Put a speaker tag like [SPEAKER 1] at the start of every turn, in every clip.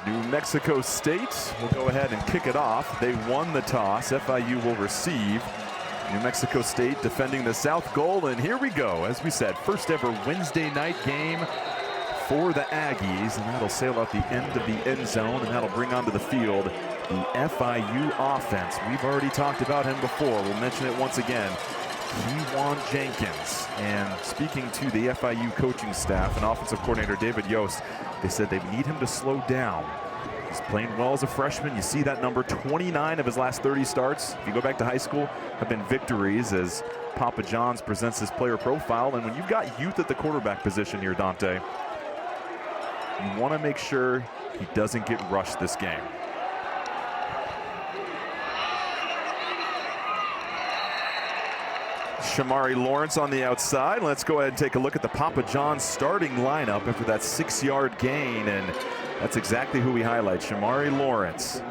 [SPEAKER 1] New Mexico State will go ahead and kick it off. They won the toss. FIU will receive. New Mexico State defending the south goal, and here we go. As we said, first ever Wednesday night game for the Aggies, and that'll sail out the end of the end zone, and that'll bring onto the field the FIU offense. We've already talked about him before. We'll mention it once again. Kewan Jenkins. And speaking to the FIU coaching staff and offensive coordinator David Yost, they said they need him to slow down. He's playing well as a freshman. You see that number, 29 of his last 30 starts, if you go back to high school, have been victories, as Papa John's presents his player profile. And when you've got youth at the quarterback position here, Dante, you want to make sure he doesn't get rushed this game. Shamari Lawrence on the outside. Let's go ahead and take a look at the Papa John's starting lineup after that 6-yard gain, and that's exactly who we highlight, Shamari Lawrence.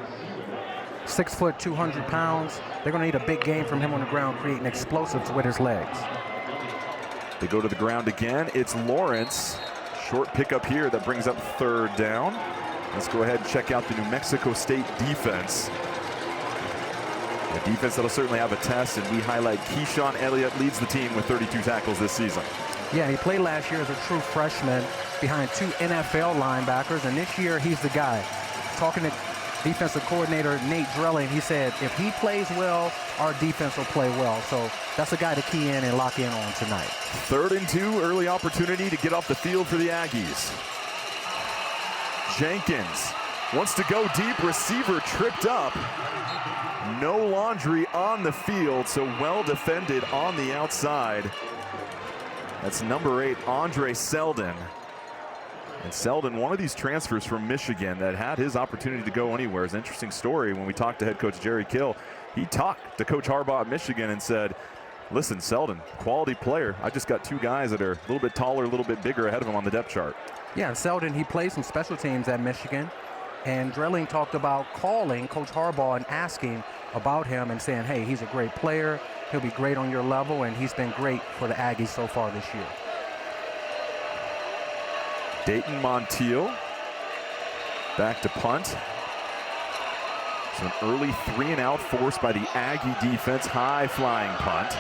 [SPEAKER 2] 6 foot, 200 pounds. They're going to need a big game from him on the ground, creating explosives with his legs.
[SPEAKER 1] They go to the ground again. It's Lawrence. Short pickup here that brings up third down. Let's go ahead and check out the New Mexico State defense. A defense that'll certainly have a test, and we highlight Keyshawn Elliott leads the team with 32 tackles this season.
[SPEAKER 2] Yeah, he played last year as a true freshman behind 2 NFL linebackers, and this year he's the guy. Talking to defensive coordinator Nate Drelling, he said if he plays well, our defense will play well. So that's a guy to key in and lock in on tonight. 3rd and 2,
[SPEAKER 1] early opportunity to get off the field for the Aggies. Jenkins wants to go deep, receiver tripped up. No laundry on the field, so well defended on the outside. That's number 8, Andre Selden. And Selden, one of these transfers from Michigan that had his opportunity to go anywhere. It's an interesting story. When we talked to head coach Jerry Kill, he talked to Coach Harbaugh at Michigan and said, listen, Selden, quality player. I just got 2 guys that are a little bit taller, a little bit bigger ahead of him on the depth chart.
[SPEAKER 2] Yeah, and Selden, he played some special teams at Michigan. And Drelling talked about calling Coach Harbaugh and asking about him and saying, hey, he's a great player. He'll be great on your level, and he's been great for the Aggies so far this year.
[SPEAKER 1] Dayton Montiel back to punt. So an early 3-and-out forced by the Aggie defense. High flying punt.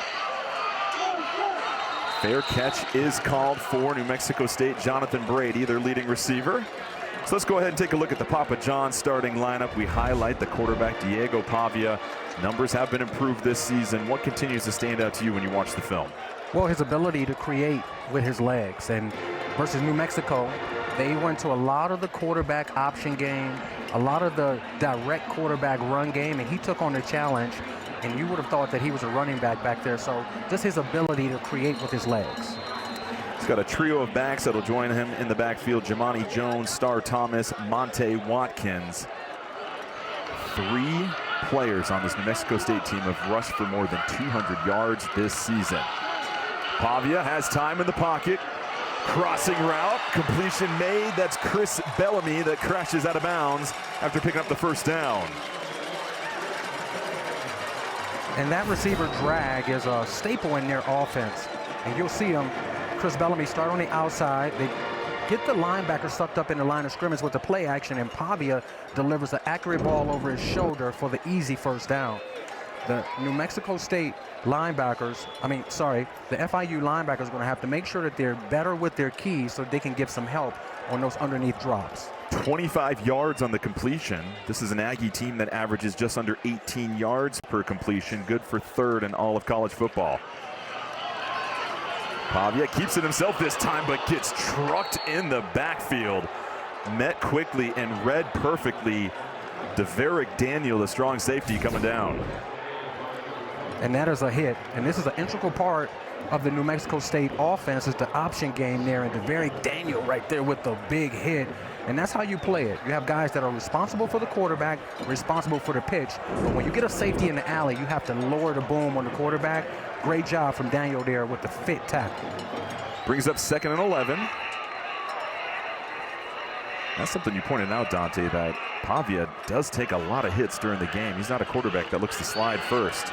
[SPEAKER 1] Fair catch is called for New Mexico State. Jonathan Brady, their leading receiver. So let's go ahead and take a look at the Papa John's starting lineup. We highlight the quarterback, Diego Pavia. Numbers have been improved this season. What continues to stand out to you when you watch the film?
[SPEAKER 2] Well, his ability to create with his legs. And versus New Mexico, they went to a lot of the quarterback option game, a lot of the direct quarterback run game, and he took on the challenge. And you would have thought that he was a running back there. So just his ability to create with his legs.
[SPEAKER 1] He's got a trio of backs that'll join him in the backfield. Jamani Jones, Star Thomas, Monte Watkins. 3 players on this New Mexico State team have rushed for more than 200 yards this season. Pavia has time in the pocket. Crossing route, completion made. That's Chris Bellamy that crashes out of bounds after picking up the first down.
[SPEAKER 2] And that receiver drag is a staple in their offense. And you'll see him. Chris Bellamy start on the outside. They get the linebacker sucked up in the line of scrimmage with the play action, and Pavia delivers an accurate ball over his shoulder for the easy first down. The New Mexico State linebackers, the FIU linebackers are going to have to make sure that they're better with their keys so they can get some help on those underneath drops.
[SPEAKER 1] 25 yards on the completion. This is an Aggie team that averages just under 18 yards per completion. Good for 3rd in all of college football. Pavia keeps it himself this time, but gets trucked in the backfield. Met quickly and read perfectly. Deverick Daniel, the strong safety, coming down.
[SPEAKER 2] And that is a hit. And this is an integral part of the New Mexico State offense, is the option game there. And Deverick Daniel right there with the big hit. And that's how you play it. You have guys that are responsible for the quarterback, responsible for the pitch. But when you get a safety in the alley, you have to lower the boom on the quarterback. Great job from Daniel there with the fit tackle.
[SPEAKER 1] Brings up 2nd and 11. That's something you pointed out, Dante, that Pavia does take a lot of hits during the game. He's not a quarterback that looks to slide first.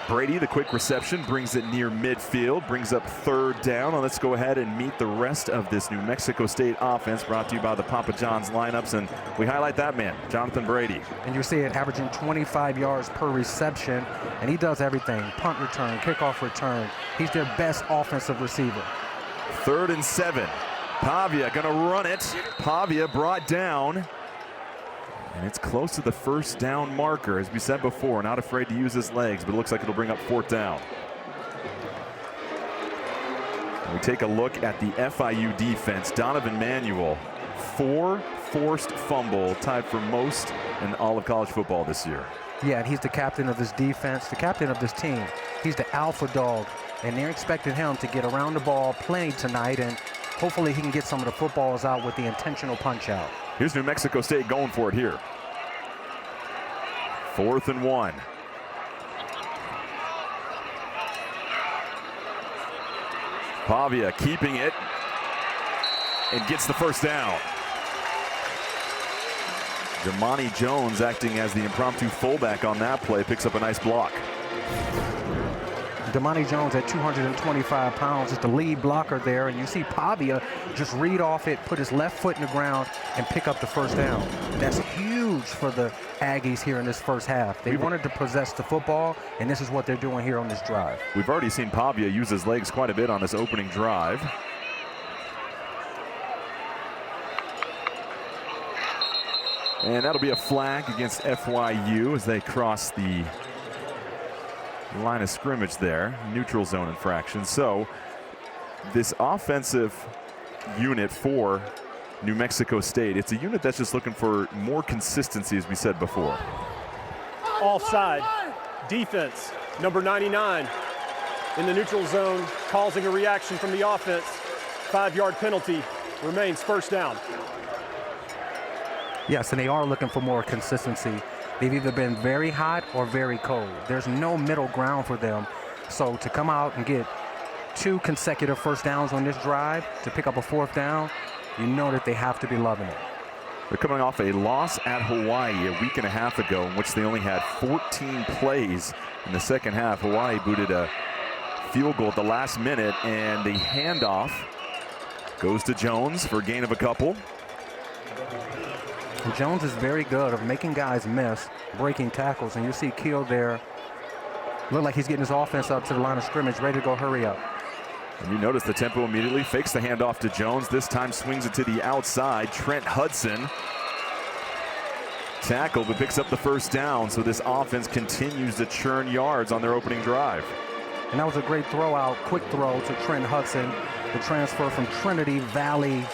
[SPEAKER 1] Brady, the quick reception, brings it near midfield, brings up 3rd down. Now let's go ahead and meet the rest of this New Mexico State offense, brought to you by the Papa John's lineups, and we highlight that man, Jonathan Brady.
[SPEAKER 2] And you see it averaging 25 yards per reception, and he does everything: punt return, kickoff return. He's their best offensive receiver.
[SPEAKER 1] 3rd and 7. Pavia gonna run it. Pavia brought down. And it's close to the 1st down marker. As we said before, not afraid to use his legs, but it looks like it'll bring up 4th down. And we take a look at the FIU defense. Donovan Manuel, 4 forced fumble, tied for most in all of college football this year.
[SPEAKER 2] Yeah, and he's the captain of this defense, the captain of this team. He's the alpha dog, and they're expecting him to get around the ball plenty tonight, and hopefully he can get some of the footballs out with the intentional punch out.
[SPEAKER 1] Here's New Mexico State going for it here. 4th and 1. Pavia keeping it and gets the 1st down. Damani Jones, acting as the impromptu fullback on that play, picks up a nice block.
[SPEAKER 2] Damani Jones at 225 pounds is the lead blocker there, and you see Pavia just read off it, put his left foot in the ground, and pick up the 1st down. That's huge for the Aggies here in this first half. They wanted to possess the football, and this is what they're doing here on this drive.
[SPEAKER 1] We've already seen Pavia use his legs quite a bit on this opening drive. And that'll be a flag against FIU as they cross the line of scrimmage there, neutral zone infraction. So this offensive unit for New Mexico State, it's a unit that's just looking for more consistency, as we said before.
[SPEAKER 3] Offside, defense, number 99 in the neutral zone, causing a reaction from the offense. 5-yard penalty, remains 1st down.
[SPEAKER 2] Yes, and they are looking for more consistency. They've either been very hot or very cold. There's no middle ground for them. So to come out and get 2 consecutive 1st downs on this drive, to pick up a 4th down, you know that they have to be loving it.
[SPEAKER 1] They're coming off a loss at Hawaii a week and a half ago, in which they only had 14 plays in the second half. Hawaii booted a field goal at the last minute, and the handoff goes to Jones for a gain of a couple.
[SPEAKER 2] And Jones is very good of making guys miss, breaking tackles, and you see Keel there. Look like he's getting his offense up to the line of scrimmage, ready to go hurry up.
[SPEAKER 1] And you notice the tempo immediately, fakes the handoff to Jones. This time swings it to the outside. Trent Hudson tackled, but picks up the 1st down. So this offense continues to churn yards on their opening drive.
[SPEAKER 2] And that was a great throw out, quick throw to Trent Hudson, the transfer from Trinity Valley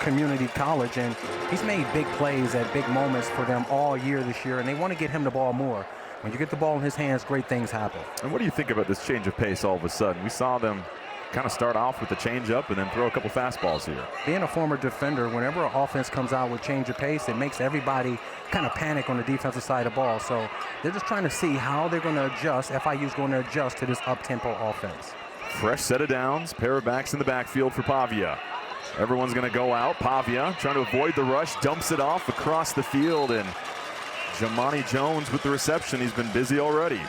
[SPEAKER 2] Community College, and he's made big plays at big moments for them all year this year, and they want to get him the ball more. When you get the ball in his hands, great things happen.
[SPEAKER 1] And what do you think about this change of pace all of a sudden? We saw them kind of start off with the change up and then throw a couple fastballs here.
[SPEAKER 2] Being a former defender, whenever an offense comes out with change of pace, it makes everybody kind of panic on the defensive side of the ball. So they're just trying to see how they're going to adjust. FIU's going to adjust to this up-tempo offense.
[SPEAKER 1] Fresh set of downs, pair of backs in the backfield for Pavia. Everyone's going to go out. Pavia trying to avoid the rush, dumps it off across the field, and Jamani Jones with the reception. He's been busy already.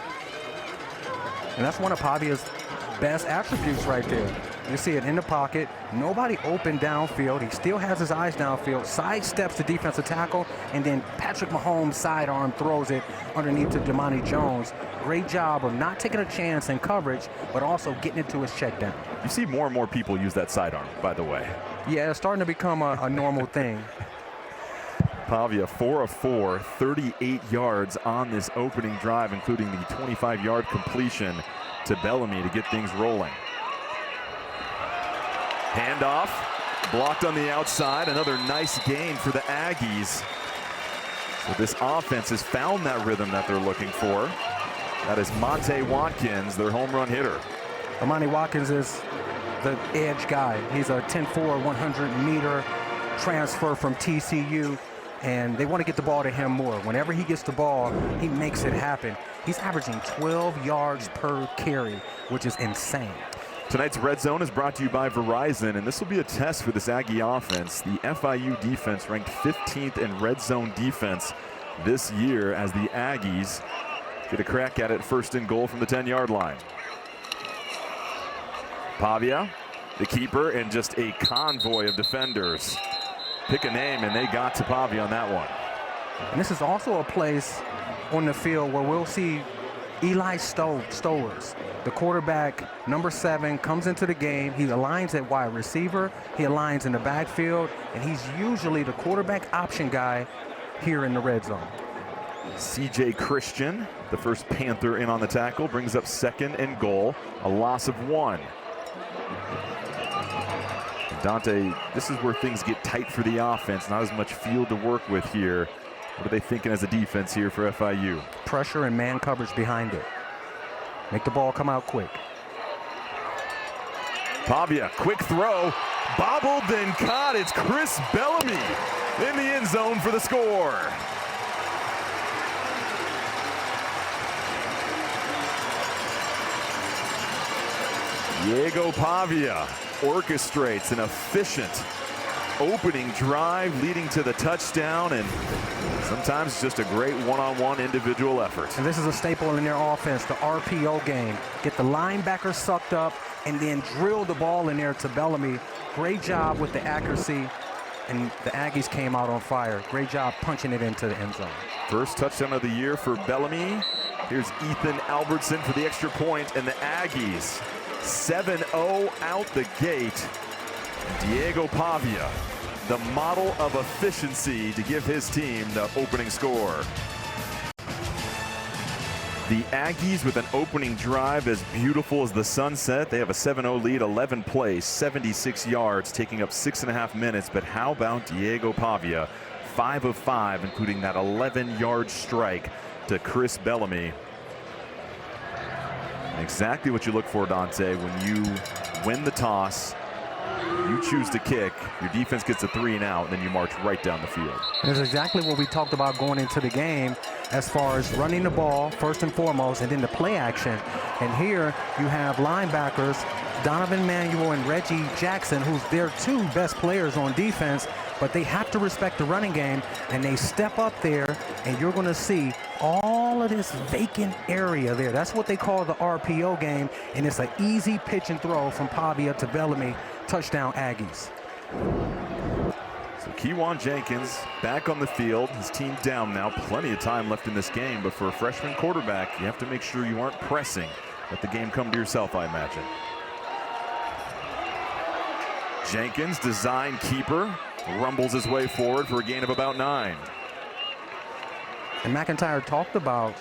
[SPEAKER 2] And that's one of Pavia's best attributes right there. You see it in the pocket, nobody open downfield. He still has his eyes downfield, sidesteps the defensive tackle, and then Patrick Mahomes sidearm throws it underneath to Damani Jones. Great job of not taking a chance in coverage, but also getting it to his check down.
[SPEAKER 1] You see more and more people use that sidearm, by the way.
[SPEAKER 2] Yeah, it's starting to become a normal thing.
[SPEAKER 1] Pavia 4 of 4, 38 yards on this opening drive, including the 25-yard completion to Bellamy to get things rolling. Handoff, blocked on the outside. Another nice gain for the Aggies. So this offense has found that rhythm that they're looking for. That is Monte Watkins, their home run hitter.
[SPEAKER 2] Amani Watkins is the edge guy. He's a 10'4", 100-meter transfer from TCU, and they want to get the ball to him more. Whenever he gets the ball, he makes it happen. He's averaging 12 yards per carry, which is insane.
[SPEAKER 1] Tonight's Red Zone is brought to you by Verizon, and this will be a test for this Aggie offense. The FIU defense ranked 15th in Red Zone defense this year, as the Aggies get a crack at it first and goal from the 10-yard line. Pavia, the keeper, and just a convoy of defenders. Pick a name, and they got to Pavia on that one.
[SPEAKER 2] And this is also a place on the field where we'll see Eli Stowers, the quarterback, number 7, comes into the game. He aligns at wide receiver. He aligns in the backfield, and he's usually the quarterback option guy here in the red zone.
[SPEAKER 1] C.J. Christian, the first Panther in on the tackle, brings up 2nd and goal, a loss of 1. Dante, this is where things get tight for the offense, not as much field to work with here. What are they thinking as a defense here for FIU?
[SPEAKER 2] Pressure and man coverage behind it. Make the ball come out quick.
[SPEAKER 1] Pavia, quick throw, bobbled then caught. It's Chris Bellamy in the end zone for the score. Diego Pavia orchestrates an efficient opening drive leading to the touchdown, and sometimes just a great one-on-one individual effort.
[SPEAKER 2] And this is a staple in their offense, the RPO game. Get the linebacker sucked up and then drill the ball in there to Bellamy. Great job with the accuracy, and the Aggies came out on fire. Great job punching it into the end zone.
[SPEAKER 1] First touchdown of the year for Bellamy. Here's Ethan Albertson for the extra point, and the Aggies 7-0 out the gate. Diego Pavia, the model of efficiency to give his team the opening score. The Aggies with an opening drive as beautiful as the sunset. They have a 7-0 lead, 11 plays, 76 yards, taking up 6.5 minutes. But how about Diego Pavia? 5 of 5, including that 11-yard strike to Chris Bellamy. Exactly what you look for, Dante, when you win the toss. You choose to kick, your defense gets a 3 and out, and then you march right down the field.
[SPEAKER 2] That's exactly what we talked about going into the game as far as running the ball first and foremost, and then the play action. And here you have linebackers, Donovan Manuel and Reggie Jackson, who's their 2 best players on defense, but they have to respect the running game, and they step up there, and you're going to see all of this vacant area there. That's what they call the RPO game, and it's an easy pitch and throw from Pavia to Bellamy. Touchdown, Aggies.
[SPEAKER 1] So Kewan Jenkins back on the field. His team down now. Plenty of time left in this game, but for a freshman quarterback, you have to make sure you aren't pressing. Let the game come to yourself, I imagine. Jenkins, design keeper, rumbles his way forward for a gain of about 9.
[SPEAKER 2] And McIntyre talked about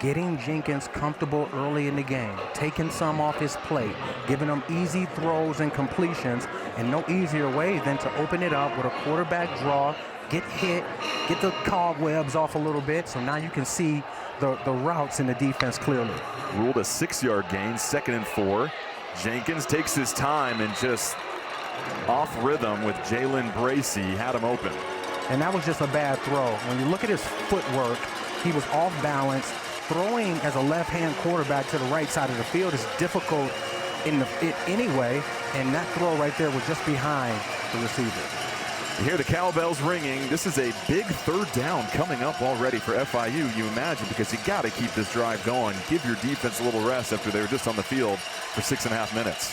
[SPEAKER 2] getting Jenkins comfortable early in the game, taking some off his plate, giving him easy throws and completions, and no easier way than to open it up with a quarterback draw, get hit, get the cobwebs off a little bit, so now you can see the routes in the defense clearly.
[SPEAKER 1] Ruled a 6-yard gain, 2nd and 4. Jenkins takes his time and just off rhythm with Jalen Bracey, had him open.
[SPEAKER 2] And that was just a bad throw. When you look at his footwork, he was off balance. Throwing as a left-hand quarterback to the right side of the field is difficult anyway, and that throw right there was just behind the receiver.
[SPEAKER 1] You hear the cowbells ringing. This is a big 3rd down coming up already for FIU, you imagine, because you got to keep this drive going. Give your defense a little rest after they were just on the field for 6.5 minutes.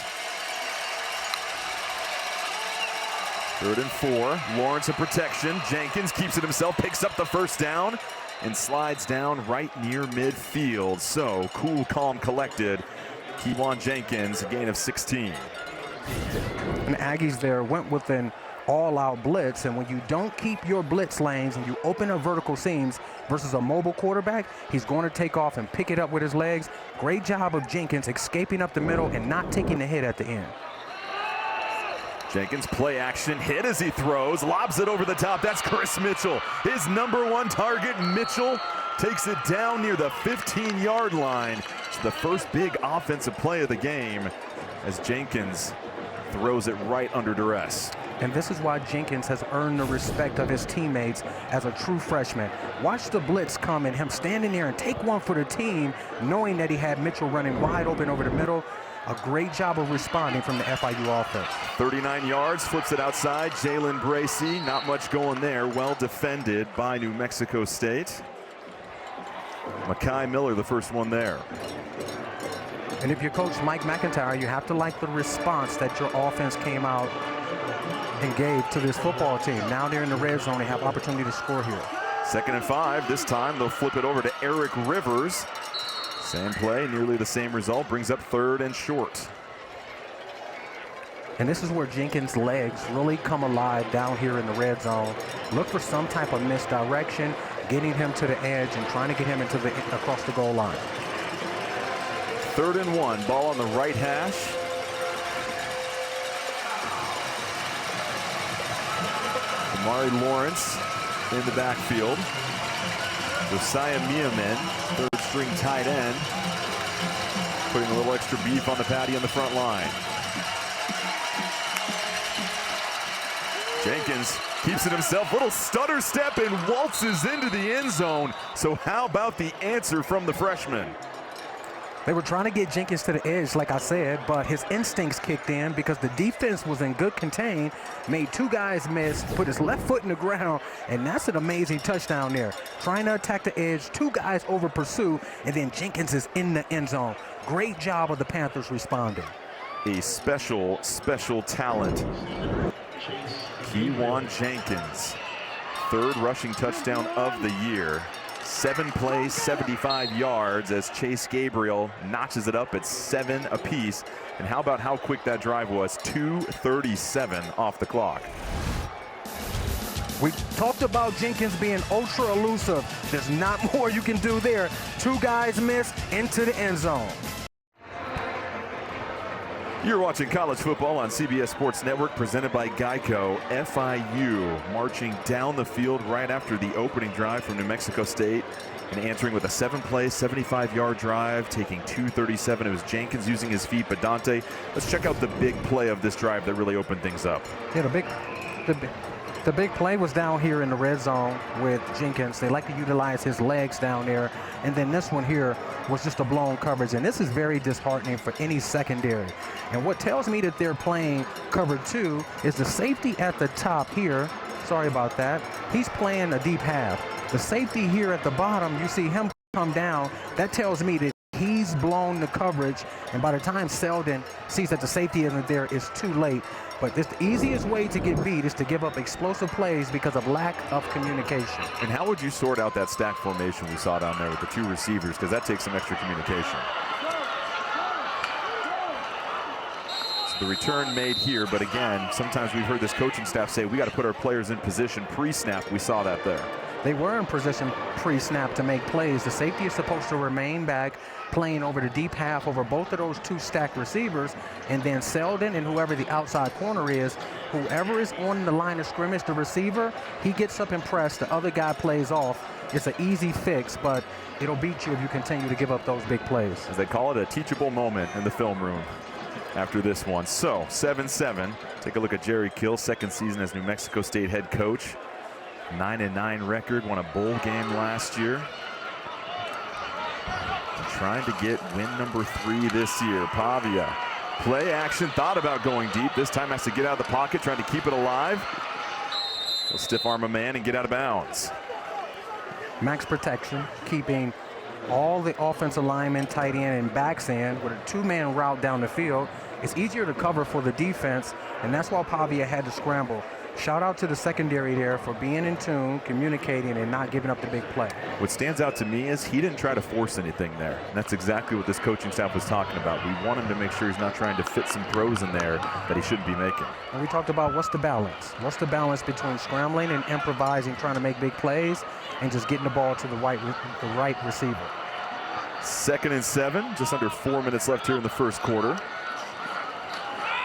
[SPEAKER 1] 3rd and 4. Lawrence a protection. Jenkins keeps it himself, picks up the first down, and slides down right near midfield. So cool, calm, collected. Kewan Jenkins, a gain of 16.
[SPEAKER 2] And Aggies there went with an all-out blitz, and when you don't keep your blitz lanes and you open up vertical seams versus a mobile quarterback, he's going to take off and pick it up with his legs. Great job of Jenkins escaping up the middle and not taking the hit at the end.
[SPEAKER 1] Jenkins play action, hit as he throws, lobs it over the top. That's Chris Mitchell, his #1 target. Mitchell takes it down near the 15-yard line. It's the first big offensive play of the game as Jenkins throws it right under duress.
[SPEAKER 2] And this is why Jenkins has earned the respect of his teammates as a true freshman. Watch the blitz come and him standing there and take one for the team, knowing that he had Mitchell running wide open over the middle. A great job of responding from the FIU offense.
[SPEAKER 1] 39 yards, flips it outside. Jalen Bracey, not much going there. Well defended by New Mexico State. Makai Miller, the first one there.
[SPEAKER 2] And if you're Coach Mike McIntyre, you have to like the response that your offense came out and gave to this football team. Now they're in the red zone. They have opportunity to score here.
[SPEAKER 1] 2nd and 5. This time they'll flip it over to Eric Rivers. Same play, nearly the same result. Brings up 3rd and short.
[SPEAKER 2] And this is where Jenkins' legs really come alive down here in the red zone. Look for some type of misdirection, getting him to the edge and trying to get him across the goal line.
[SPEAKER 1] 3rd and 1. Ball on the right hash. Amari Lawrence in the backfield. Josiah Miamin, 3rd string tight end, putting a little extra beef on the patty on the front line. Jenkins keeps it himself, little stutter step and waltzes into the end zone. So how about the answer from the freshman?
[SPEAKER 2] They were trying to get Jenkins to the edge, like I said, but his instincts kicked in because the defense was in good contain, made 2 guys miss, put his left foot in the ground, and that's an amazing touchdown there. Trying to attack the edge, 2 guys over pursue, and then Jenkins is in the end zone. Great job of the Panthers responding.
[SPEAKER 1] A special, special talent. Kewan Jenkins, 3rd rushing touchdown of the year. 7 plays, 75 yards as Chase Gabriel notches it up at 7 apiece. And how about how quick that drive was? 2:37 off the clock.
[SPEAKER 2] We talked about Jenkins being ultra elusive. There's not more you can do there. 2 guys missed into the end zone.
[SPEAKER 1] You're watching college football on CBS Sports Network, presented by Geico. FIU marching down the field right after the opening drive from New Mexico State and answering with a 7-play, 75-yard drive, taking 2:37. It was Jenkins using his feet, but Dante, let's check out the big play of this drive that really opened things up.
[SPEAKER 2] Yeah, the big play was down here in the red zone with Jenkins. They like to utilize his legs down there. And then this one here was just a blown coverage. And this is very disheartening for any secondary. And what tells me that they're playing cover 2 is the safety at the top here. Sorry about that. He's playing a deep half. The safety here at the bottom, you see him come down. That tells me that he's blown the coverage. And by the time Selden sees that the safety isn't there, it's too late. But this, the easiest way to get beat is to give up explosive plays because of lack of communication.
[SPEAKER 1] And how would you sort out that stack formation we saw down there with the 2 receivers? Because that takes some extra communication. So the return made here, but again, sometimes we've heard this coaching staff say we got to put our players in position pre-snap. We saw that there.
[SPEAKER 2] They were in position pre-snap to make plays. The safety is supposed to remain back, playing over the deep half over both of those 2 stacked receivers, and then Selden and whoever the outside corner is, whoever is on the line of scrimmage, the receiver, he gets up and press, the other guy plays off. It's an easy fix, but it'll beat you if you continue to give up those big plays.
[SPEAKER 1] As they call it, a teachable moment in the film room after this one. So 7-7. Take a look at Jerry Kill, 2nd season as New Mexico State head coach. 9-9 record, won a bowl game last year. Trying to get win number 3 this year. Pavia, play action, thought about going deep. This time has to get out of the pocket, trying to keep it alive. He'll stiff arm a man and get out of bounds.
[SPEAKER 2] Max protection, keeping all the offensive linemen, tight end, and backs in with a 2-man route down the field. It's easier to cover for the defense, and that's why Pavia had to scramble. Shout out to the secondary there for being in tune, communicating, and not giving up the big play.
[SPEAKER 1] What stands out to me is he didn't try to force anything there. And that's exactly what this coaching staff was talking about. We want him to make sure he's not trying to fit some throws in there that he shouldn't be making.
[SPEAKER 2] And we talked about what's the balance. What's the balance between scrambling and improvising, trying to make big plays, and just getting the ball to the right receiver.
[SPEAKER 1] 2nd and 7, just under 4 minutes left here in the first quarter.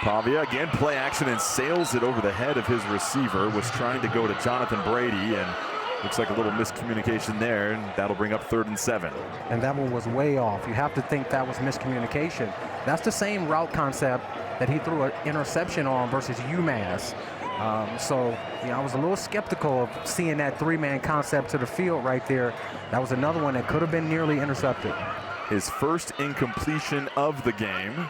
[SPEAKER 1] Pavia again, play action and sails it over the head of his receiver. Was trying to go to Jonathan Brady, and looks like a little miscommunication there, and that'll bring up 3rd and 7.
[SPEAKER 2] And that one was way off. You have to think that was miscommunication. That's the same route concept that he threw an interception on versus UMass. So, I was a little skeptical of seeing that 3-man concept to the field right there. That was another one that could have been nearly intercepted.
[SPEAKER 1] His first incompletion of the game.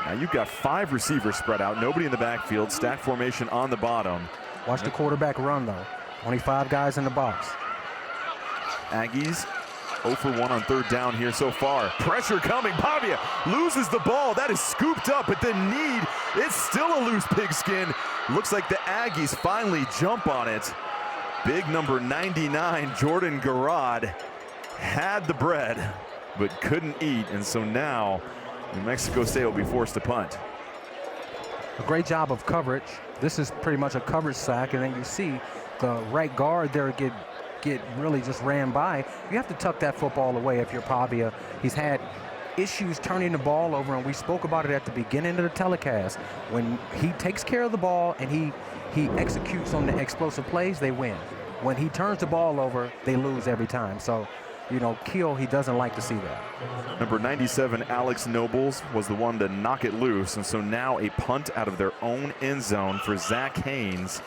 [SPEAKER 1] Now you've got 5 receivers spread out, nobody in the backfield, stack formation on the bottom.
[SPEAKER 2] Watch the quarterback run, though. Only 5 guys in the box.
[SPEAKER 1] Aggies 0 for 1 on third down here so far. Pressure coming. Pavia loses the ball. That is scooped up, but the need, it's still a loose pigskin. Looks like the Aggies finally jump on it. Big number 99, Jordan Garrod, had the bread, but couldn't eat, and so now New Mexico State will be forced to punt.
[SPEAKER 2] A great job of coverage. This is pretty much a coverage sack, and then you see the right guard there get really just ran by. You have to tuck that football away if you're Pavia. He's had issues turning the ball over, and we spoke about it at the beginning of the telecast. When he takes care of the ball and he executes on the explosive plays, they win. When he turns the ball over, they lose every time. So, you know, Keel, he doesn't like to see that.
[SPEAKER 1] Number 97, Alex Nobles, was the one to knock it loose, and so now a punt out of their own end zone for Zach Haynes.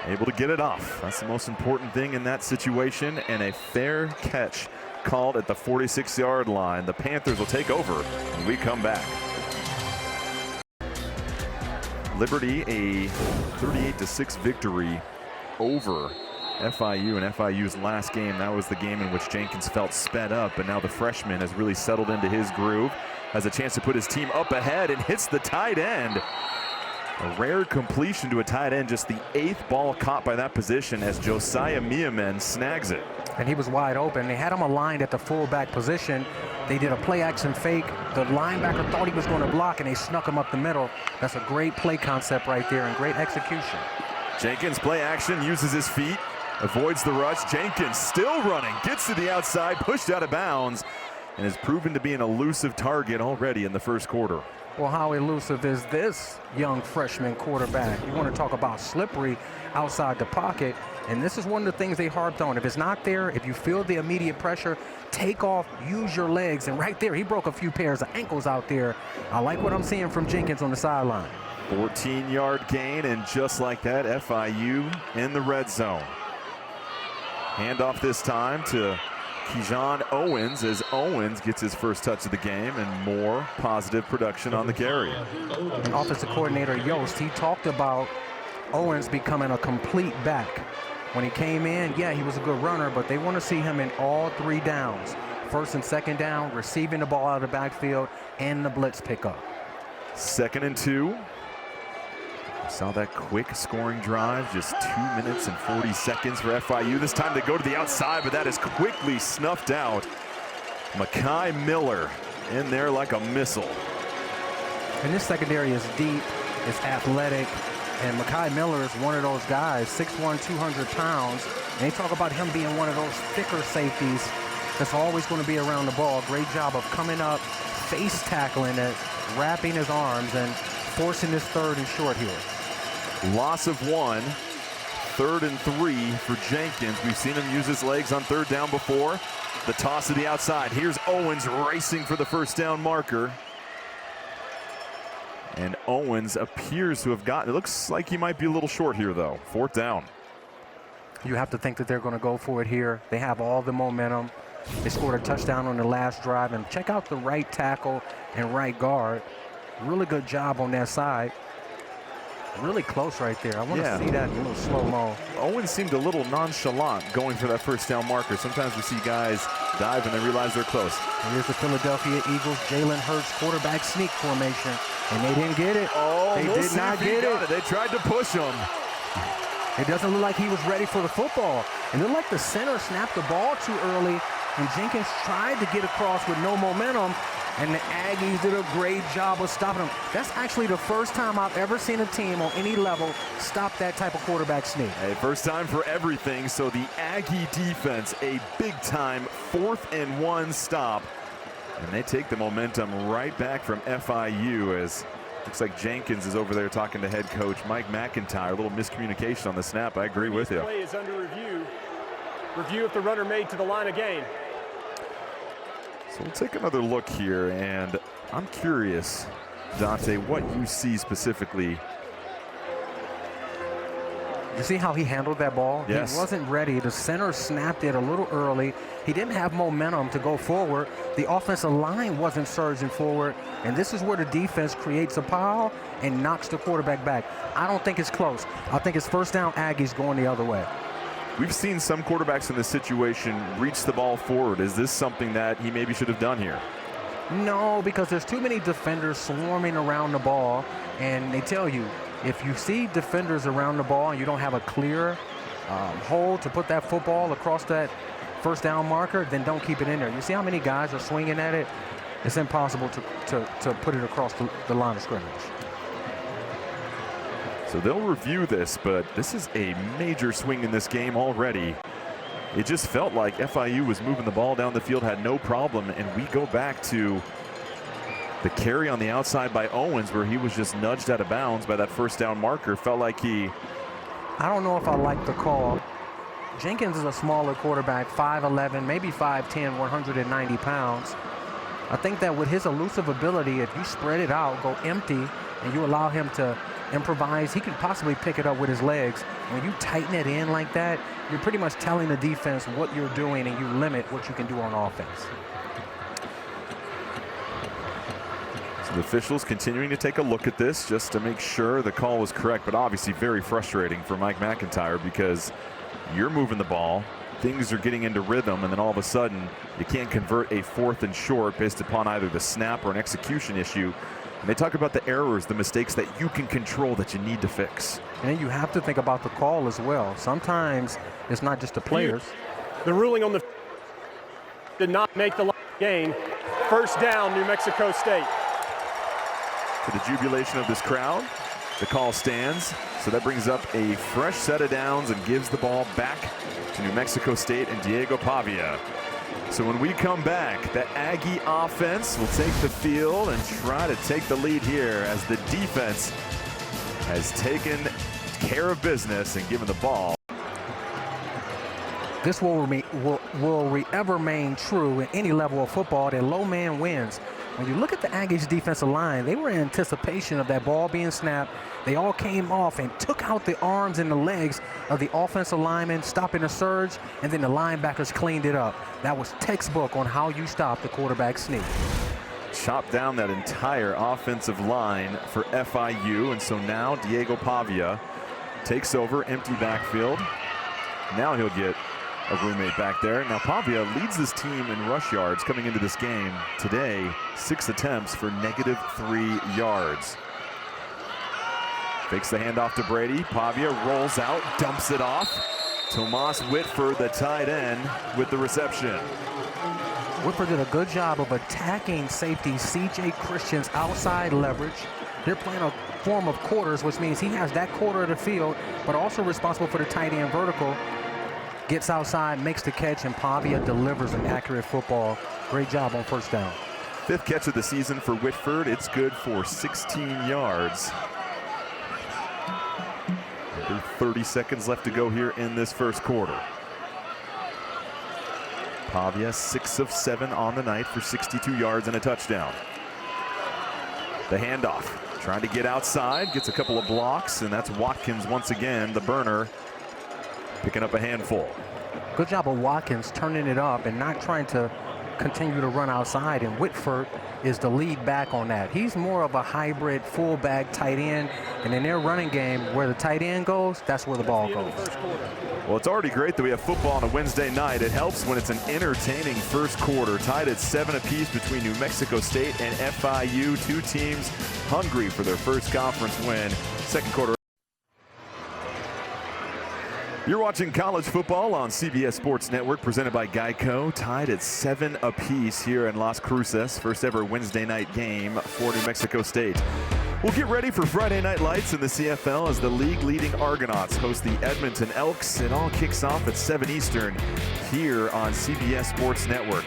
[SPEAKER 1] Able to get it off. That's the most important thing in that situation, and a fair catch called at the 46-yard line. The Panthers will take over when we come back. Liberty, a 38-6 victory over FIU, and FIU's last game. That was the game in which Jenkins felt sped up, but now the freshman has really settled into his groove, has a chance to put his team up ahead and hits the tight end. A rare completion to a tight end, just the 8th ball caught by that position as Josiah Miamen snags it.
[SPEAKER 2] And he was wide open. They had him aligned at the fullback position. They did a play action fake. The linebacker thought he was going to block, and they snuck him up the middle. That's a great play concept right there and great execution.
[SPEAKER 1] Jenkins play action, uses his feet, avoids the rush. Jenkins still running, gets to the outside, pushed out of bounds, and has proven to be an elusive target already in the first quarter.
[SPEAKER 2] Well, how elusive is this young freshman quarterback? You want to talk about slippery outside the pocket, and this is one of the things they harped on. If it's not there, if you feel the immediate pressure, take off, use your legs, and right there, he broke a few pairs of ankles out there. I like what I'm seeing from Jenkins on the sideline.
[SPEAKER 1] 14-yard gain, and just like that, FIU in the red zone. Handoff this time to Keyshawn Owens as Owens gets his first touch of the game, and more positive production on the carry.
[SPEAKER 2] And offensive coordinator Yost, he talked about Owens becoming a complete back. When he came in, yeah, he was a good runner, but they want to see him in all 3 downs. First and second down, receiving the ball out of the backfield, and the blitz pickup. 2nd and 2. Saw that quick scoring drive, just 2 minutes and 40 seconds for FIU. This time they go to the outside, but that is quickly snuffed out. Mekhi Miller in there like a missile. And this secondary is deep, it's athletic, and Mekhi Miller is one of those guys, 6'1", 200 pounds. And they talk about him being one of those thicker safeties that's always going to be around the ball. Great job of coming up, face tackling it, wrapping his arms, and forcing this 3rd and short here.
[SPEAKER 1] Loss of 1, 3rd and 3 for Jenkins. We've seen him use his legs on 3rd down before. The toss to the outside. Here's Owens racing for the first down marker. And Owens appears to have gotten, it looks like he might be a little short here though. 4th down.
[SPEAKER 2] You have to think that they're going to go for it here. They have all the momentum. They scored a touchdown on the last drive, and check out the right tackle and right guard. Really good job on that side. Really close right there. I want to see that in a little slow-mo.
[SPEAKER 1] Owens seemed a little nonchalant going for that first down marker. Sometimes we see guys dive and they realize they're close.
[SPEAKER 2] And here's the Philadelphia Eagles Jalen Hurts quarterback sneak formation, and they didn't get it.
[SPEAKER 1] Oh,
[SPEAKER 2] they did not get it.
[SPEAKER 1] They tried to push him.
[SPEAKER 2] It doesn't look like he was ready for the football. It looked like the center snapped the ball too early, and Jenkins tried to get across with no momentum, and the Aggies did a great job of stopping him. That's actually the first time I've ever seen a team on any level stop that type of quarterback sneak.
[SPEAKER 1] Hey, first time for everything, so the Aggie defense, a big-time 4th and 1 stop. And they take the momentum right back from FIU as looks like Jenkins is over there talking to head coach Mike McIntyre. A little miscommunication on the snap. I agree with you.
[SPEAKER 3] Play is under review. Review if the runner made to the line of gain.
[SPEAKER 1] So we'll take another look here, and I'm curious, Dante, what you see specifically.
[SPEAKER 2] You see how he handled that ball?
[SPEAKER 1] Yes.
[SPEAKER 2] He wasn't ready. The center snapped it a little early. He didn't have momentum to go forward. The offensive line wasn't surging forward, and this is where the defense creates a pile and knocks the quarterback back. I don't think it's close. I think it's first down Aggies going the other way.
[SPEAKER 1] We've seen some quarterbacks in this situation reach the ball forward. Is this something that he maybe should have done here?
[SPEAKER 2] No, because there's too many defenders swarming around the ball, and they tell you, if you see defenders around the ball and you don't have a clear hole to put that football across that first down marker, then don't keep it in there. You see how many guys are swinging at it? It's impossible to put it across the line of scrimmage.
[SPEAKER 1] So they'll review this, but this is a major swing in this game already. It just felt like FIU was moving the ball down the field, had no problem, and we go back to the carry on the outside by Owens where he was just nudged out of bounds by that first down marker. Felt like he...
[SPEAKER 2] I don't know if I like the call. Jenkins is a smaller quarterback, 5'11", maybe 5'10", 190 pounds. I think that with his elusive ability, if you spread it out, go empty, and you allow him to improvise, he could possibly pick it up with his legs. When you tighten it in like that, you're pretty much telling the defense what you're doing, and you limit what you can do on offense.
[SPEAKER 1] So the officials continuing to take a look at this just to make sure the call was correct, but obviously very frustrating for Mike McIntyre because you're moving the ball, things are getting into rhythm, and then all of a sudden you can't convert a 4th and short based upon either the snap or an execution issue. And they talk about the errors, the mistakes that you can control that you need to fix.
[SPEAKER 2] And then you have to think about the call as well. Sometimes it's not just the players.
[SPEAKER 3] The ruling on the did not make the gain. First down, New Mexico State.
[SPEAKER 1] To the jubilation of this crowd, the call stands. So that brings up a fresh set of downs and gives the ball back to New Mexico State and Diego Pavia. So when we come back, the Aggie offense will take the field and try to take the lead here as the defense has taken care of business and given the ball.
[SPEAKER 2] This will ever remain true in any level of football, that low man wins. When you look at the Aggies defensive line, they were in anticipation of that ball being snapped. They all came off and took out the arms and the legs of the offensive linemen, stopping the surge, and then the linebackers cleaned it up. That was textbook on how you stop the quarterback sneak.
[SPEAKER 1] Chopped down that entire offensive line for FIU, and so now Diego Pavia takes over, empty backfield. Now he'll get a roommate back there. Now Pavia leads this team in rush yards coming into this game today. 6 attempts for -3 yards. Fakes the handoff to Brady. Pavia rolls out, dumps it off. Tomas Whitford, the tight end, with the reception.
[SPEAKER 2] Whitford did a good job of attacking safety C.J. Christian's outside leverage. They're playing a form of quarters, which means he has that quarter of the field, but also responsible for the tight end vertical. Gets outside, makes the catch, and Pavia delivers an accurate football. Great job on first down.
[SPEAKER 1] 5th catch of the season for Whitford. It's good for 16 yards. There's 30 seconds left to go here in this first quarter. Pavia 6 of 7 on the night for 62 yards and a touchdown. The handoff, trying to get outside, gets a couple of blocks, and that's Watkins once again, the burner, picking up a handful.
[SPEAKER 2] Good job of Watkins turning it up and not trying to continue to run outside, and Whitford is the lead back on that. He's more of a hybrid fullback tight end, and in their running game, where the tight end goes, that's where the ball goes.
[SPEAKER 1] Well, it's already great that we have football on a Wednesday night. It helps when it's an entertaining first quarter, tied at 7 apiece between New Mexico State and FIU. Two teams hungry for their first conference win. Second quarter. You're watching college football on CBS Sports Network, presented by Geico. Tied at 7 apiece here in Las Cruces. First ever Wednesday night game for New Mexico State. We'll get ready for Friday Night Lights in the CFL as the league-leading Argonauts host the Edmonton Elks. It all kicks off at 7 Eastern here on CBS Sports Network.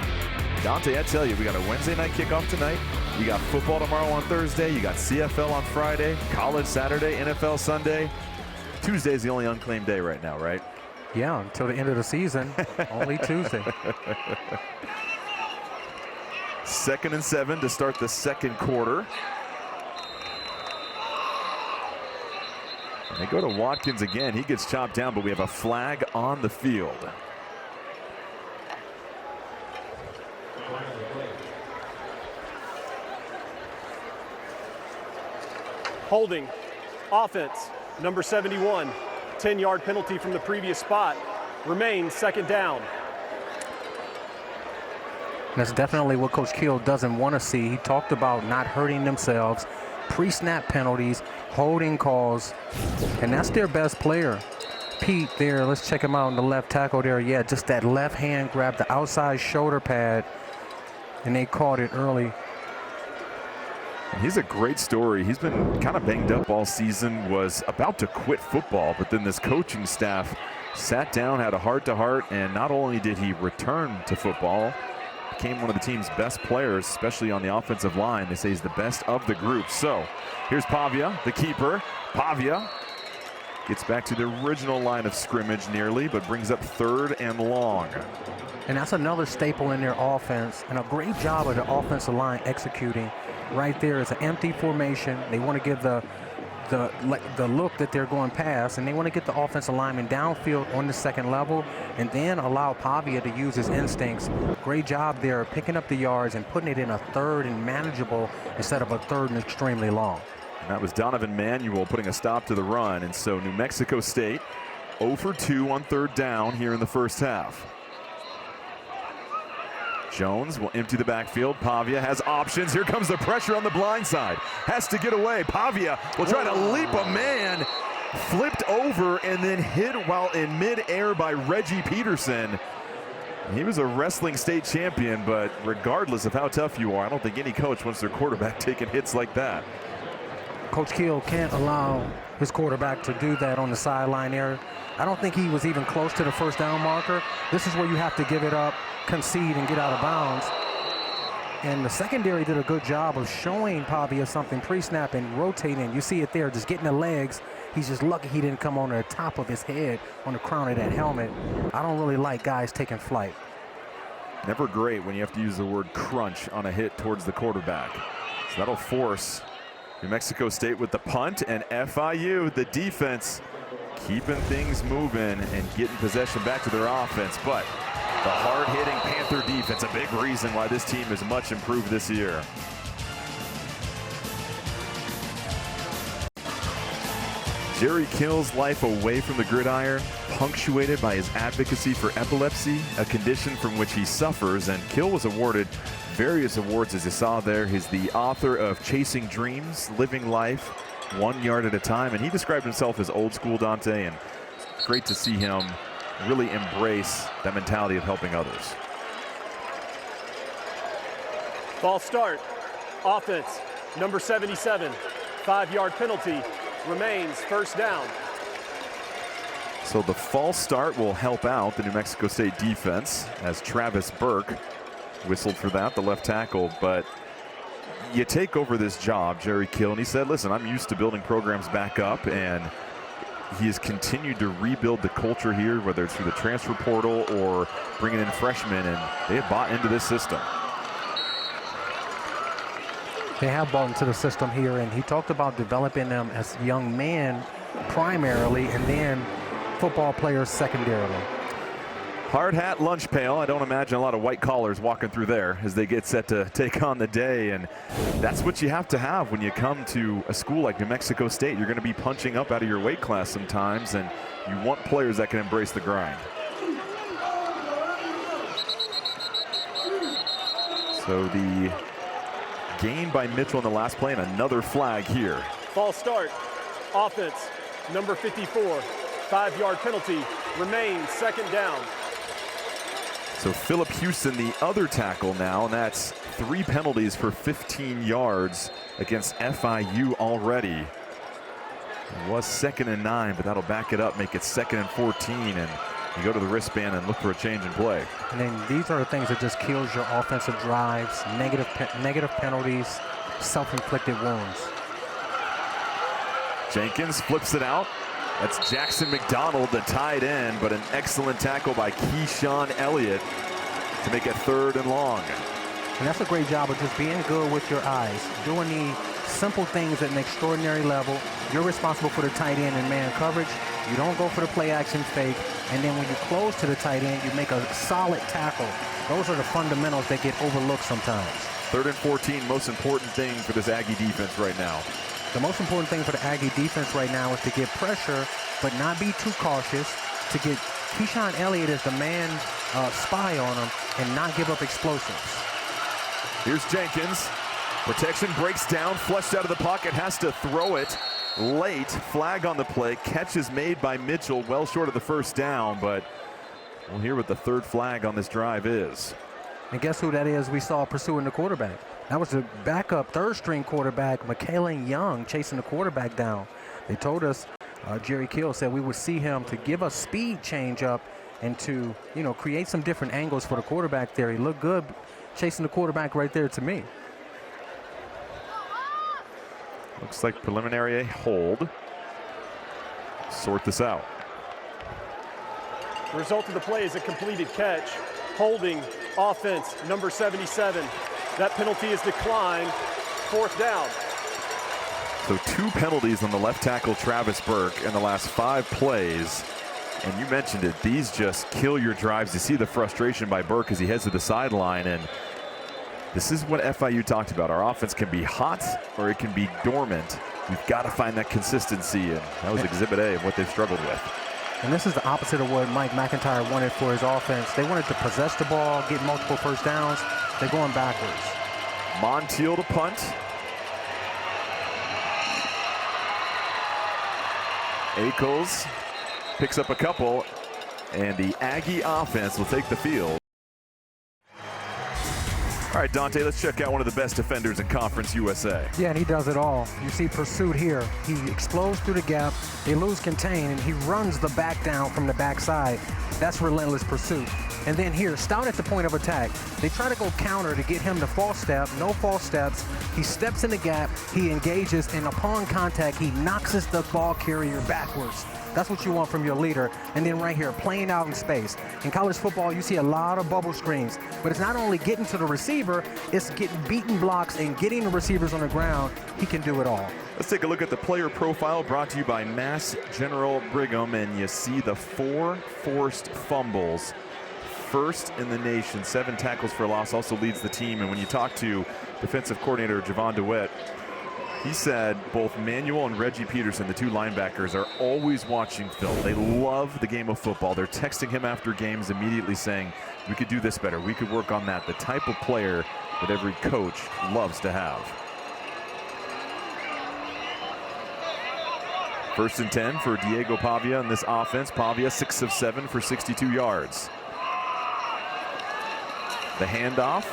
[SPEAKER 1] Dante, I tell you, we got a Wednesday night kickoff tonight. You got football tomorrow on Thursday. You got CFL on Friday, college Saturday, NFL Sunday. Tuesday's the only unclaimed day right now, right?
[SPEAKER 2] Yeah, until the end of the season, only Tuesday.
[SPEAKER 1] 2nd and 7 to start the second quarter. And they go to Watkins again. He gets chopped down, but we have a flag on the field.
[SPEAKER 3] Holding, offense, number 71, 10-yard penalty from the previous spot. remains second down.
[SPEAKER 2] That's definitely what Coach Keel doesn't want to see. He talked about not hurting themselves, pre-snap penalties, holding calls, and that's their best player. Pete there, let's check him out on the left tackle there. Yeah, just that left hand grabbed the outside shoulder pad, and they caught it early.
[SPEAKER 1] He's a great story. He's been kind of banged up all season, was about to quit football, but then this coaching staff sat down, had a heart-to-heart, and not only did he return to football, became one of the team's best players, especially on the offensive line. They say he's the best of the group. So here's Pavia, the keeper. Pavia gets back to the original line of scrimmage nearly, but brings up 3rd and long.
[SPEAKER 2] And that's another staple in their offense, and a great job of the offensive line executing. Right there is an empty formation. They want to give the look that they're going past, and they want to get the offensive lineman downfield on the second level and then allow Pavia to use his instincts. Great job there picking up the yards and putting it in a 3rd and manageable instead of a 3rd and extremely long.
[SPEAKER 1] And that was Donovan Manuel putting a stop to the run, and so New Mexico State 0 for 2 on 3rd down here in the first half. Jones will empty the backfield. Pavia has options. Here comes the pressure on the blind side. Has to get away. Pavia will try to leap a man. Flipped over and then hit while in midair by Reggie Peterson. He was a wrestling state champion, but regardless of how tough you are, I don't think any coach wants their quarterback taking hits like that.
[SPEAKER 2] Coach Keel can't allow his quarterback to do that on the sideline there. I don't think he was even close to the first down marker. This is where you have to give it up, concede, and get out of bounds. And the secondary did a good job of showing Pavia something pre-snap and rotating. You see it there, just getting the legs. He's just lucky he didn't come on the top of his head, on the crown of that helmet. I don't really like guys taking flight.
[SPEAKER 1] Never great when you have to use the word crunch on a hit towards the quarterback. So that'll force New Mexico State with the punt, and FIU, the defense, keeping things moving and getting possession back to their offense. But the hard-hitting Panther defense, a big reason why this team is much improved this year. Jerry Kill's life away from the gridiron, punctuated by his advocacy for epilepsy, a condition from which he suffers, and Kill was awarded various awards, as you saw there. He's the author of Chasing Dreams, Living Life 1 Yard at a Time, and he described himself as old school Dante, and it's great to see him really embrace that mentality of helping others.
[SPEAKER 3] False start. Offense, number 77. 5-yard penalty. Remains first down.
[SPEAKER 1] So the false start will help out the New Mexico State defense, as Travis Burke whistled for that, the left tackle. But you take over this job, Jerry Kill, and he said, listen, I'm used to building programs back up, and he has continued to rebuild the culture here, whether it's through the transfer portal or bringing in freshmen, and they have bought into this system.
[SPEAKER 2] They have bought into the system here, and he talked about developing them as young men primarily, and then football players secondarily.
[SPEAKER 1] Hard hat, lunch pail. I don't imagine a lot of white collars walking through there as they get set to take on the day, and that's what you have to have when you come to a school like New Mexico State. You're going to be punching up out of your weight class sometimes, and you want players that can embrace the grind. So the gain by Mitchell in the last play, and another flag here.
[SPEAKER 3] False start. Offense, number 54. 5-yard penalty. Remains second down.
[SPEAKER 1] So Phillip Houston, the other tackle now, and that's 3 penalties for 15 yards against FIU already. It was 2nd and 9, but that'll back it up, make it 2nd and 14, and you go to the wristband and look for a change in play.
[SPEAKER 2] And then these are the things that just kills your offensive drives, negative penalties, self-inflicted wounds.
[SPEAKER 1] Jenkins flips it out. That's Jackson McDonald, the tight end, but an excellent tackle by Keyshawn Elliott to make it 3rd and long.
[SPEAKER 2] And that's a great job of just being good with your eyes, doing the simple things at an extraordinary level. You're responsible for the tight end and man coverage. You don't go for the play action fake. And then when you close to the tight end, you make a solid tackle. Those are the fundamentals that get overlooked sometimes.
[SPEAKER 1] 3rd and 14, most important thing for this Aggie defense right now.
[SPEAKER 2] The most important thing for the Aggie defense right now is to get pressure, but not be too cautious, to get Keyshawn Elliott is the man spy on him and not give up explosives.
[SPEAKER 1] Here's Jenkins. Protection breaks down, flushed out of the pocket, has to throw it late. Flag on the play. Catch is made by Mitchell, well short of the first down, but we'll hear what the third flag on this drive is.
[SPEAKER 2] And guess who that is we saw pursuing the quarterback? That was the backup third-string quarterback, McKellen Young, chasing the quarterback down. They told us, Jerry Kill said we would see him to give a speed change up and to, create some different angles for the quarterback there. He looked good chasing the quarterback right there to me.
[SPEAKER 1] Looks like preliminary hold. Sort this out.
[SPEAKER 3] The result of the play is a completed catch. Holding offense, number 77. That penalty is declined. Fourth down.
[SPEAKER 1] So 2 penalties on the left tackle, Travis Burke, in the last 5 plays. And you mentioned it, these just kill your drives. You see the frustration by Burke as he heads to the sideline. And this is what FIU talked about. Our offense can be hot or it can be dormant. We've got to find that consistency. And that was exhibit A of what they've struggled with.
[SPEAKER 2] And this is the opposite of what Mike McIntyre wanted for his offense. They wanted to possess the ball, get multiple first downs. They're going backwards.
[SPEAKER 1] Montiel to punt. Akels picks up a couple, and the Aggie offense will take the field. All right, Dante, let's check out one of the best defenders in Conference USA.
[SPEAKER 2] Yeah, and he does it all. You see pursuit here. He explodes through the gap. They lose contain, and he runs the back down from the backside. That's relentless pursuit. And then here, stout at the point of attack. They try to go counter to get him to false step. No false steps. He steps in the gap. He engages, and upon contact, he knocks the ball carrier backwards. That's what you want from your leader. And then right here, playing out in space. In college football, you see a lot of bubble screens. But it's not only getting to the receiver, it's getting beaten blocks and getting the receivers on the ground. He can do it all.
[SPEAKER 1] Let's take a look at the player profile brought to you by Mass General Brigham. And you see the 4 forced fumbles. First in the nation, 7 tackles for loss, also leads the team. And when you talk to defensive coordinator Javon DeWitt, he said both Manuel and Reggie Peterson, the 2 linebackers, are always watching film. They love the game of football. They're texting him after games immediately saying, we could do this better, we could work on that. The type of player that every coach loves to have. 1st and 10 for Diego Pavia in this offense. Pavia 6 of 7 for 62 yards. The handoff.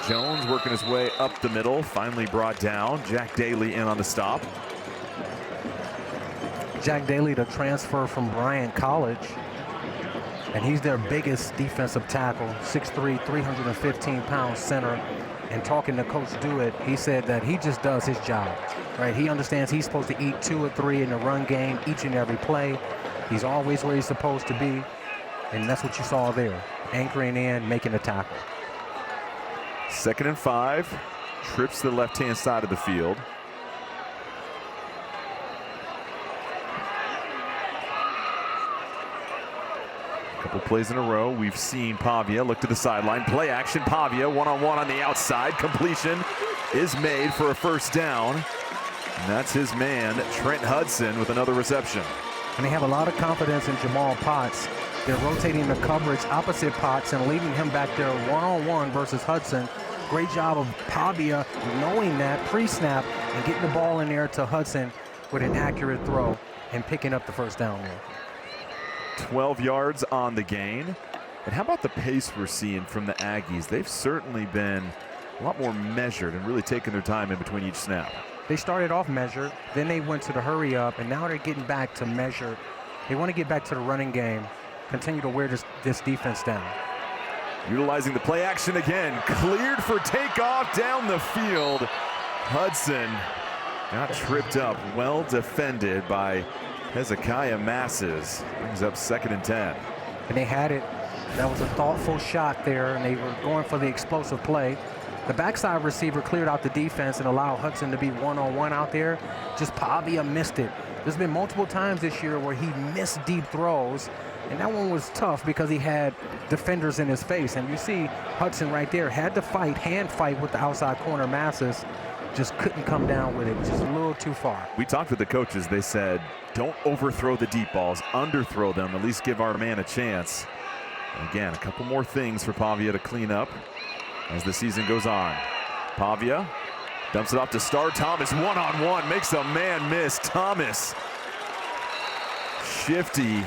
[SPEAKER 1] Jones working his way up the middle, finally brought down. Jack Daly in on the stop.
[SPEAKER 2] Jack Daly, the transfer from Bryant College, and he's their biggest defensive tackle, 6'3", 315-pound center. And talking to Coach Dewitt, he said that he just does his job, right? He understands he's supposed to eat 2 or 3 in the run game each and every play. He's always where he's supposed to be, and that's what you saw there, anchoring in, making a tackle.
[SPEAKER 1] 2nd and 5, trips to the left-hand side of the field. A couple plays in a row. We've seen Pavia look to the sideline. Play action, Pavia, one-on-one on the outside. Completion is made for a first down. And that's his man, Trent Hudson, with another reception.
[SPEAKER 2] And they have a lot of confidence in Jamal Potts. They're rotating the coverage opposite Potts and leaving him back there one-on-one versus Hudson. Great job of Pavia knowing that pre-snap and getting the ball in there to Hudson with an accurate throw and picking up the first down there.
[SPEAKER 1] 12 yards on the gain. And how about the pace we're seeing from the Aggies? They've certainly been a lot more measured and really taking their time in between each snap.
[SPEAKER 2] They started off measured, then they went to the hurry up, and now they're getting back to measured. They want to get back to the running game, continue to wear this defense down.
[SPEAKER 1] Utilizing the play action again, cleared for takeoff down the field. Hudson got tripped up, well defended by Hezekiah Masses. Brings up 2nd and 10.
[SPEAKER 2] And they had it. That was a thoughtful shot there, and they were going for the explosive play. The backside receiver cleared out the defense and allowed Hudson to be one-on-one out there. Just Pavia missed it. There's been multiple times this year where he missed deep throws, and that one was tough because he had defenders in his face. And you see Hudson right there had to fight, hand fight with the outside corner Masses. Just couldn't come down with it. Just a little little too far.
[SPEAKER 1] We talked with the coaches. They said, don't overthrow the deep balls, underthrow them, at least give our man a chance. And again, a couple more things for Pavia to clean up as the season goes on. Pavia dumps it off to Star Thomas, one-on-one, makes a man miss. Thomas, shifty,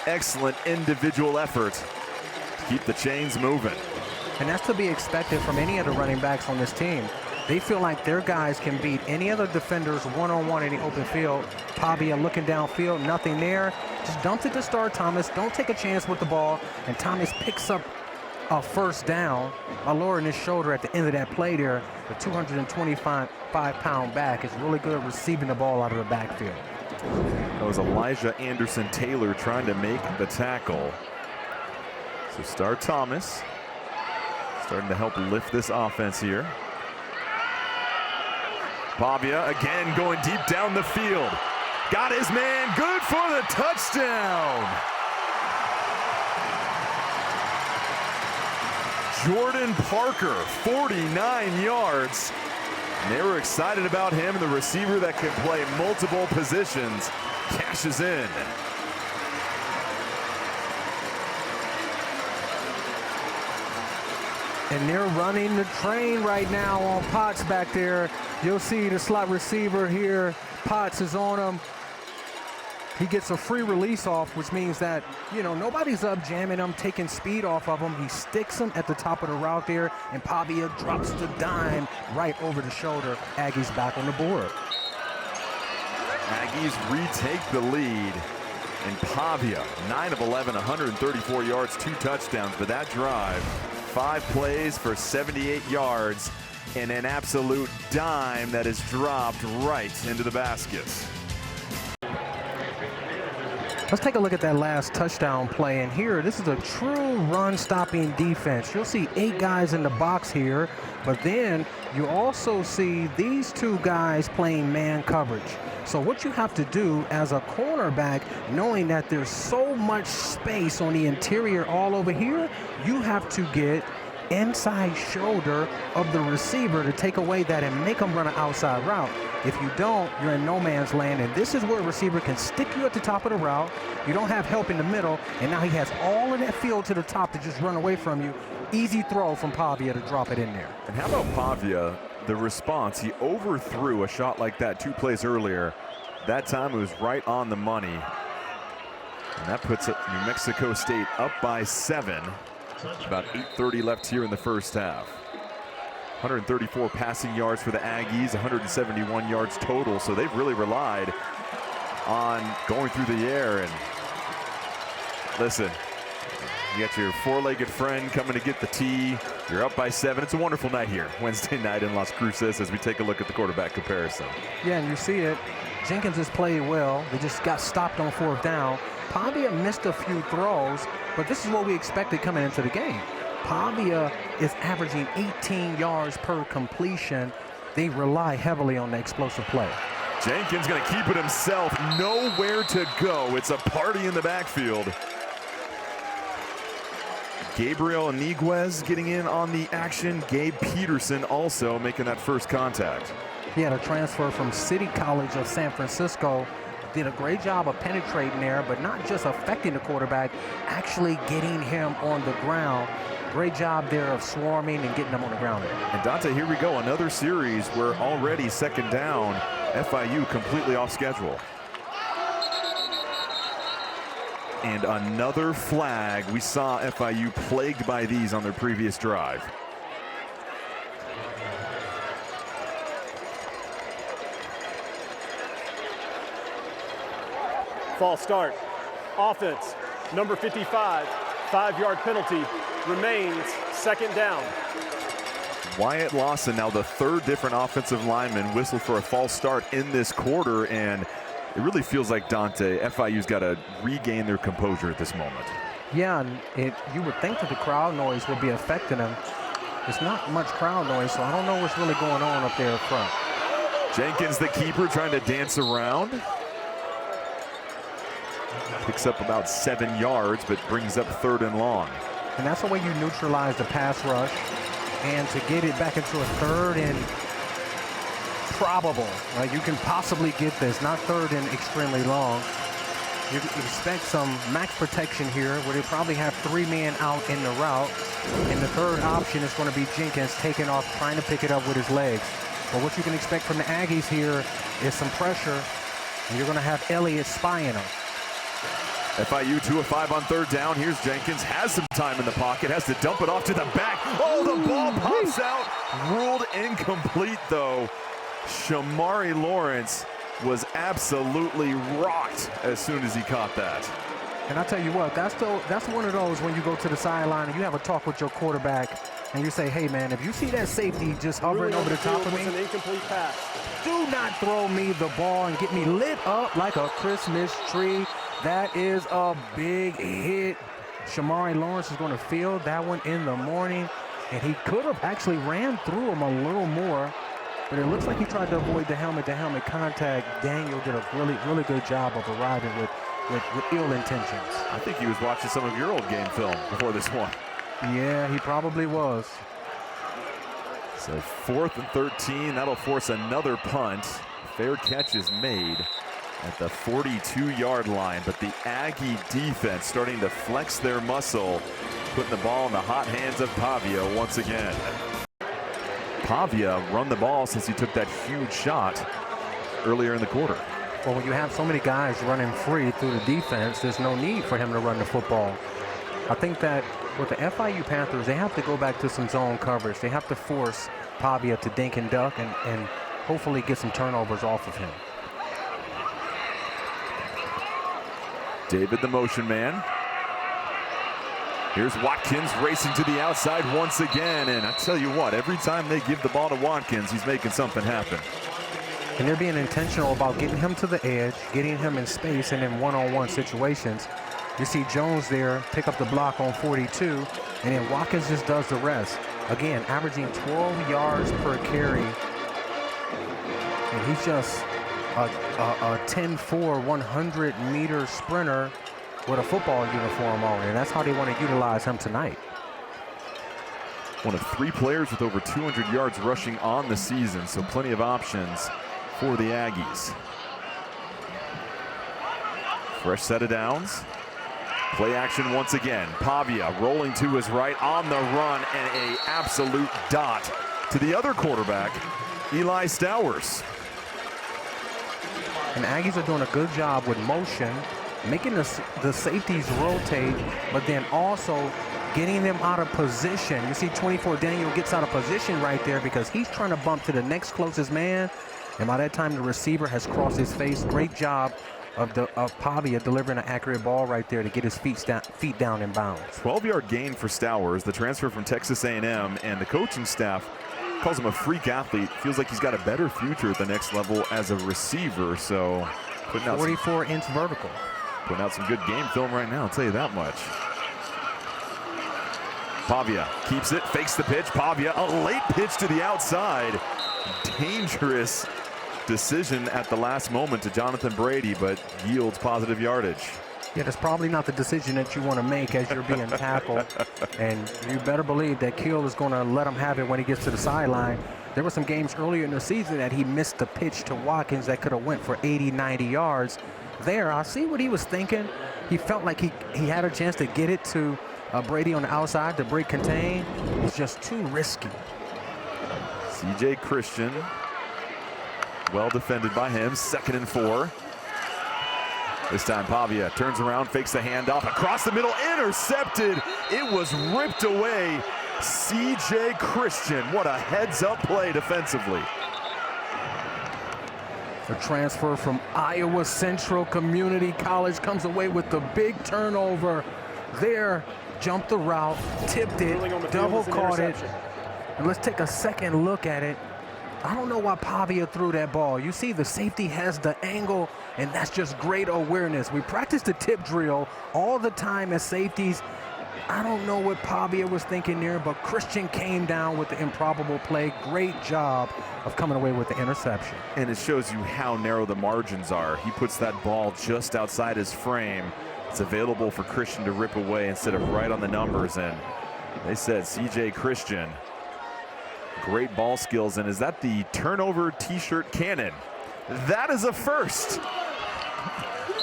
[SPEAKER 1] excellent individual effort to keep the chains moving.
[SPEAKER 2] And that's to be expected from any of the running backs on this team. They feel like their guys can beat any other defenders one-on-one in the open field. Pavia looking downfield, nothing there. Just dumps it to Star Thomas. Don't take a chance with the ball. And Thomas picks up a first down by lowering his shoulder at the end of that play there. The 225-pound back is really good at receiving the ball out of the backfield.
[SPEAKER 1] That was Elijah Anderson Taylor trying to make the tackle. So Star Thomas starting to help lift this offense here. Pavia again going deep down the field. Got his man, good for the touchdown. Jordan Parker, 49 yards. And they were excited about him, the receiver that can play multiple positions, cashes in.
[SPEAKER 2] And they're running the train right now on Potts back there. You'll see the slot receiver here. Potts is on him. He gets a free release off, which means that, you know, nobody's up jamming him, taking speed off of him. He sticks him at the top of the route there, and Pavia drops the dime right over the shoulder. Aggies back on the board.
[SPEAKER 1] Aggies retake the lead. And Pavia, 9 of 11, 134 yards, 2 touchdowns. But that drive, 5 plays for 78 yards, and an absolute dime that is dropped right into the basket.
[SPEAKER 2] Let's take a look at that last touchdown play. And here, this is a true run-stopping defense. You'll see 8 guys in the box here, but then you also see these 2 guys playing man coverage. So what you have to do as a cornerback, knowing that there's so much space on the interior all over here, you have to get inside shoulder of the receiver to take away that and make them run an outside route. If you don't, you're in no man's land, and this is where a receiver can stick you at the top of the route. You don't have help in the middle, and now he has all of that field to the top to just run away from you. Easy throw from Pavia to drop it in there.
[SPEAKER 1] And how about Pavia, the response? He overthrew a shot like that 2 plays earlier. That time it was right on the money. And that puts New Mexico State up by 7. About 8:30 left here in the first half. 134 passing yards for the Aggies, 171 yards total. So they've really relied on going through the air. And listen, you got your 4-legged friend coming to get the tee. You're up by 7. It's a wonderful night here, Wednesday night in Las Cruces, as we take a look at the quarterback comparison.
[SPEAKER 2] Yeah, and you see it. Jenkins has played well. They just got stopped on 4th down. Pavia missed a few throws, but this is what we expected coming into the game. Pavia is averaging 18 yards per completion. They rely heavily on the explosive play.
[SPEAKER 1] Jenkins going to keep it himself. Nowhere to go. It's a party in the backfield. Gabriel Iniguez getting in on the action. Gabe Peterson also making that first contact.
[SPEAKER 2] He had a transfer from City College of San Francisco. Did a great job of penetrating there, but not just affecting the quarterback, actually getting him on the ground. Great job there of swarming and getting him on the ground.
[SPEAKER 1] And Dante, here we go. Another series where already 2nd down, FIU completely off schedule. And another flag. We saw FIU plagued by these on their previous drive.
[SPEAKER 3] False start. Offense, number 55, 5-yard penalty, remains 2nd down.
[SPEAKER 1] Wyatt Lawson, now the 3rd different offensive lineman, whistled for a false start in this quarter, and it really feels like, Dante, FIU's got to regain their composure at this moment.
[SPEAKER 2] Yeah, and you would think that the crowd noise would be affecting them. There's not much crowd noise, so I don't know what's really going on up there up front.
[SPEAKER 1] Jenkins, the keeper, trying to dance around. Picks up about 7 yards, but brings up 3rd and long.
[SPEAKER 2] And that's the way you neutralize the pass rush. And to get it back into a 3rd and probable. Right? You can possibly get this, not third and extremely long. You expect some max protection here where they probably have 3 men out in the route. And the third option is going to be Jenkins taking off, trying to pick it up with his legs. But what you can expect from the Aggies here is some pressure, and you're going to have Elliott spying them.
[SPEAKER 1] FIU 2 of 5 on third down. Here's Jenkins, has some time in the pocket, has to dump it off to the back. Oh, the ball pops out. Ruled incomplete, though. Shamari Lawrence was absolutely rocked as soon as he caught that.
[SPEAKER 2] And I tell you what, that's one of those when you go to the sideline and you have a talk with your quarterback and you say, hey man, if you see that safety just hovering over the top of me,
[SPEAKER 3] an incomplete pass.
[SPEAKER 2] Do not throw me the ball and get me lit up like a Christmas tree. That is a big hit. Shamari Lawrence is going to field that one in the morning, and he could have actually ran through him a little more, but it looks like he tried to avoid the helmet-to-helmet contact. Daniel did a really good job of arriving with ill intentions.
[SPEAKER 1] I think he was watching some of your old game film before this one.
[SPEAKER 2] Yeah, he probably was.
[SPEAKER 1] So 4th and 13, that'll force another punt. Fair catch is made at the 42-yard line, but the Aggie defense starting to flex their muscle, putting the ball in the hot hands of Pavia once again. Pavia run the ball since he took that huge shot earlier in the quarter.
[SPEAKER 2] Well, when you have so many guys running free through the defense, there's no need for him to run the football. I think that with the FIU Panthers, they have to go back to some zone coverage. They have to force Pavia to dink and duck and hopefully get some turnovers off of him.
[SPEAKER 1] David, the motion man. Here's Watkins racing to the outside once again. And I tell you what, every time they give the ball to Watkins, he's making something happen.
[SPEAKER 2] And they're being intentional about getting him to the edge, getting him in space, and in one-on-one situations. You see Jones there pick up the block on 42, and then Watkins just does the rest. Again, averaging 12 yards per carry. And he's just a 10-4, 100-meter sprinter with a football uniform on, and that's how they want to utilize him tonight.
[SPEAKER 1] One of 3 players with over 200 yards rushing on the season, so plenty of options for the Aggies. Fresh set of downs. Play action once again. Pavia rolling to his right on the run, and an absolute dot to the other quarterback, Eli Stowers.
[SPEAKER 2] And Aggies are doing a good job with motion, making the safeties rotate, but then also getting them out of position. You see 24 Daniel gets out of position right there because he's trying to bump to the next closest man. And by that time, the receiver has crossed his face. Great job of Pavia delivering an accurate ball right there to get his feet down in bounds.
[SPEAKER 1] 12-yard gain for Stowers, the transfer from Texas A&M, and the coaching staff calls him a freak athlete. Feels like he's got a better future at the next level as a receiver. So putting out
[SPEAKER 2] 44-inch vertical.
[SPEAKER 1] Putting out some good game film right now, I'll tell you that much. Pavia keeps it, fakes the pitch. Pavia, a late pitch to the outside. Dangerous decision at the last moment to Jonathan Brady, but yields positive yardage.
[SPEAKER 2] Yeah, that's probably not the decision that you want to make as you're being tackled. And you better believe that Keel is going to let him have it when he gets to the sideline. There were some games earlier in the season that he missed the pitch to Watkins that could have went for 80, 90 yards. There, I see what he was thinking. He felt like he had a chance to get it to Brady on the outside to break contain. It's just too risky.
[SPEAKER 1] CJ Christian, well defended by him. 2nd and 4. This time Pavia turns around, fakes the handoff across the middle, intercepted. It was ripped away. CJ Christian, what a heads-up play defensively.
[SPEAKER 2] The transfer from Iowa Central Community College comes away with the big turnover. There, jumped the route, tipped it, double caught it. And let's take a second look at it. I don't know why Pavia threw that ball. You see the safety has the angle, and that's just great awareness. We practice the tip drill all the time as safeties. I don't know what Pavia was thinking there, but Christian came down with the improbable play. Great job of coming away with the interception.
[SPEAKER 1] And it shows you how narrow the margins are. He puts that ball just outside his frame. It's available for Christian to rip away instead of right on the numbers. And they said CJ Christian Great ball skills. And is that the turnover t-shirt cannon? That is a first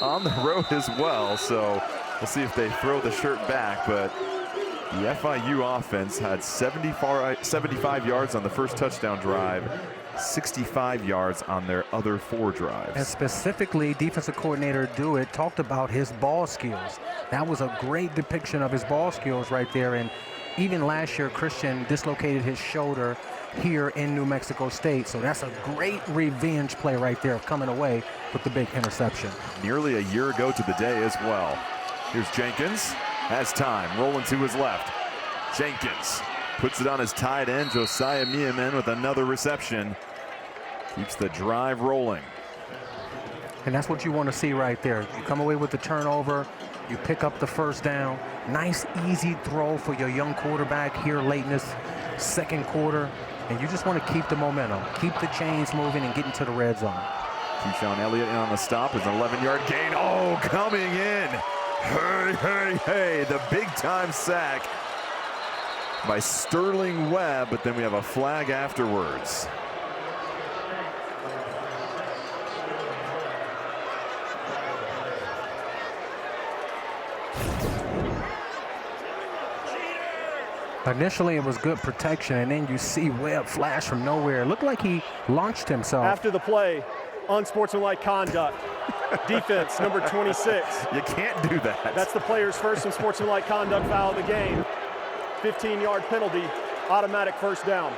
[SPEAKER 1] on the road as well. So we'll see if they throw the shirt back, but the FIU offense had 75 yards on the first touchdown drive, 65 yards on their other 4 drives.
[SPEAKER 2] And specifically, defensive coordinator Dewitt talked about his ball skills. That was a great depiction of his ball skills right there. And even last year, Christian dislocated his shoulder here in New Mexico State. So that's a great revenge play right there of coming away with the big interception.
[SPEAKER 1] Nearly a year ago to the day as well. Here's Jenkins, has time, rolling to his left. Jenkins puts it on his tight end, Josiah Miamin, with another reception. Keeps the drive rolling.
[SPEAKER 2] And that's what you want to see right there. You come away with the turnover, you pick up the first down. Nice, easy throw for your young quarterback here late in this second quarter. And you just want to keep the momentum, keep the chains moving and get into the red zone.
[SPEAKER 1] Keyshawn Elliott in on the stop is an 11-yard gain. Oh, coming in. Hey, hey, hey, the big-time sack by Sterling Webb, but then we have a flag afterwards.
[SPEAKER 2] Initially, it was good protection, and then you see Webb flash from nowhere. It looked like he launched himself.
[SPEAKER 3] After the play, unsportsmanlike conduct. Defense, number 26.
[SPEAKER 1] You can't do that.
[SPEAKER 3] That's the player's first unsportsmanlike conduct foul of the game. 15-yard penalty, automatic first down.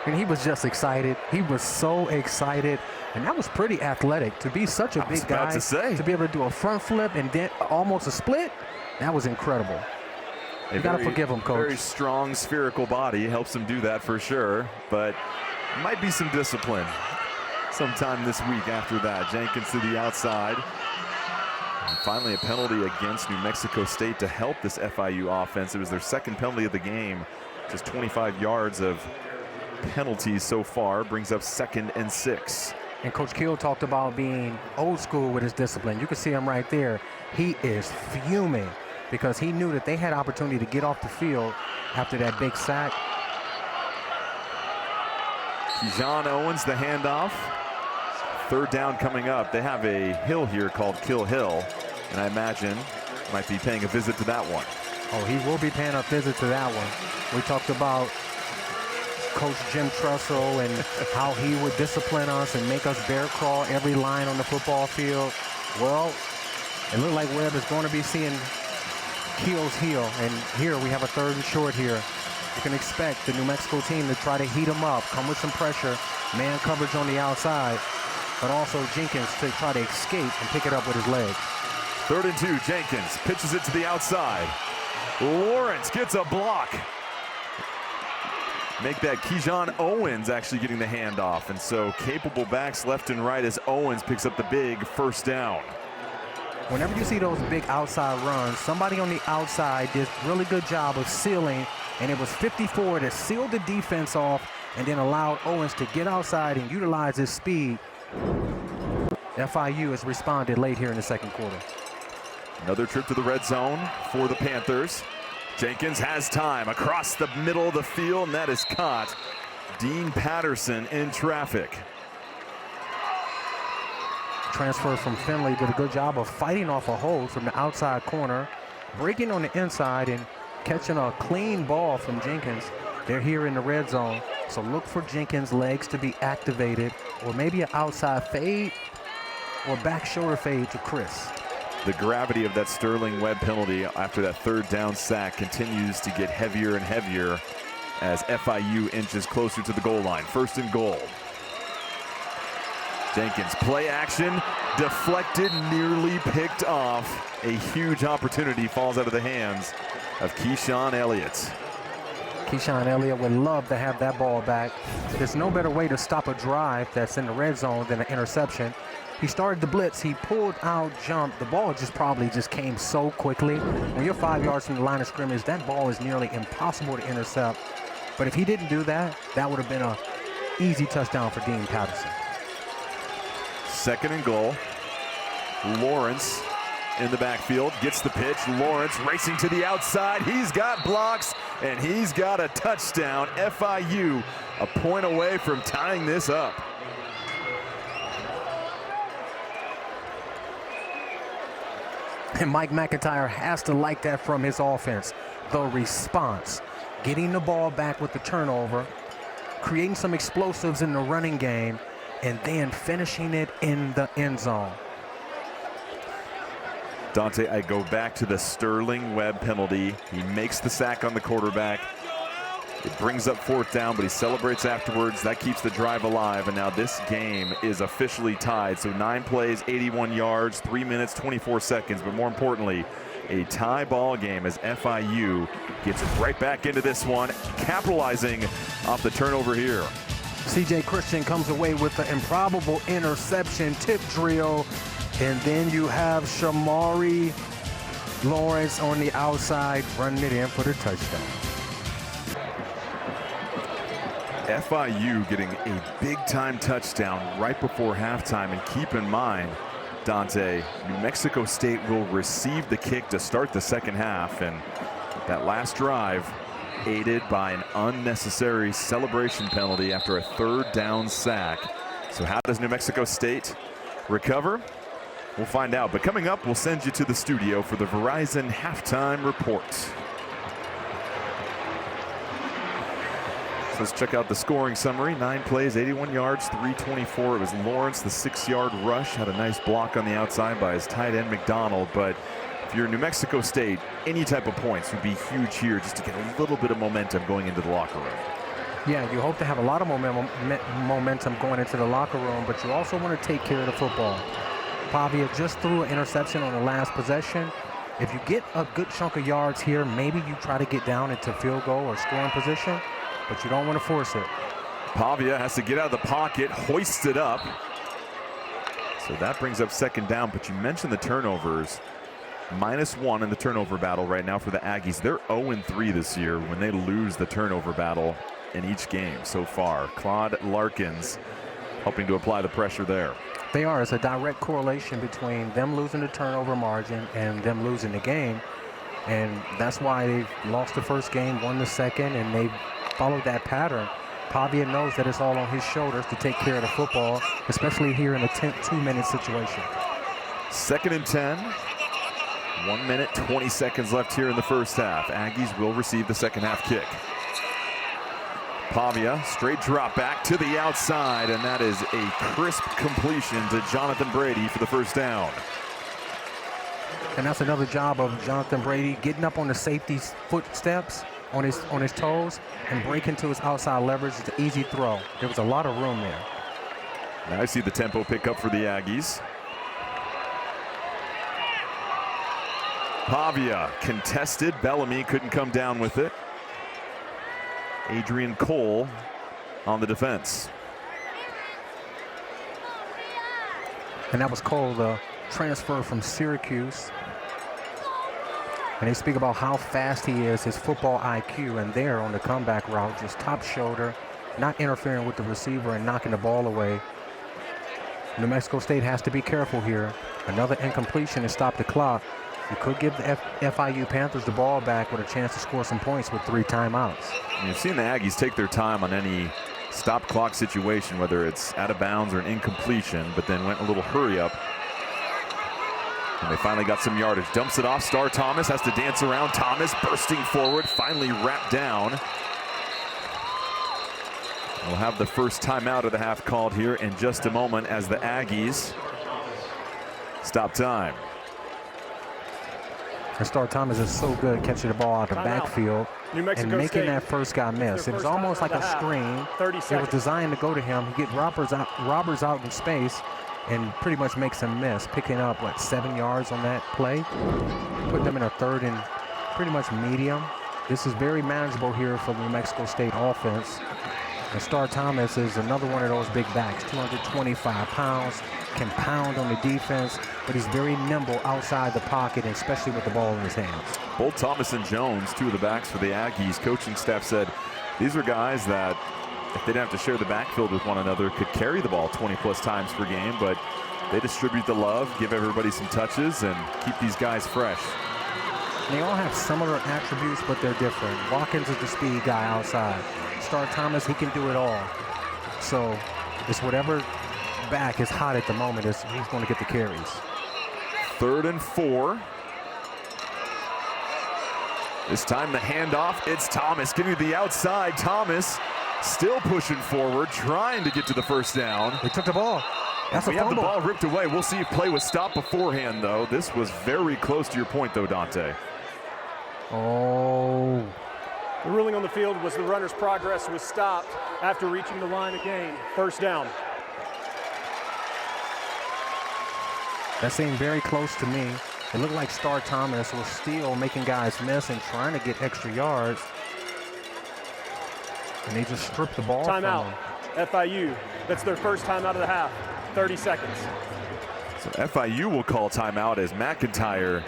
[SPEAKER 2] And he was just excited. He was so excited. And that was pretty athletic. To be such a big guy, to be able to do a front flip and then almost a split, that was incredible. You got to forgive him, Coach.
[SPEAKER 1] Very strong spherical body helps him do that for sure, but might be some discipline sometime this week after that. Jenkins to the outside. And finally a penalty against New Mexico State to help this FIU offense. It was their second penalty of the game. Just 25 yards of penalties so far, brings up 2nd and 6.
[SPEAKER 2] And Coach Keel talked about being old school with his discipline. You can see him right there. He is fuming because he knew that they had opportunity to get off the field after that big sack.
[SPEAKER 1] Keyshawn Owens, the handoff. 3rd down coming up. They have a hill here called Kill Hill, and I imagine might be paying a visit to that one.
[SPEAKER 2] Oh, he will be paying a visit to that one. We talked about Coach Jim Trussell and how he would discipline us and make us bear crawl every line on the football field. Well, it looked like Webb is going to be seeing Keel's heel, and here we have a 3rd and short here. You can expect the New Mexico team to try to heat him up, come with some pressure, man coverage on the outside, but also Jenkins to try to escape and pick it up with his legs.
[SPEAKER 1] 3rd and 2, Jenkins pitches it to the outside. Lawrence gets a block. Make that Keyshawn Owens actually getting the handoff, and so capable backs left and right as Owens picks up the big first down.
[SPEAKER 2] Whenever you see those big outside runs, somebody on the outside did a really good job of sealing, and it was 54 that sealed the defense off and then allowed Owens to get outside and utilize his speed. FIU has responded late here in the second quarter.
[SPEAKER 1] Another trip to the red zone for the Panthers. Jenkins has time across the middle of the field, and that is caught. Dean Patterson in traffic.
[SPEAKER 2] Transfer from Finley did a good job of fighting off a hold from the outside corner, breaking on the inside and catching a clean ball from Jenkins. They're here in the red zone, so look for Jenkins' legs to be activated, or maybe an outside fade or back shoulder fade to Chris.
[SPEAKER 1] The gravity of that Sterling Webb penalty after that 3rd down sack continues to get heavier and heavier as FIU inches closer to the goal line. 1st and goal. Jenkins, play action, deflected, nearly picked off. A huge opportunity falls out of the hands of Keyshawn Elliott.
[SPEAKER 2] Keyshawn Elliott would love to have that ball back. There's no better way to stop a drive that's in the red zone than an interception. He started the blitz, he pulled out, jumped. The ball probably came so quickly. When you're 5 yards from the line of scrimmage, that ball is nearly impossible to intercept. But if he didn't do that, that would have been an easy touchdown for Dean Patterson.
[SPEAKER 1] 2nd and goal. Lawrence in the backfield, gets the pitch. Lawrence racing to the outside. He's got blocks, and he's got a touchdown. FIU a point away from tying this up.
[SPEAKER 2] And Mike McIntyre has to like that from his offense. The response, getting the ball back with the turnover, creating some explosives in the running game, and then finishing it in the end zone.
[SPEAKER 1] Dante, I go back to the Sterling Webb penalty. He makes the sack on the quarterback. It brings up 4th down, but he celebrates afterwards. That keeps the drive alive, and now this game is officially tied. So 9 plays, 81 yards, 3 minutes, 24 seconds, but more importantly, a tie ball game as FIU gets right back into this one, capitalizing off the turnover here.
[SPEAKER 2] C.J. Christian comes away with the improbable interception, tip drill, and then you have Shamari Lawrence on the outside running it in for the touchdown.
[SPEAKER 1] FIU getting a big-time touchdown right before halftime, and keep in mind, Dante, New Mexico State will receive the kick to start the second half, and that last drive aided by an unnecessary celebration penalty after a 3rd down sack. So how does New Mexico State recover? We'll find out, but coming up, we'll send you to the studio for the Verizon Halftime Report. So let's check out the scoring summary. 9 plays, 81 yards, 324. It was Lawrence, the 6-yard rush. Had a nice block on the outside by his tight end, McDonald. But if you're New Mexico State, any type of points would be huge here just to get a little bit of momentum going into the locker room.
[SPEAKER 2] Yeah, you hope to have a lot of momentum going into the locker room, but you also want to take care of the football. Pavia just threw an interception on the last possession. If you get a good chunk of yards here, maybe you try to get down into field goal or scoring position, but you don't want to force it.
[SPEAKER 1] Pavia has to get out of the pocket, hoist it up. So that brings up 2nd down, but you mentioned the turnovers. -1 in the turnover battle right now for the Aggies. They're 0-3 this year when they lose the turnover battle in each game so far. Claude Larkins helping to apply the pressure there.
[SPEAKER 2] They are. It's a direct correlation between them losing the turnover margin and them losing the game. And that's why they've lost the first game, won the second, and they've followed that pattern. Pavia knows that it's all on his shoulders to take care of the football, especially here in a 2-minute situation.
[SPEAKER 1] 2nd and 10. 1 minute, 20 seconds left here in the first half. Aggies will receive the second half kick. Pavia, straight drop back to the outside, and that is a crisp completion to Jonathan Brady for the first down.
[SPEAKER 2] And that's another job of Jonathan Brady, getting up on the safety's footsteps, on his toes, and breaking to his outside leverage. It's an easy throw. There was a lot of room there.
[SPEAKER 1] Now I see the tempo pick up for the Aggies. Pavia contested. Bellamy couldn't come down with it. Adrian Cole on the defense.
[SPEAKER 2] And that was Cole, the transfer from Syracuse. And they speak about how fast he is, his football IQ, and there on the comeback route, just top shoulder, not interfering with the receiver and knocking the ball away. New Mexico State has to be careful here. Another incompletion to stop the clock. You could give the FIU Panthers the ball back with a chance to score some points with 3 timeouts.
[SPEAKER 1] You've seen the Aggies take their time on any stop clock situation, whether it's out of bounds or an incompletion, but then went a little hurry up. And they finally got some yardage. Dumps it off. Star Thomas has to dance around. Thomas bursting forward, finally wrapped down. We'll have the first timeout of the half called here in just a moment as the Aggies stop time.
[SPEAKER 2] And Star Thomas is so good catching the ball out of the backfield and making that first guy miss. It was almost like a screen. It was designed to go to him. He get Roberts out in space and pretty much makes him miss, picking up, 7 yards on that play. Put them in a 3rd and pretty much medium. This is very manageable here for the New Mexico State offense. And Star Thomas is another one of those big backs, 225 pounds, can pound on the defense, but he's very nimble outside the pocket, and especially with the ball in his hands.
[SPEAKER 1] Both Thomas and Jones, 2 of the backs for the Aggies. Coaching staff said these are guys that, if they didn't have to share the backfield with one another, could carry the ball 20+ times per game, but They distribute the love, give everybody some touches, and keep these guys fresh.
[SPEAKER 2] They all have similar attributes, but they're different. Watkins is the speed guy outside. Star Thomas, he can do it all. So it's whatever back is hot at the moment is he's going to get the carries.
[SPEAKER 1] 3rd and 4. This time the handoff, it's Thomas getting to the outside. Thomas still pushing forward, trying to get to the first down.
[SPEAKER 2] They took the ball. That's a
[SPEAKER 1] we have the
[SPEAKER 2] fumble.
[SPEAKER 1] ball ripped away. We'll see if play was stopped beforehand, though. This was very close to your point, though, Dante.
[SPEAKER 2] Oh.
[SPEAKER 3] The ruling on the field was the runner's progress was stopped after reaching the line again. First down.
[SPEAKER 2] That seemed very close to me. It looked like Star Thomas was still making guys miss and trying to get extra yards. And they just stripped the ball from
[SPEAKER 3] Timeout.
[SPEAKER 2] him.
[SPEAKER 3] FIU. That's their first timeout of the half. 30 seconds.
[SPEAKER 1] So FIU will call timeout as McIntyre,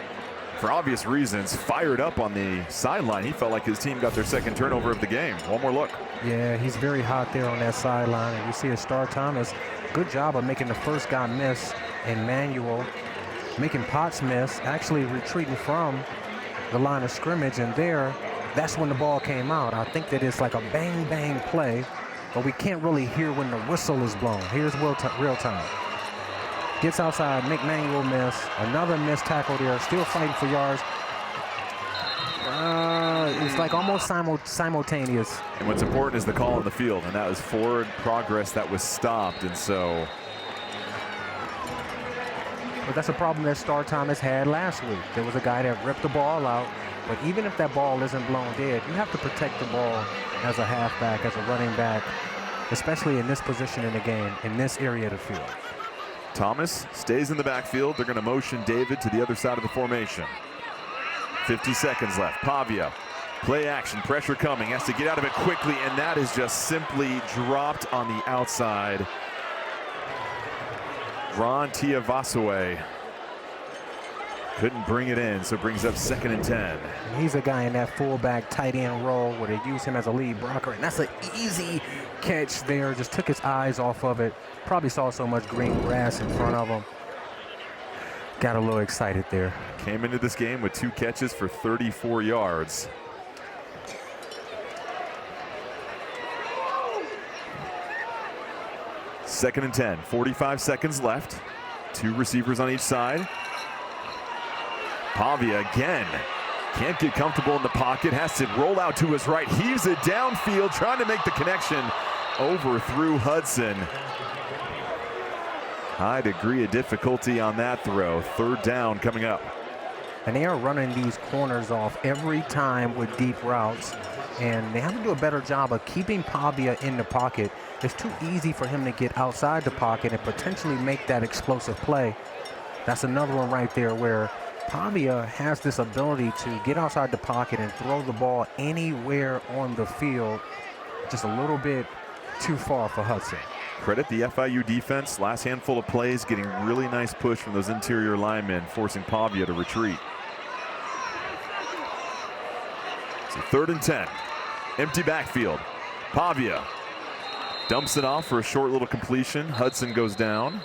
[SPEAKER 1] for obvious reasons, fired up on the sideline. He felt like his team got their second turnover of the game. One more look.
[SPEAKER 2] Yeah, he's very hot there on that sideline. And you see a Star Thomas, good job of making the first guy miss, and Manuel making Potts miss, actually retreating from the line of scrimmage. And there, that's when the ball came out. I think that it's like a bang-bang play, but we can't really hear when the whistle is blown. Here's real time. Gets outside, make Manuel miss. Another missed tackle there, still fighting for yards. It's like almost simultaneous.
[SPEAKER 1] And what's important is the call on the field, and that was forward progress that was stopped. And so,
[SPEAKER 2] but that's a problem that Star Thomas had last week. There was a guy that ripped the ball out, but even if that ball isn't blown dead, you have to protect the ball as a halfback, as a running back, especially in this position in the game, in this area of the field.
[SPEAKER 1] Thomas stays in the backfield. They're going to motion David to the other side of the formation. 50 seconds left. Pavia, play action, pressure coming, has to get out of it quickly, and that is just simply dropped on the outside. Ron Tiavasaway couldn't bring it in, so brings up 2nd and 10.
[SPEAKER 2] He's a guy in that fullback tight end role where they use him as a lead blocker, and that's an easy catch there. Just took his eyes off of it. Probably saw so much green grass in front of him. Got a little excited there.
[SPEAKER 1] Came into this game with 2 catches for 34 yards. Second and 10, 45 seconds left. 2 receivers on each side. Pavia again. Can't get comfortable in the pocket. Has to roll out to his right. Heaves it downfield, trying to make the connection. Overthrew Hudson. High degree of difficulty on that throw. 3rd down coming up.
[SPEAKER 2] And they are running these corners off every time with deep routes. And they have to do a better job of keeping Pavia in the pocket. It's too easy for him to get outside the pocket and potentially make that explosive play. That's another one right there where Pavia has this ability to get outside the pocket and throw the ball anywhere on the field. Just a little bit too far for Hudson.
[SPEAKER 1] Credit the FIU defense. Last handful of plays, getting really nice push from those interior linemen, forcing Pavia to retreat. So 3rd and 10. Empty backfield. Pavia dumps it off for a short little completion. Hudson goes down.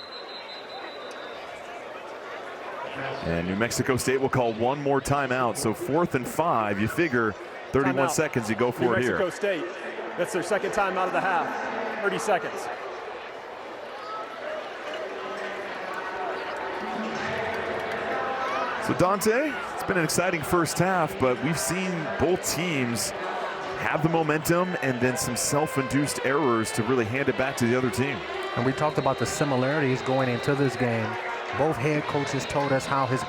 [SPEAKER 1] And New Mexico State will call one more timeout. So 4th and 5. You figure 31 seconds you go for it here.
[SPEAKER 3] New Mexico State. That's their second timeout of the half. 30 seconds.
[SPEAKER 1] So Dante, it's been an exciting first half, but we've seen both teams have the momentum and then some self-induced errors to really hand it back to the other team.
[SPEAKER 2] And we talked about the similarities going into this game. Both head coaches told us how their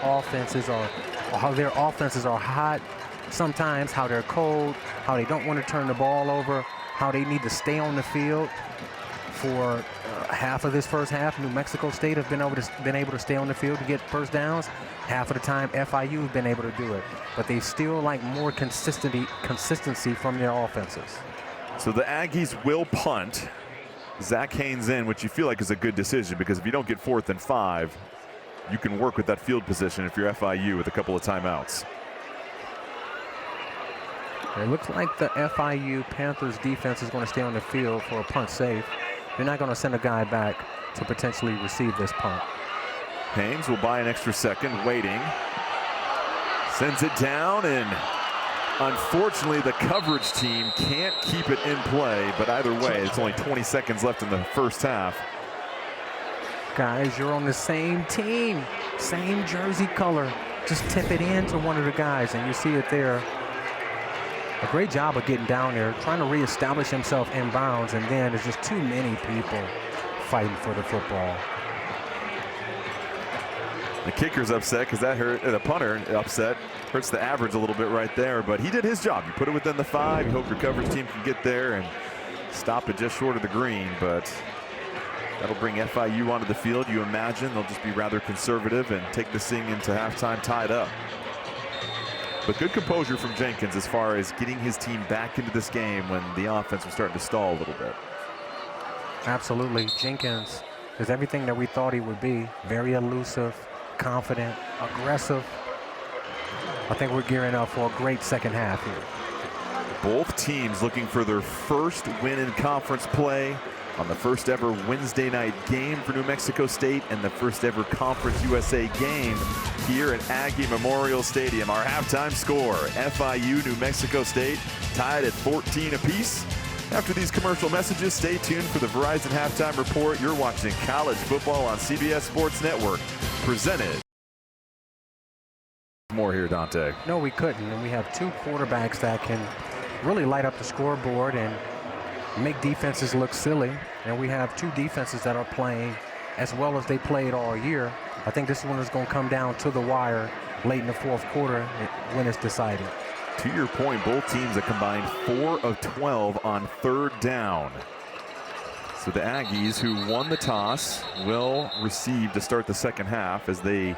[SPEAKER 2] offenses are hot sometimes, how they're cold, how they don't want to turn the ball over, how they need to stay on the field. For half of this first half, New Mexico State have been able to stay on the field to get first downs. Half of the time, FIU has been able to do it. But they still like more consistency from their offenses.
[SPEAKER 1] So the Aggies will punt. Zach Haynes in, which you feel like is a good decision, because if you don't get 4th and 5, you can work with that field position if you're FIU with a couple of timeouts.
[SPEAKER 2] It looks like the FIU Panthers defense is going to stay on the field for a punt safe. They're not going to send a guy back to potentially receive this punt.
[SPEAKER 1] Haynes will buy an extra second, waiting. Sends it down, and unfortunately the coverage team can't keep it in play, but either way, it's only 20 seconds left in the first half.
[SPEAKER 2] Guys, you're on the same team, same jersey color. Just tip it in to one of the guys, and you see it there. A great job of getting down there, trying to reestablish himself in bounds, and then there's just too many people fighting for the football.
[SPEAKER 1] The kicker's upset because that hurt, the punter upset. Hurts the average a little bit right there, but he did his job. You put it within the 5. You hope your coverage team can get there and stop it just short of the green, but that'll bring FIU onto the field. You imagine they'll just be rather conservative and take this thing into halftime tied up. But good composure from Jenkins as far as getting his team back into this game when the offense was starting to stall a little bit.
[SPEAKER 2] Absolutely. Jenkins is everything that we thought he would be. Very elusive, confident, aggressive. I think we're gearing up for a great second half here.
[SPEAKER 1] Both teams looking for their first win in conference play on the first ever Wednesday night game for New Mexico State and the first ever Conference USA game here at Aggie Memorial Stadium. Our halftime score, FIU New Mexico State tied at 14 apiece. After these commercial messages, stay tuned for the Verizon Halftime Report. You're watching college football on CBS Sports Network, presented. More here, Dante.
[SPEAKER 2] No, we couldn't, and we have two quarterbacks that can really light up the scoreboard and make defenses look silly, and we have two defenses that are playing as well as they played all year. I think this one is going to come down to the wire late in the fourth quarter when it's decided.
[SPEAKER 1] To your point, both teams have combined 4 of 12 on third down. So the Aggies, who won the toss, will receive to start the second half as they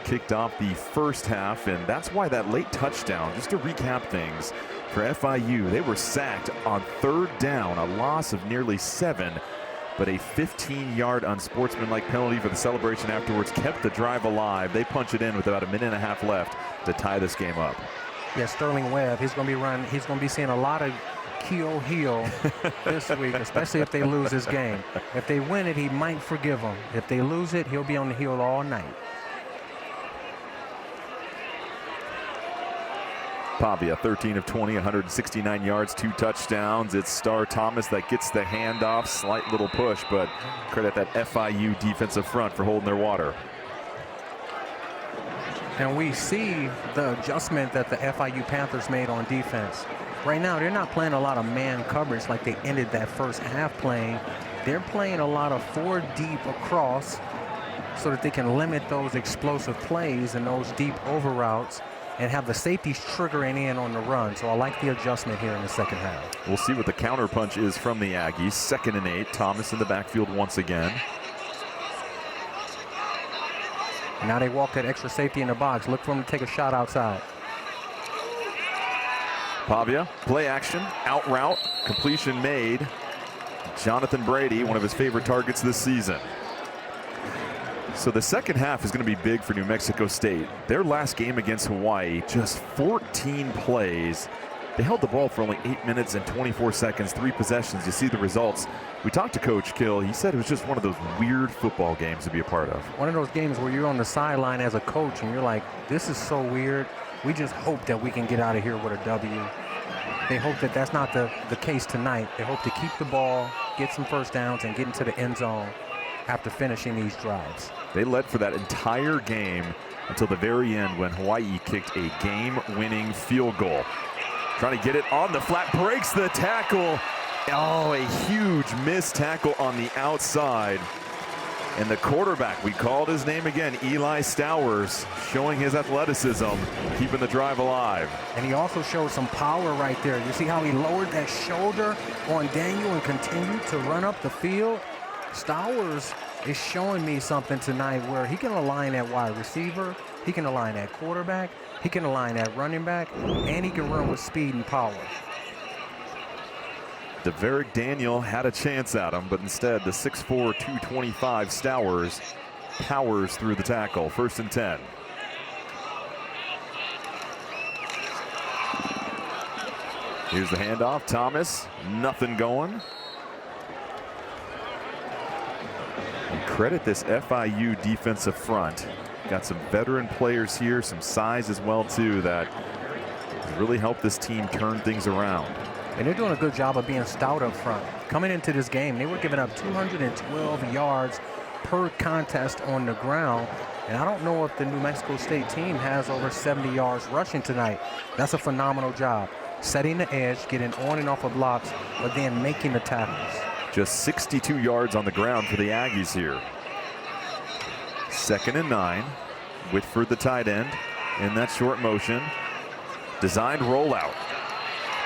[SPEAKER 1] kicked off the first half, and that's why that late touchdown, just to recap things, for FIU, they were sacked on third down, a loss of nearly 7, but a 15-yard unsportsmanlike penalty for the celebration afterwards kept the drive alive. They punch it in with about a minute and a half left to tie this game up.
[SPEAKER 2] Yeah, Sterling Webb, he's going to be seeing a lot of Keo heel this week, especially if they lose this game. If they win it, he might forgive them. If they lose it, he'll be on the heel all night.
[SPEAKER 1] Pavia, 13 of 20, 169 yards, 2 touchdowns. It's Star Thomas that gets the handoff. Slight little push, but credit that FIU defensive front for holding their water.
[SPEAKER 2] And we see the adjustment that the FIU Panthers made on defense. Right now, they're not playing a lot of man coverage like they ended that first half playing. They're playing a lot of 4 deep across so that they can limit those explosive plays and those deep over routes and have the safeties triggering in on the run. So I like the adjustment here in the second half.
[SPEAKER 1] We'll see what the counter punch is from the Aggies. 2nd and 8. Thomas in the backfield once again.
[SPEAKER 2] Now they walk that extra safety in the box. Look for him to take a shot outside.
[SPEAKER 1] Pavia, play action, out route, completion made. Jonathan Brady, one of his favorite targets this season. So the second half is going to be big for New Mexico State. Their last game against Hawaii, just 14 plays. They held the ball for only 8 minutes and 24 seconds, 3 possessions. You see the results. We talked to Coach Kill. He said it was just one of those weird football games to be a part of.
[SPEAKER 2] One of those games where you're on the sideline as a coach and you're like, this is so weird. We just hope that we can get out of here with a W. They hope that that's not the case tonight. They hope to keep the ball, get some first downs, and get into the end zone after finishing these drives.
[SPEAKER 1] They led for that entire game until the very end when Hawaii kicked a game-winning field goal. Trying to get it on the flat, breaks the tackle. Oh, a huge missed tackle on the outside. And the quarterback, we called his name again, Eli Stowers, showing his athleticism, keeping the drive alive.
[SPEAKER 2] And he also showed some power right there. You see how he lowered that shoulder on Daniel and continued to run up the field? Stowers is showing me something tonight where he can align at wide receiver, he can align at quarterback, he can align at running back, and he can run with speed and power.
[SPEAKER 1] Deverick Daniel had a chance at him, but instead the 6'4", 225 Stowers powers through the tackle. 1st and 10. Here's the handoff. Thomas, nothing going. credit this FIU defensive front. Got some veteran players here, some size as well too, that really helped this team turn things around.
[SPEAKER 2] And they're doing a good job of being stout up front. Coming into this game, they were giving up 212 yards per contest on the ground. And I don't know if the New Mexico State team has over 70 yards rushing tonight. That's a phenomenal job. Setting the edge, getting on and off of blocks, but then making the tackles.
[SPEAKER 1] Just 62 yards on the ground for the Aggies here. 2nd and 9. Whitford, the tight end, in that short motion. Designed rollout.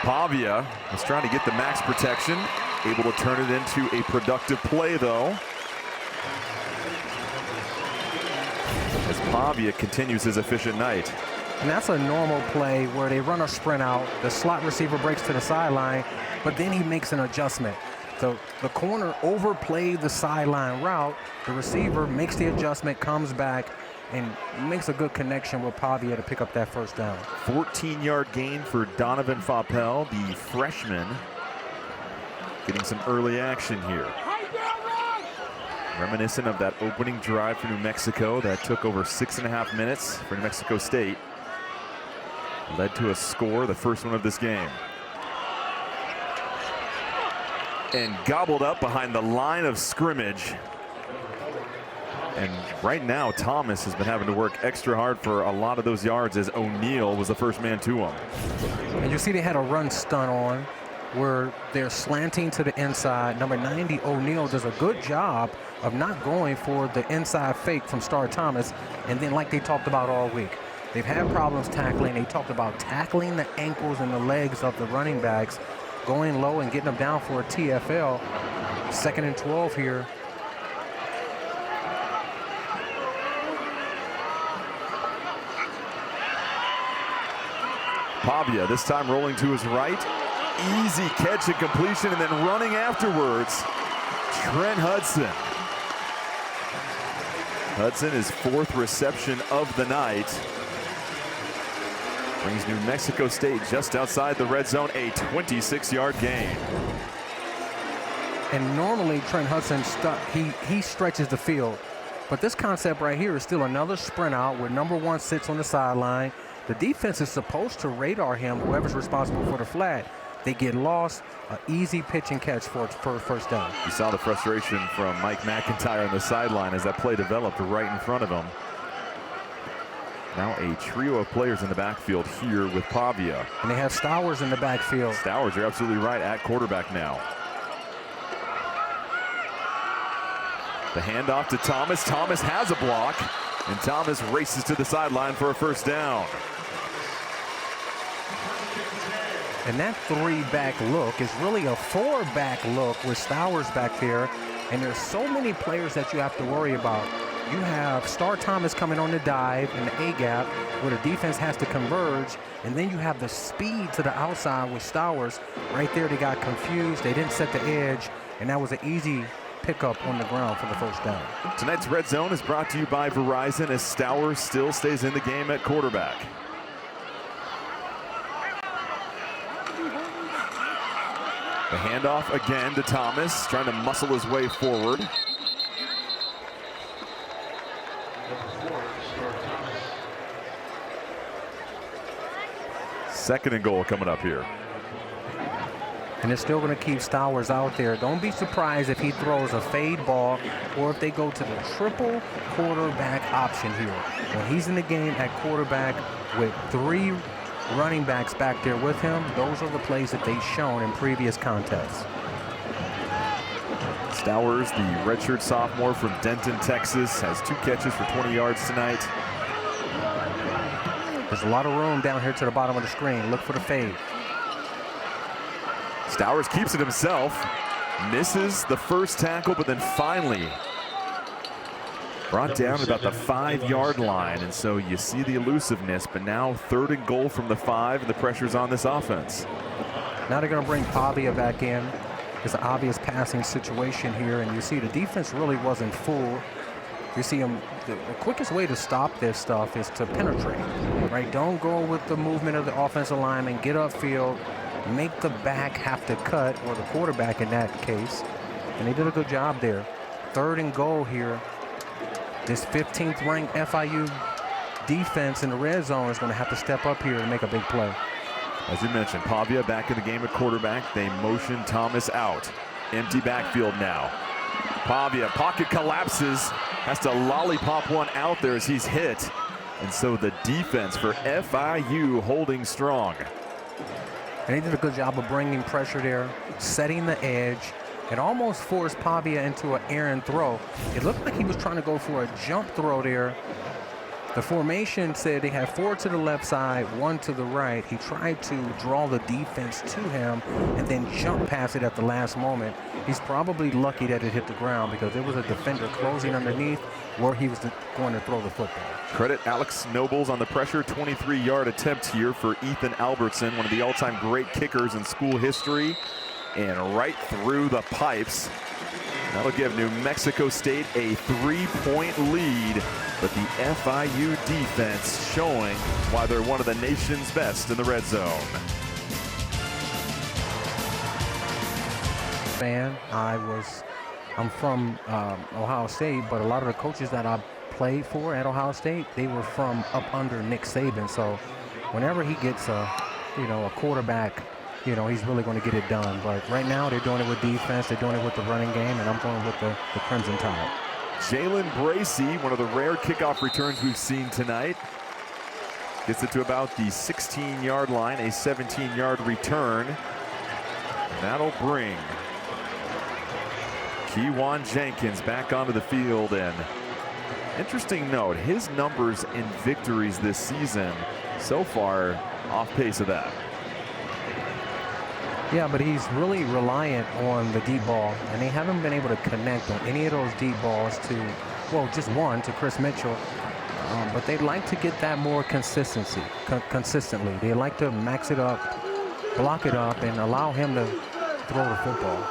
[SPEAKER 1] Pavia is trying to get the max protection. Able to turn it into a productive play, though. As Pavia continues his efficient night.
[SPEAKER 2] And that's a normal play where they run a sprint out. The slot receiver breaks to the sideline, but then he makes an adjustment. The corner overplayed the sideline route. The receiver makes the adjustment, comes back, and makes a good connection with Pavia to pick up that first down.
[SPEAKER 1] 14-yard gain for Donovan Faupel, the freshman. Getting some early action here. Reminiscent of that opening drive for New Mexico that took over 6.5 minutes for New Mexico State. Led to a score, the first one of this game. And gobbled up behind the line of scrimmage. And right now, Thomas has been having to work extra hard for a lot of those yards as O'Neal was the first man to him.
[SPEAKER 2] And you see they had a run stunt on where they're slanting to the inside. Number 90, O'Neal, does a good job of not going for the inside fake from Star Thomas. And then like they talked about all week, they've had problems tackling. They talked about tackling the ankles and the legs of the running backs, going low and getting them down for a TFL. 2nd and 12 here.
[SPEAKER 1] Pavia this time rolling to his right. Easy catch and completion, and then running afterwards, Trent Hudson. Hudson, his 4th reception of the night. Brings New Mexico State just outside the red zone, a 26-yard gain.
[SPEAKER 2] And normally Trent Hudson, he stretches the field. But this concept right here is still another sprint out where number 1 sits on the sideline. The defense is supposed to radar him, whoever's responsible for the flag. They get lost, an easy pitch and catch for first down.
[SPEAKER 1] You saw the frustration from Mike McIntyre on the sideline as that play developed right in front of him. Now a trio of players in the backfield here with Pavia.
[SPEAKER 2] And they have Stowers in the backfield.
[SPEAKER 1] Stowers, you're absolutely right, at quarterback now. The handoff to Thomas. Thomas has a block, and Thomas races to the sideline for a first down.
[SPEAKER 2] And that 3-back look is really a 4-back look with Stowers back there. And there's so many players that you have to worry about. You have Star Thomas coming on the dive in the A-gap where the defense has to converge. And then you have the speed to the outside with Stowers. Right there, they got confused. They didn't set the edge. And that was an easy pickup on the ground for the first down.
[SPEAKER 1] Tonight's Red Zone is brought to you by Verizon as Stowers still stays in the game at quarterback. The handoff again to Thomas, trying to muscle his way forward. Second and goal coming up here.
[SPEAKER 2] And they're still going to keep Stowers out there. Don't be surprised if he throws a fade ball or if they go to the triple quarterback option here. When he's in the game at quarterback with 3 running backs back there with him, those are the plays that they've shown in previous contests.
[SPEAKER 1] Stowers, the redshirt sophomore from Denton, Texas, has 2 catches for 20 yards tonight.
[SPEAKER 2] There's a lot of room down here to the bottom of the screen. Look for the fade.
[SPEAKER 1] Stowers keeps it himself, misses the first tackle, but then finally brought down about the 5-yard line. And so you see the elusiveness, but now 3rd and goal from the 5, and the pressure's on this offense.
[SPEAKER 2] Now they're going to bring Pavia back in. It's an obvious passing situation here, and you see the defense really wasn't full. You see them, the quickest way to stop this stuff is to penetrate, right? Don't go with the movement of the offensive lineman, get upfield, make the back have to cut, or the quarterback in that case. And they did a good job there. 3rd and goal here. This 15th ranked FIU defense in the red zone is going to have to step up here and make a big play.
[SPEAKER 1] As you mentioned, Pavia back in the game at quarterback. They motion Thomas out. Empty backfield now. Pavia, pocket collapses, has to lollipop one out there as he's hit. And so the defense for FIU holding strong.
[SPEAKER 2] And they did a good job of bringing pressure there, setting the edge. It almost forced Pavia into an errant throw. It looked like he was trying to go for a jump throw there. The formation said they had 4 to the left side, 1 to the right. He tried to draw the defense to him and then jump past it at the last moment. He's probably lucky that it hit the ground because there was a defender closing underneath where he was going to throw the football.
[SPEAKER 1] Credit Alex Nobles on the pressure. 23-yard attempt here for Ethan Albertson, one of the all-time great kickers in school history. And right through the pipes. That'll give New Mexico State a 3-point lead, but the FIU defense showing why they're one of the nation's best in the red zone. I'm from Ohio State, but a lot of the coaches that I played for at Ohio State, they were from up under Nick Saban. So whenever he gets a quarterback, he's really going to get it done. But right now, they're doing it with defense. They're doing it with the running game, and I'm going with the Crimson Tide. Jalen Bracey, one of the rare kickoff returns we've seen tonight. Gets it to about the 16-yard line, a 17-yard return. That'll bring Kewan Jenkins back onto the field. And interesting note, his numbers in victories this season so far off pace of that.
[SPEAKER 2] Yeah, but he's really reliant on the deep ball, and they haven't been able to connect on any of those deep balls to, well, just one to Chris Mitchell. But they'd like to get that more consistently. They like to max it up, block it up, and allow him to throw the football.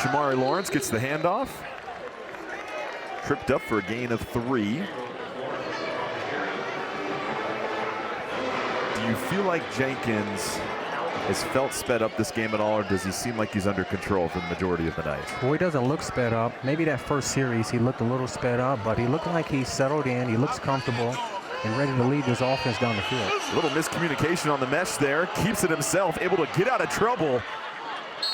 [SPEAKER 1] Shamari Lawrence gets the handoff. Tripped up for a gain of 3. Do you feel like Jenkins has felt sped up this game at all, or does he seem like he's under control for the majority of the night?
[SPEAKER 2] Well, he doesn't look sped up. Maybe that first series he looked a little sped up, but he looked like he settled in. He looks comfortable and ready to lead this offense down the field.
[SPEAKER 1] A little miscommunication on the mesh there. Keeps it himself, able to get out of trouble.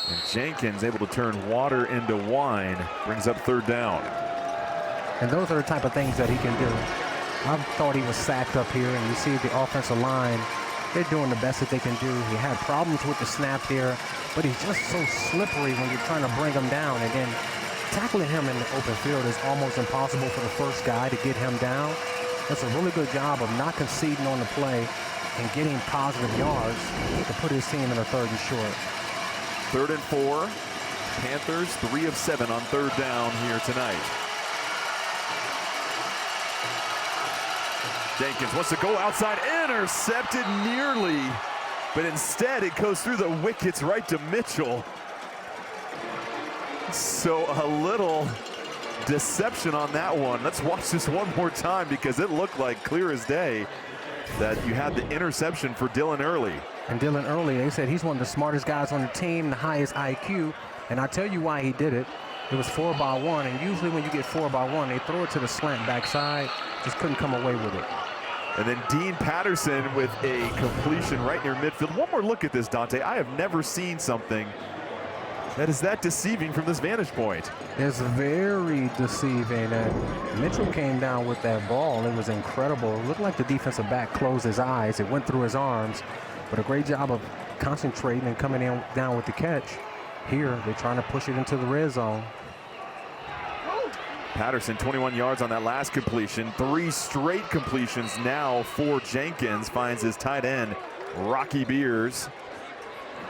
[SPEAKER 1] And Jenkins able to turn water into wine. Brings up 3rd down.
[SPEAKER 2] And those are the type of things that he can do. I thought he was sacked up here, and you see the offensive line, they're doing the best that they can do. He had problems with the snap there, but he's just so slippery when you're trying to bring him down. And then tackling him in the open field is almost impossible for the first guy to get him down. That's a really good job of not conceding on the play and getting positive yards to put his team in a 3rd and short.
[SPEAKER 1] 3rd and 4. Panthers 3 of 7 on 3rd down here tonight. Jenkins wants to go outside, intercepted nearly, but instead it goes through the wickets right to Mitchell. So a little deception on that one. Let's watch this one more time because it looked like clear as day that you had the interception for Dylan Early.
[SPEAKER 2] And Dylan Early, they said he's one of the smartest guys on the team, the highest IQ, and I'll tell you why he did it. It was 4-by-1, and usually when you get 4-by-1, they throw it to the slant backside, just couldn't come away with it.
[SPEAKER 1] And then Dean Patterson with a completion right near midfield. One more look at this, Dante. I have never seen something that is that deceiving from this vantage point.
[SPEAKER 2] It's very deceiving. And Mitchell came down with that ball. It was incredible. It looked like the defensive back closed his eyes. It went through his arms. But a great job of concentrating and coming in down with the catch. Here, they're trying to push it into the red zone.
[SPEAKER 1] Patterson, 21 yards on that last completion. 3 straight completions now for Jenkins. Finds his tight end, Rocky Beers.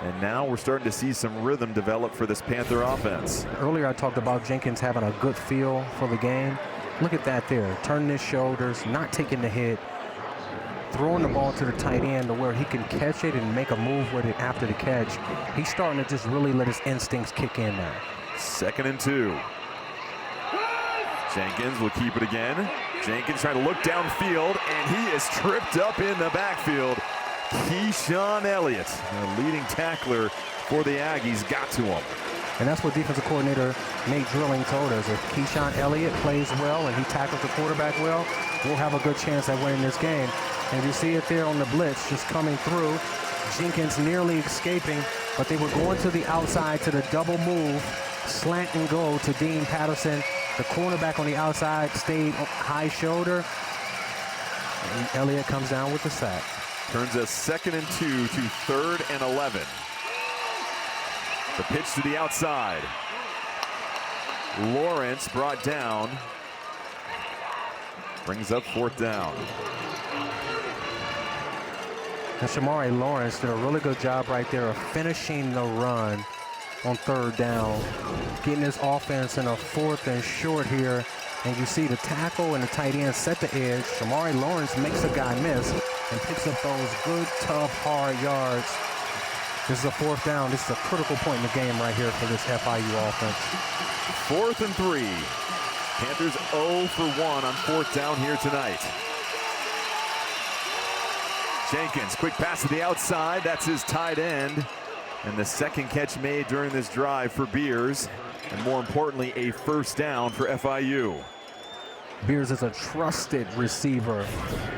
[SPEAKER 1] And now we're starting to see some rhythm develop for this Panther offense.
[SPEAKER 2] Earlier I talked about Jenkins having a good feel for the game. Look at that there. Turning his shoulders, not taking the hit. Throwing the ball to the tight end to where he can catch it and make a move with it after the catch. He's starting to just really let his instincts kick in now.
[SPEAKER 1] 2nd and 2. Jenkins will keep it again. Jenkins trying to look downfield, and he is tripped up in the backfield. Keyshawn Elliott, the leading tackler for the Aggies, got to him.
[SPEAKER 2] And that's what defensive coordinator Nate Drilling told us. If Keyshawn Elliott plays well and he tackles the quarterback well, we'll have a good chance at winning this game. And you see it there on the blitz just coming through. Jenkins nearly escaping, but they were going to the outside to the double move, slant and go to Dean Patterson. The cornerback on the outside stayed high shoulder. And Elliott comes down with the sack.
[SPEAKER 1] Turns a 2nd and 2 to 3rd and 11. The pitch to the outside. Lawrence brought down. Brings up 4th down.
[SPEAKER 2] And Shamari Lawrence did a really good job right there of finishing the run on 3rd down, getting his offense in a 4th and short here. And you see the tackle and the tight end set the edge. Shamari Lawrence makes a guy miss and picks up those good, tough, hard yards. This is a 4th down. This is a critical point in the game right here for this FIU offense.
[SPEAKER 1] 4th and 3. Panthers 0 for 1 on 4th down here tonight. Jenkins, quick pass to the outside. That's his tight end. And the 2nd catch made during this drive for Beers. And more importantly, a 1st down for FIU.
[SPEAKER 2] Beers is a trusted receiver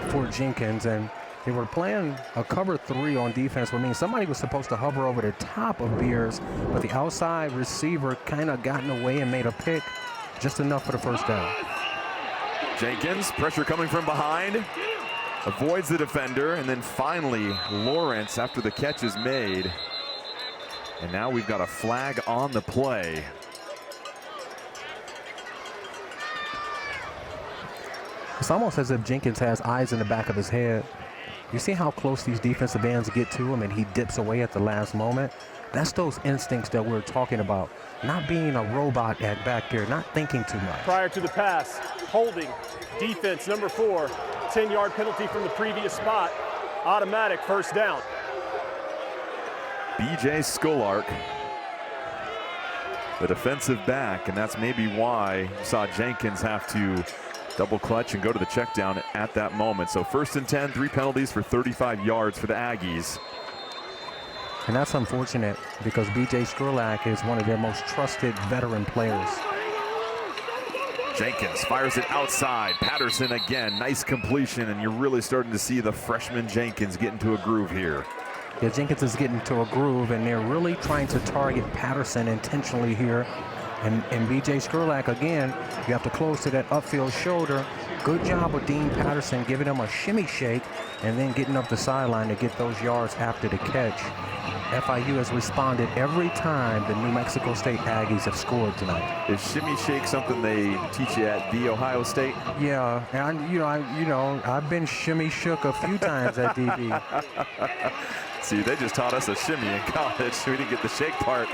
[SPEAKER 2] for Jenkins, and they were playing a cover 3 on defense, which means somebody was supposed to hover over the top of Beers, but the outside receiver kind of got in the way and made a pick, just enough for the 1st down.
[SPEAKER 1] Jenkins, pressure coming from behind, avoids the defender, and then finally Lawrence after the catch is made. And now we've got a flag on the play.
[SPEAKER 2] It's almost as if Jenkins has eyes in the back of his head. You see how close these defensive ends get to him and he dips away at the last moment? That's those instincts that we're talking about. Not being a robot at back there, not thinking too much.
[SPEAKER 3] Prior to the pass, holding, defense number 4, 10-yard penalty from the previous spot, automatic 1st down.
[SPEAKER 1] B.J. Scolark, the defensive back, and that's maybe why you saw Jenkins have to double clutch and go to the check down at that moment. So 1st and 10, 3 penalties for 35 yards for the Aggies.
[SPEAKER 2] And that's unfortunate because B.J. Scolark is one of their most trusted veteran players.
[SPEAKER 1] Jenkins fires it outside. Patterson again, nice completion, and you're really starting to see the freshman Jenkins get into a groove here.
[SPEAKER 2] Yeah, Jenkins is getting to a groove, and they're really trying to target Patterson intentionally here. And B.J. Scolark, again, you have to close to that upfield shoulder. Good job with Dean Patterson giving him a shimmy shake and then getting up the sideline to get those yards after the catch. FIU has responded every time the New Mexico State Aggies have scored tonight.
[SPEAKER 1] Is shimmy shake something they teach you at The Ohio State?
[SPEAKER 2] Yeah, and I've been shimmy shook a few times at DB.
[SPEAKER 1] See, they just taught us a shimmy in college. We didn't get the shake part.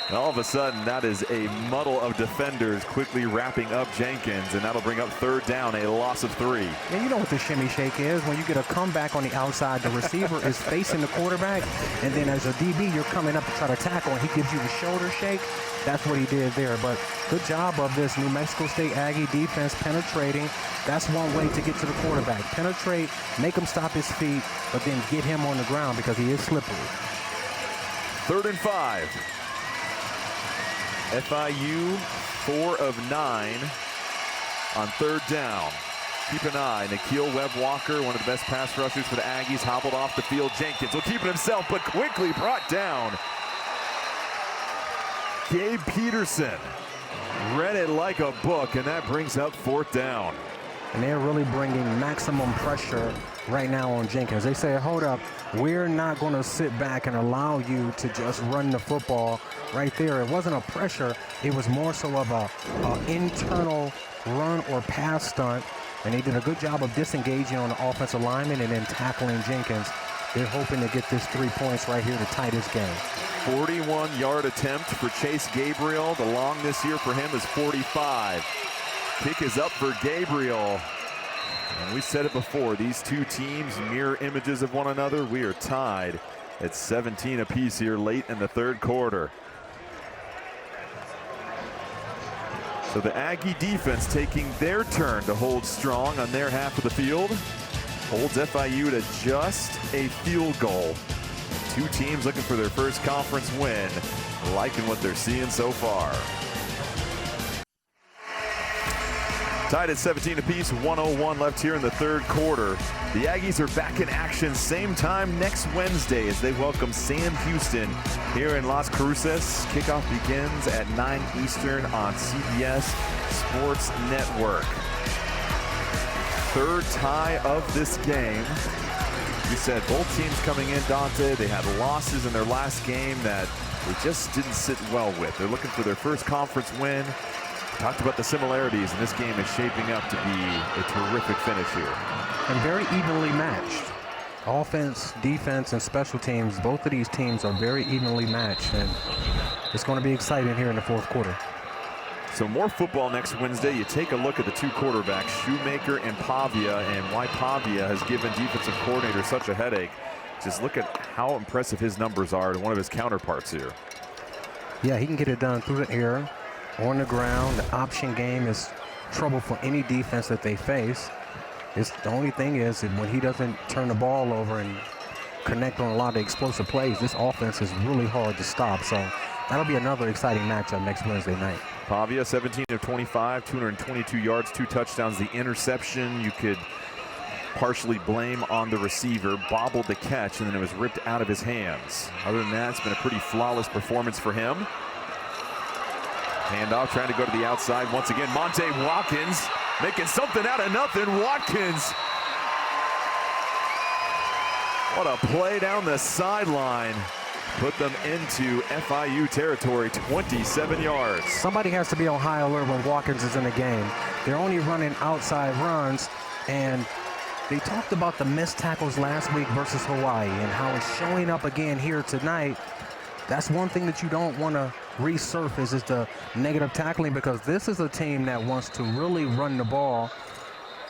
[SPEAKER 1] And all of a sudden, that is a muddle of defenders quickly wrapping up Jenkins, and that'll bring up 3rd down, a loss of 3.
[SPEAKER 2] And you know what the shimmy shake is. When you get a comeback on the outside, the receiver is facing the quarterback, and then as a DB, you're coming up to try to tackle, and he gives you the shoulder shake. That's what he did there. But good job of this New Mexico State Aggie defense penetrating. That's one way to get to the quarterback. Penetrate, make him stop his feet, but then get him on the ground because he is slippery.
[SPEAKER 1] 3rd and 5. FIU 4 of 9 on 3rd down. Keep an eye. Nikhil Webb-Walker, one of the best pass rushers for the Aggies, hobbled off the field. Jenkins will keep it himself, but quickly brought down. Gabe Peterson read it like a book, and that brings up 4th down.
[SPEAKER 2] And they're really bringing maximum pressure right now on Jenkins. They say, hold up, we're not going to sit back and allow you to just run the football right there. It wasn't a pressure. It was more so of a internal run or pass stunt. And they did a good job of disengaging on the offensive lineman and then tackling Jenkins. They're hoping to get this 3 points right here to tie this game.
[SPEAKER 1] 41-yard attempt for Chase Gabriel. The long this year for him is 45. Kick is up for Gabriel. And we said it before, these two teams mirror images of one another. We are tied at 17 apiece here late in the 3rd quarter. So the Aggie defense taking their turn to hold strong on their half of the field. Holds FIU to just a field goal. Two teams looking for their first conference win, liking what they're seeing so far. Tied at 17 apiece, 1:01 left here in the third quarter. The Aggies are back in action same time next Wednesday as they welcome Sam Houston here in Las Cruces. Kickoff begins at 9 Eastern on CBS Sports Network. Third tie of this game. We said both teams coming in, Dante, they had losses in their last game that they just didn't sit well with. They're looking for their first conference win. Talked about the similarities, and this game is shaping up to be a terrific finish here.
[SPEAKER 2] And very evenly matched. Offense, defense, and special teams, both of these teams are very evenly matched, and it's going to be exciting here in the fourth quarter.
[SPEAKER 1] So more football next Wednesday. You take a look at the two quarterbacks, Shoemaker and Pavia, and why Pavia has given defensive coordinator such a headache. Just look at how impressive his numbers are to one of his counterparts here.
[SPEAKER 2] Yeah, he can get it done through the air, on the ground. The option game is trouble for any defense that they face. The only thing is that when he doesn't turn the ball over and connect on a lot of explosive plays, this offense is really hard to stop. So that'll be another exciting matchup next Wednesday night.
[SPEAKER 1] Pavia, 17 of 25, 222 yards, 2 touchdowns. The interception you could partially blame on the receiver, bobbled the catch, and then it was ripped out of his hands. Other than that, it's been a pretty flawless performance for him. Handoff, trying to go to the outside. Once again, Monte Watkins making something out of nothing. Watkins. What a play down the sideline. Put them into FIU territory, 27 yards.
[SPEAKER 2] Somebody has to be on high alert when Watkins is in the game. They're only running outside runs, and they talked about the missed tackles last week versus Hawaii and how it's showing up again here tonight. That's one thing that you don't want to resurface is the negative tackling, because this is a team that wants to really run the ball,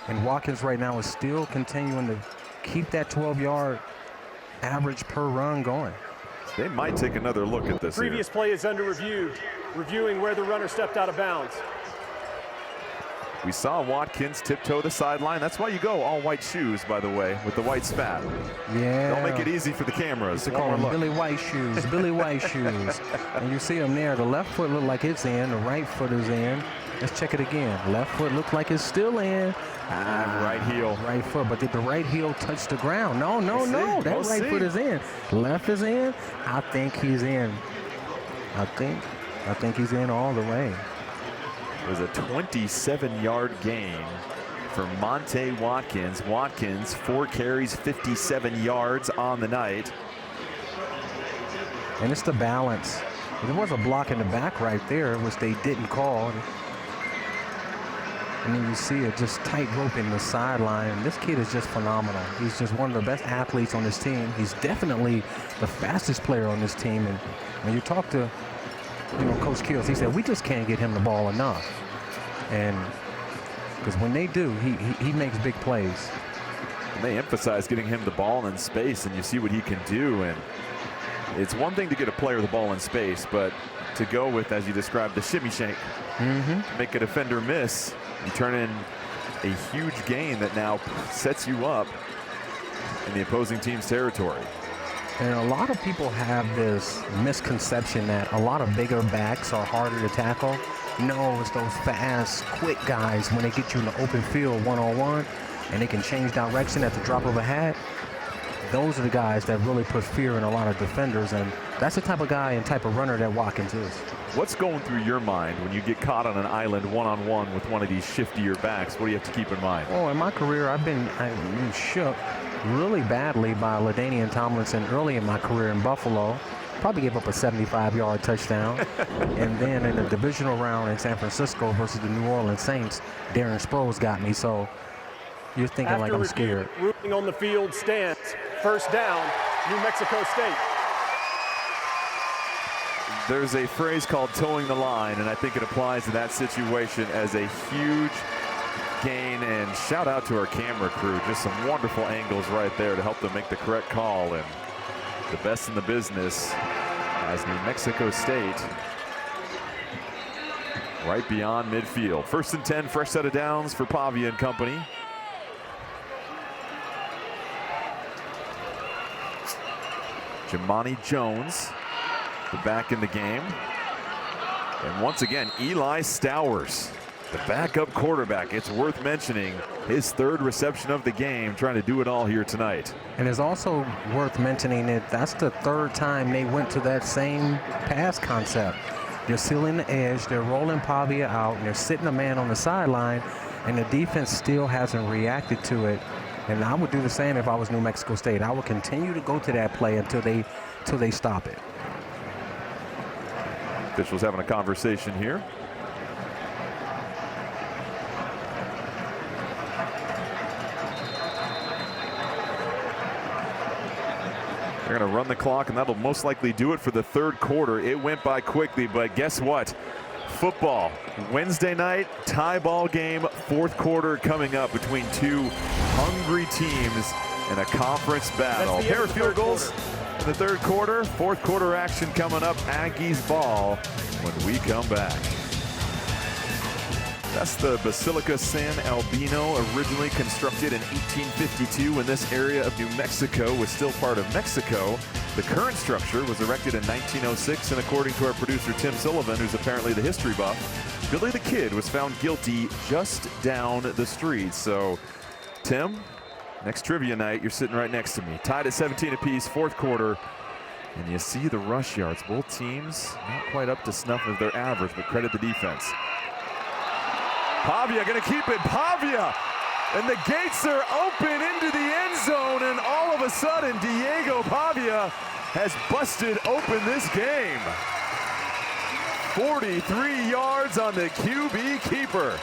[SPEAKER 2] and Watkins right now is still continuing to keep that 12-yard average per run going.
[SPEAKER 1] They might take another look at this.
[SPEAKER 3] Previous play is under review, reviewing where the runner stepped out of bounds.
[SPEAKER 1] We saw Watkins tiptoe the sideline. That's why you go all white shoes, by the way, with the white spat.
[SPEAKER 2] Yeah.
[SPEAKER 1] Don't make it easy for the cameras.
[SPEAKER 2] They call them Billy White shoes, Billy White shoes. And you see them there. The left foot look like it's in. The right foot is in. Let's check it again. Left foot looks like it's still in.
[SPEAKER 1] Right heel.
[SPEAKER 2] Right foot. But did the right heel touch the ground? No. That right foot is in. Left is in. I think he's in. I think he's in all the way.
[SPEAKER 1] It was a 27-yard gain for Monte Watkins. Watkins, 4 carries, 57 yards on the night.
[SPEAKER 2] And it's the balance. There was a block in the back right there, which they didn't call. And then you see it just tightrope in the sideline. This kid is just phenomenal. He's just one of the best athletes on this team. He's definitely the fastest player on this team. And when you talk to Coach Kills, he said, we just can't get him the ball enough. And because when they do, he makes big plays.
[SPEAKER 1] And they emphasize getting him the ball in space, and you see what he can do. And it's one thing to get a player the ball in space, but to go with, as you described, the shimmy shank, make a defender miss, you turn in a huge gain that now sets you up in the opposing team's territory.
[SPEAKER 2] And a lot of people have this misconception that a lot of bigger backs are harder to tackle. No, it's those fast, quick guys when they get you in the open field one-on-one and they can change direction at the drop of a hat. Those are the guys that really put fear in a lot of defenders, and that's the type of guy and type of runner that Watkins is.
[SPEAKER 1] What's going through your mind when you get caught on an island one-on-one with one of these shiftier backs? What do you have to keep in mind?
[SPEAKER 2] Oh, in my career, I've been shook really badly by LaDainian Tomlinson early in my career in Buffalo. Probably gave up a 75-yard touchdown. And then in the divisional round in San Francisco versus the New Orleans Saints, Darren Sproles got me. So you're thinking like I'm scared.
[SPEAKER 3] Ruling on the field stands. First down, New Mexico State.
[SPEAKER 1] There's a phrase called towing the line, and I think it applies to that situation as a huge gain. And shout out to our camera crew. Just some wonderful angles right there to help them make the correct call. And the best in the business as New Mexico State right beyond midfield. 1st and 10, fresh set of downs for Pavia and company. Jamani Jones, the back in the game. And once again, Eli Stowers, the backup quarterback. It's worth mentioning his third reception of the game, trying to do it all here tonight.
[SPEAKER 2] And it's also worth mentioning that that's the third time they went to that same pass concept. They're sealing the edge, they're rolling Pavia out, and they're sitting a man on the sideline, and the defense still hasn't reacted to it. And I would do the same if I was New Mexico State. I would continue to go to that play until they stop it.
[SPEAKER 1] Officials having a conversation here. They're going to run the clock, and that'll most likely do it for the third quarter. It went by quickly, but guess what? Football, Wednesday night, tie ball game, fourth quarter coming up between two hungry teams in a conference battle. Pair of field goals in the third quarter. Fourth quarter action coming up. Aggies ball when we come back. That's the Basilica San Albino, originally constructed in 1852 when this area of New Mexico was still part of Mexico. The current structure was erected in 1906, and according to our producer Tim Sullivan, who's apparently the history buff, Billy the Kid was found guilty just down the street. So, Tim, next trivia night, you're sitting right next to me. Tied at 17 apiece, fourth quarter. And you see the rush yards. Both teams not quite up to snuff of their average, but credit the defense. Pavia gonna keep it, Pavia! And the gates are open into the end zone, and all of a sudden, Diego Pavia has busted open this game. 43 yards on the QB keeper.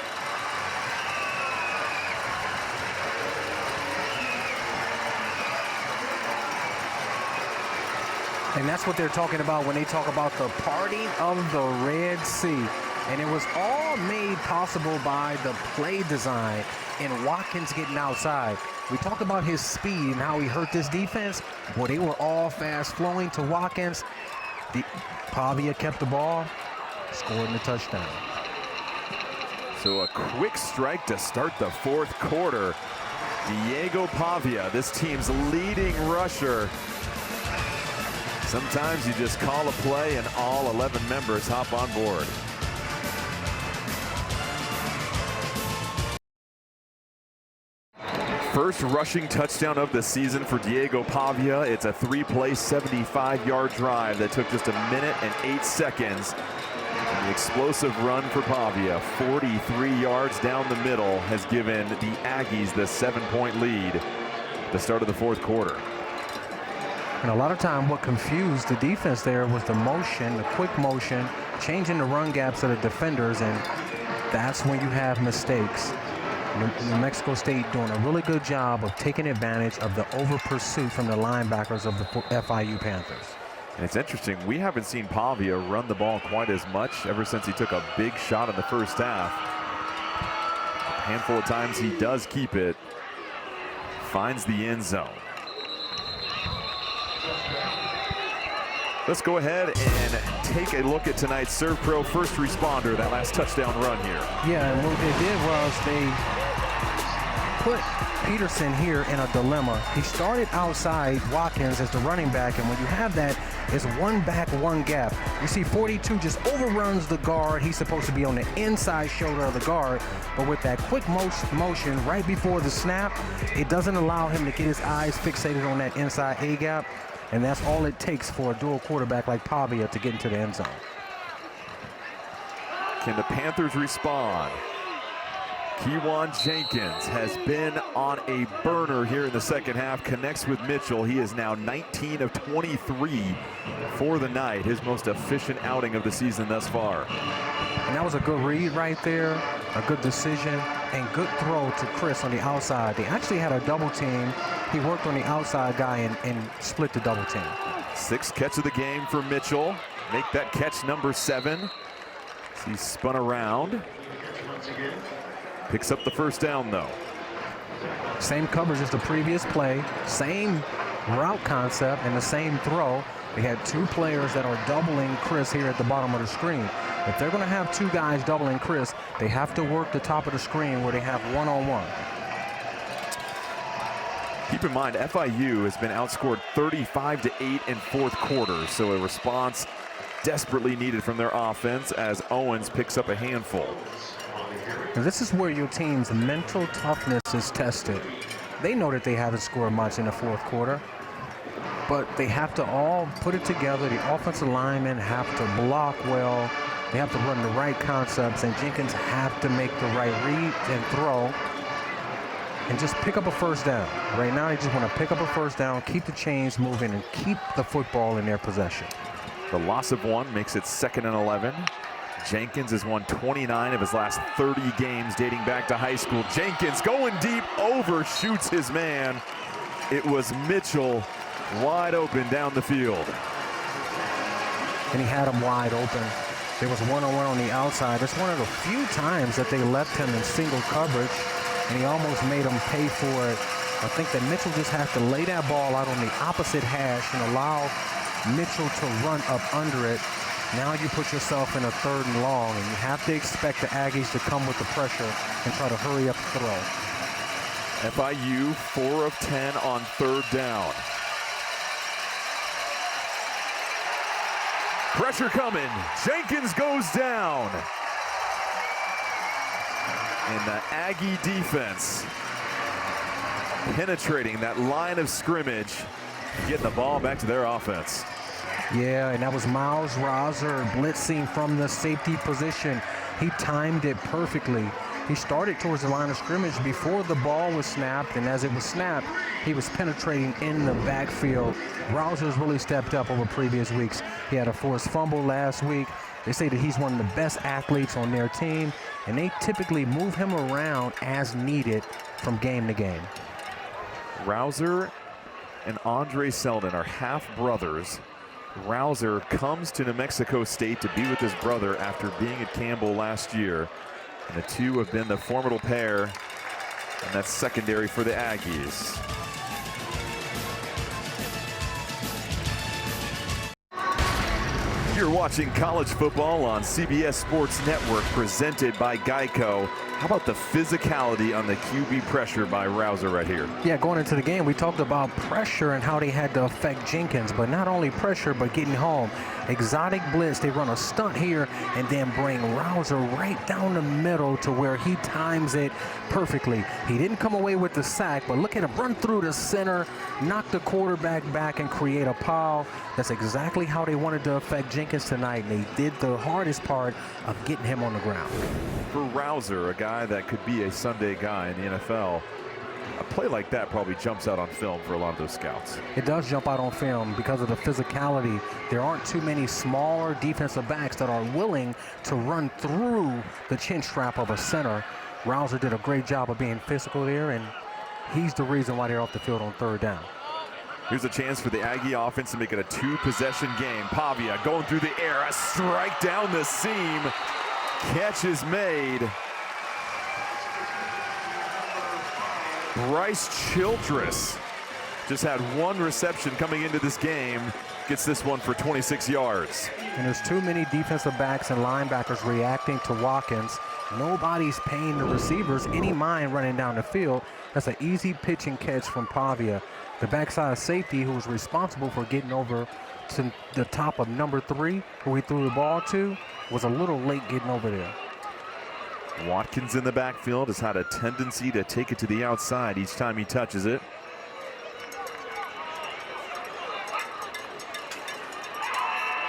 [SPEAKER 2] And that's what they're talking about when they talk about the parting of the Red Sea. And it was all made possible by the play design and Watkins getting outside. We talk about his speed and how he hurt this defense. Well, they were all fast flowing to Watkins. Pavia kept the ball, scored the touchdown.
[SPEAKER 1] So a quick strike to start the fourth quarter. Diego Pavia, this team's leading rusher. Sometimes you just call a play and all 11 members hop on board. First rushing touchdown of the season for Diego Pavia. It's a three-play, 75-yard drive that took just 1 minute and 8 seconds. And the explosive run for Pavia, 43 yards down the middle, has given the Aggies the 7-point lead at the start of the fourth quarter.
[SPEAKER 2] And a lot of time what confused the defense there was the motion, the quick motion, changing the run gaps of the defenders, and that's when you have mistakes. New Mexico State doing a really good job of taking advantage of the over pursuit from the linebackers of the FIU Panthers.
[SPEAKER 1] And it's interesting, we haven't seen Pavia run the ball quite as much ever since he took a big shot in the first half. A handful of times he does keep it, finds the end zone. Let's go ahead and take a look at tonight's Serve Pro first responder, that last touchdown run here.
[SPEAKER 2] Yeah, and what they did was they put Peterson here in a dilemma. He started outside Watkins as the running back, and when you have that, it's one back, one gap. You see 42 just overruns the guard. He's supposed to be on the inside shoulder of the guard, but with that quick motion right before the snap, it doesn't allow him to get his eyes fixated on that inside A gap. And that's all it takes for a dual quarterback like Pavia to get into the end zone.
[SPEAKER 1] Can the Panthers respond? Kewan Jenkins has been on a burner here in the second half, connects with Mitchell. He is now 19 of 23 for the night, his most efficient outing of the season thus far.
[SPEAKER 2] And that was a good read right there, a good decision, and good throw to Chris on the outside. They actually had a double team. He worked on the outside guy and split the double team.
[SPEAKER 1] Sixth catch of the game for Mitchell. Make that catch number 7. He's spun around. Picks up the first down though.
[SPEAKER 2] Same coverage as the previous play, same route concept and the same throw. They had two players that are doubling Chris here at the bottom of the screen. If they're going to have two guys doubling Chris, they have to work the top of the screen where they have one-on-one.
[SPEAKER 1] Keep in mind, FIU has been outscored 35-8 in fourth quarter, so a response desperately needed from their offense as Owens picks up a handful.
[SPEAKER 2] And this is where your team's mental toughness is tested. They know that they haven't scored much in the fourth quarter, but they have to all put it together. The offensive linemen have to block well. They have to run the right concepts, and Jenkins have to make the right read and throw and just pick up a first down. Right now, they just want to pick up a first down, keep the chains moving, and keep the football in their possession.
[SPEAKER 1] The loss of one makes it 2nd and 11. Jenkins has won 29 of his last 30 games dating back to high school. Jenkins going deep, overshoots his man. It was Mitchell wide open down the field.
[SPEAKER 2] And he had him wide open. There was one-on-one on the outside. It's one of the few times that they left him in single coverage, and he almost made him pay for it. I think that Mitchell just has to lay that ball out on the opposite hash and allow Mitchell to run up under it. Now you put yourself in a 3rd and long, and you have to expect the Aggies to come with the pressure and try to hurry up the throw.
[SPEAKER 1] FIU 4 of 10 on 3rd down. Pressure coming. Jenkins goes down. And the Aggie defense penetrating that line of scrimmage, getting the ball back to their offense.
[SPEAKER 2] Yeah, and that was Miles Rouser blitzing from the safety position. He timed it perfectly. He started towards the line of scrimmage before the ball was snapped, and as it was snapped, he was penetrating in the backfield. Rouser's really stepped up over previous weeks. He had a forced fumble last week. They say that he's one of the best athletes on their team, and they typically move him around as needed from game to game.
[SPEAKER 1] Rouser and Andre Selden are half-brothers. Rouser comes to New Mexico State to be with his brother after being at Campbell last year. And the two have been the formidable pair, and that's secondary for the Aggies. You're watching college football on CBS Sports Network, presented by Geico. How about the physicality on the QB pressure by Rouser right here?
[SPEAKER 2] Yeah, going into the game, we talked about pressure and how they had to affect Jenkins, but not only pressure, but getting home. Exotic blitz, they run a stunt here and then bring Rouser right down the middle to where he times it perfectly. He didn't come away with the sack, but look at him run through the center, knock the quarterback back, and create a pile. That's exactly how they wanted to affect Jenkins tonight, and they did the hardest part of getting him on the ground.
[SPEAKER 1] For Rouser, a guy that could be a Sunday guy in the NFL, a play like that probably jumps out on film for a lot of those scouts.
[SPEAKER 2] It does jump out on film because of the physicality. There aren't too many smaller defensive backs that are willing to run through the chin strap of a center. Rouser did a great job of being physical there, and he's the reason why they're off the field on 3rd down.
[SPEAKER 1] Here's a chance for the Aggie offense to make it a 2-possession game. Pavia going through the air, a strike down the seam. Catch is made. Bryce Childress just had one reception coming into this game. Gets this one for 26 yards.
[SPEAKER 2] And there's too many defensive backs and linebackers reacting to Watkins. Nobody's paying the receivers any mind running down the field. That's an easy pitch and catch from Pavia. The backside safety, who was responsible for getting over to the top of number 3, who he threw the ball to, was a little late getting over there.
[SPEAKER 1] Watkins in the backfield has had a tendency to take it to the outside each time he touches it.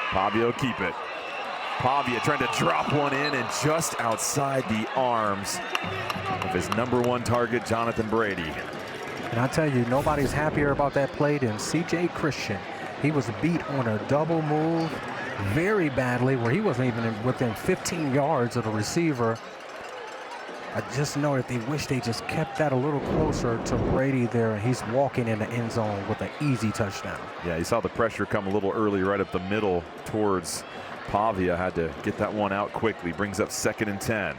[SPEAKER 1] Pavia keep it. Pavia trying to drop one in and just outside the arms of his number 1 target, Jonathan Brady.
[SPEAKER 2] And I tell you, nobody's happier about that play than C.J. Christian. He was beat on a double move very badly, where he wasn't even within 15 yards of the receiver. I just know that they wish they just kept that a little closer to Brady there. He's walking in the end zone with an easy touchdown. Yeah,
[SPEAKER 1] you saw the pressure come a little early right up the middle towards Pavia. Had to get that one out quickly. Brings up 2nd and 10.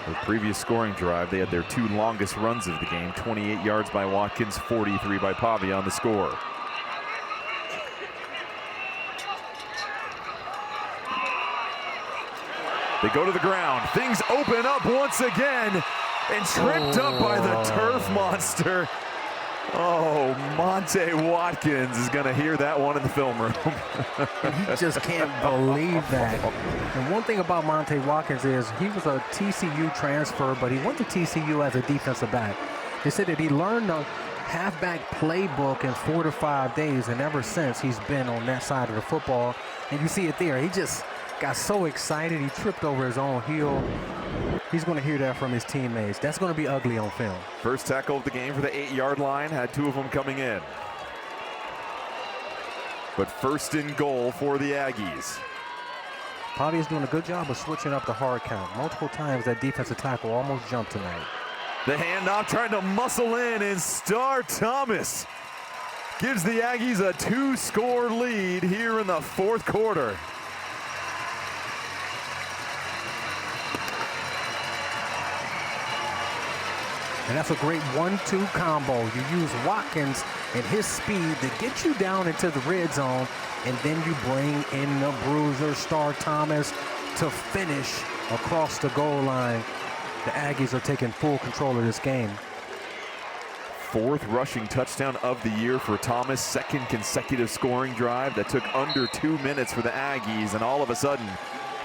[SPEAKER 1] The previous scoring drive, they had their 2 longest runs of the game. 28 yards by Watkins, 43 by Pavia on the score. They go to the ground. Things open up once again. and tripped up by the turf monster. Oh, Monte Watkins is going to hear that one in the film room.
[SPEAKER 2] He just can't believe that. And one thing about Monte Watkins is he was a TCU transfer, but he went to TCU as a defensive back. They said that he learned the halfback playbook in 4 to 5 days, and ever since he's been on that side of the football. And you see it there. He just got so excited he tripped over his own heel. He's going to hear that from his teammates. That's going to be ugly on film.
[SPEAKER 1] First tackle of the game for the 8-yard line. Had 2 of them coming in. But first and goal for the Aggies.
[SPEAKER 2] Pavi is doing a good job of switching up the hard count. Multiple times that defensive tackle almost jumped tonight.
[SPEAKER 1] The handoff trying to muscle in, and Star Thomas gives the Aggies a 2-score lead here in the 4th quarter.
[SPEAKER 2] And that's a great 1-2 combo. You use Watkins and his speed to get you down into the red zone, and then you bring in the bruiser, Star Thomas, to finish across the goal line. The Aggies are taking full control of this game.
[SPEAKER 1] 4th rushing touchdown of the year for Thomas. 2nd consecutive scoring drive that took under 2 minutes for the Aggies. And all of a sudden,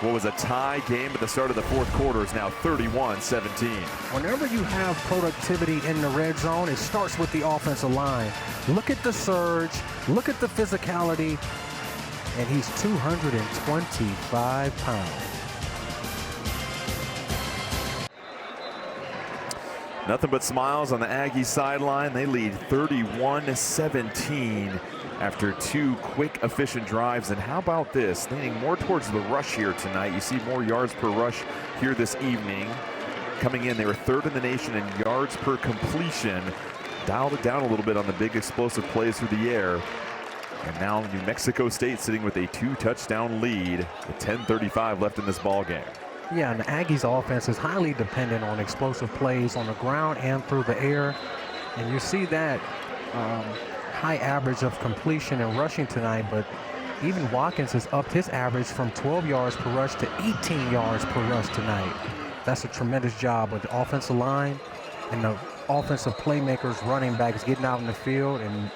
[SPEAKER 1] what was a tie game at the start of the 4th quarter is now 31-17. Whenever
[SPEAKER 2] you have productivity in the red zone, it starts with the offensive line. Look at the surge. Look at the physicality. And he's 225 pounds.
[SPEAKER 1] Nothing but smiles on the Aggie sideline. They lead 31-17 after 2 quick, efficient drives. And how about this? Leaning more towards the rush here tonight. You see more yards per rush here this evening. Coming in, they were 3rd in the nation in yards per completion. Dialed it down a little bit on the big explosive plays through the air. And now New Mexico State sitting with a 2-touchdown lead with 10:35 left in this ball game.
[SPEAKER 2] Yeah, and the Aggies offense is highly dependent on explosive plays on the ground and through the air. And you see that high average of completion and rushing tonight, but even Watkins has upped his average from 12 yards per rush to 18 yards per rush tonight. That's a tremendous job with the offensive line and the offensive playmakers, running backs getting out in the field and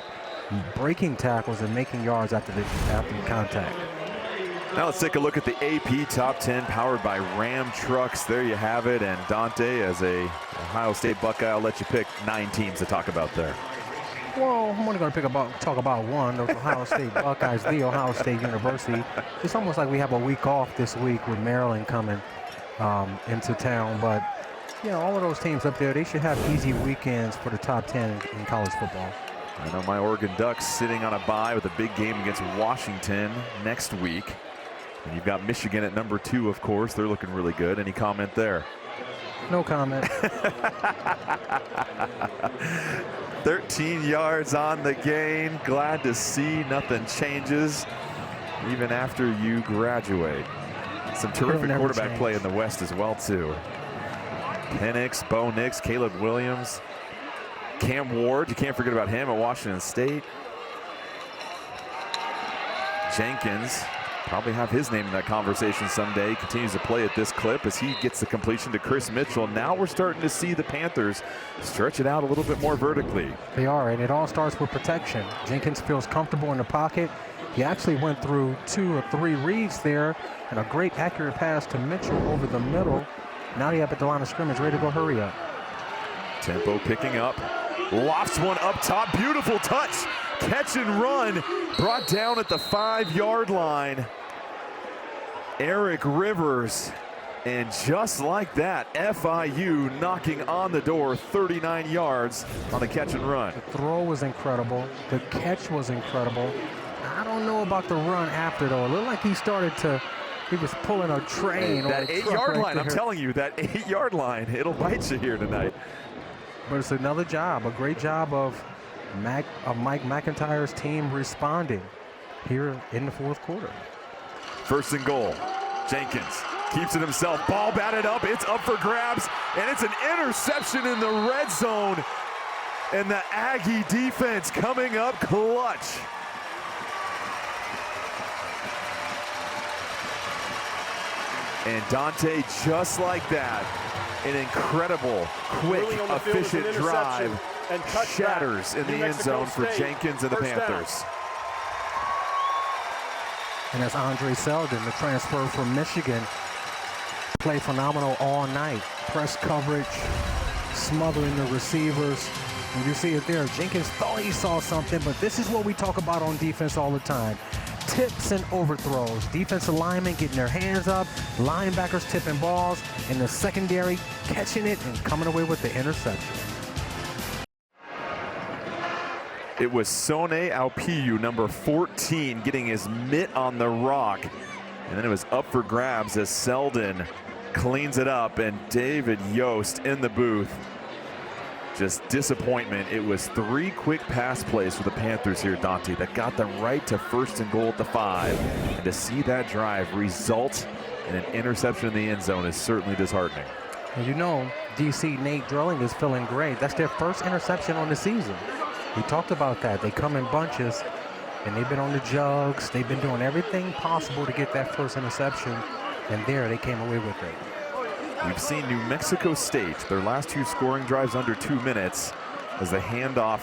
[SPEAKER 2] breaking tackles and making yards after the contact.
[SPEAKER 1] Now let's take a look at the AP Top 10 powered by Ram Trucks. There you have it. And Dante, as a Ohio State Buckeye, I'll let you pick 9 teams to talk about there.
[SPEAKER 2] Well, I'm only going to talk about one, those Ohio State Buckeyes, the Ohio State University. It's almost like we have a week off this week with Maryland coming into town. But, you know, all of those teams up there, they should have easy weekends for the top 10 in college football.
[SPEAKER 1] I know my Oregon Ducks sitting on a bye with a big game against Washington next week. And you've got Michigan at number 2, of course. They're looking really good. Any comment there?
[SPEAKER 2] No comment.
[SPEAKER 1] 13 yards on the gain. Glad to see nothing changes even after you graduate. Some terrific quarterback play in the West as well, too. Penix, Bo Nix, Caleb Williams, Cam Ward. You can't forget about him at Washington State. Jenkins. Probably have his name in that conversation someday. Continues to play at this clip as he gets the completion to Chris Mitchell. Now we're starting to see the Panthers stretch it out a little bit more vertically.
[SPEAKER 2] They are, and it all starts with protection. Jenkins feels comfortable in the pocket. He actually went through 2 or 3 reads there, and a great accurate pass to Mitchell over the middle. Now they have at the line of scrimmage, ready to go hurry up.
[SPEAKER 1] Tempo picking up. Lofts one up top. Beautiful touch. Catch and run. Brought down at the 5-yard line. Eric Rivers, and just like that, FIU knocking on the door, 39 yards on the catch and run.
[SPEAKER 2] The throw was incredible. The catch was incredible. I don't know about the run after, though. It looked like he was pulling a train.
[SPEAKER 1] That 8-yard line, I'm telling you, that 8-yard line, it'll bite you here tonight.
[SPEAKER 2] But it's another job, a great job of Mike McIntyre's team responding here in the 4th quarter.
[SPEAKER 1] First and goal. Jenkins keeps it himself. Ball batted up. It's up for grabs. And it's an interception in the red zone. And the Aggie defense coming up clutch. And Dante, just like that, An incredible, quick,
[SPEAKER 3] Early on the field is an
[SPEAKER 1] efficient drive
[SPEAKER 3] interception and touchback.
[SPEAKER 1] shatters in
[SPEAKER 3] New
[SPEAKER 1] the end
[SPEAKER 3] Mexico
[SPEAKER 1] zone for
[SPEAKER 3] State.
[SPEAKER 1] Jenkins and the
[SPEAKER 3] First down.
[SPEAKER 1] Panthers.
[SPEAKER 2] And that's Andre Selden, the transfer from Michigan. Played phenomenal all night. Press coverage, smothering the receivers. And you see it there. Jenkins thought he saw something, but this is what we talk about on defense all the time. Tips and overthrows. Defensive linemen getting their hands up, linebackers tipping balls, and the secondary catching it and coming away with the interception.
[SPEAKER 1] It was Sone Aupiu, number 14, getting his mitt on the rock. And then it was up for grabs as Selden cleans it up, and David Yost in the booth. Just disappointment. It was 3 quick pass plays for the Panthers here, Dante, that got them right to 1st and goal at the 5. And to see that drive result in an interception in the end zone is certainly disheartening.
[SPEAKER 2] And you know, DC Nate Drilling is feeling great. That's their first interception on the season. We talked about that. They come in bunches, and they've been on the jugs. They've been doing everything possible to get that first interception, and there they came away with it.
[SPEAKER 1] We've seen New Mexico State, their last 2 scoring drives under 2 minutes, as the handoff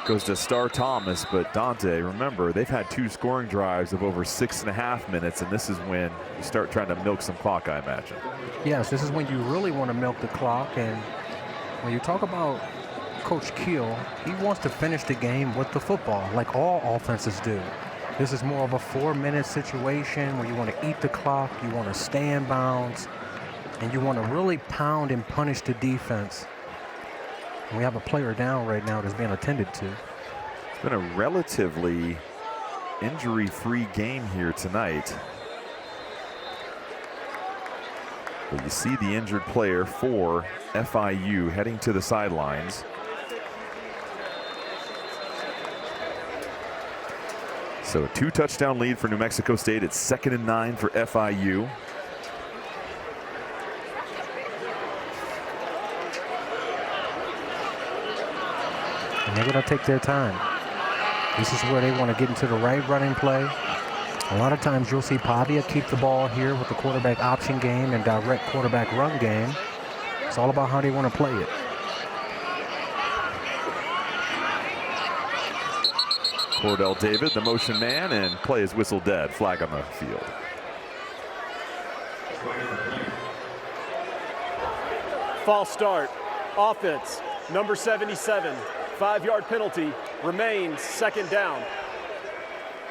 [SPEAKER 1] goes to Star Thomas. But Dante, remember, they've had 2 scoring drives of over 6.5 minutes, and this is when you start trying to milk some clock, I imagine.
[SPEAKER 2] Yes, this is when you really want to milk the clock. And when you talk about Coach Keel, he wants to finish the game with the football, like all offenses do. This is more of a 4-minute situation where you want to eat the clock, you want to stay in bounds, and you want to really pound and punish the defense. And we have a player down right now that's being attended to.
[SPEAKER 1] It's been a relatively injury-free game here tonight. But you see the injured player for FIU heading to the sidelines. So a 2-touchdown lead for New Mexico State. It's 2nd and 9 for FIU.
[SPEAKER 2] And they're going to take their time. This is where they want to get into the right running play. A lot of times you'll see Pavia keep the ball here with the quarterback option game and direct quarterback run game. It's all about how they want to play it.
[SPEAKER 1] Cordell David, the motion man, and play is whistle dead. Flag on the field.
[SPEAKER 3] False start. Offense, number 77. 5-yard penalty. Remains 2nd down.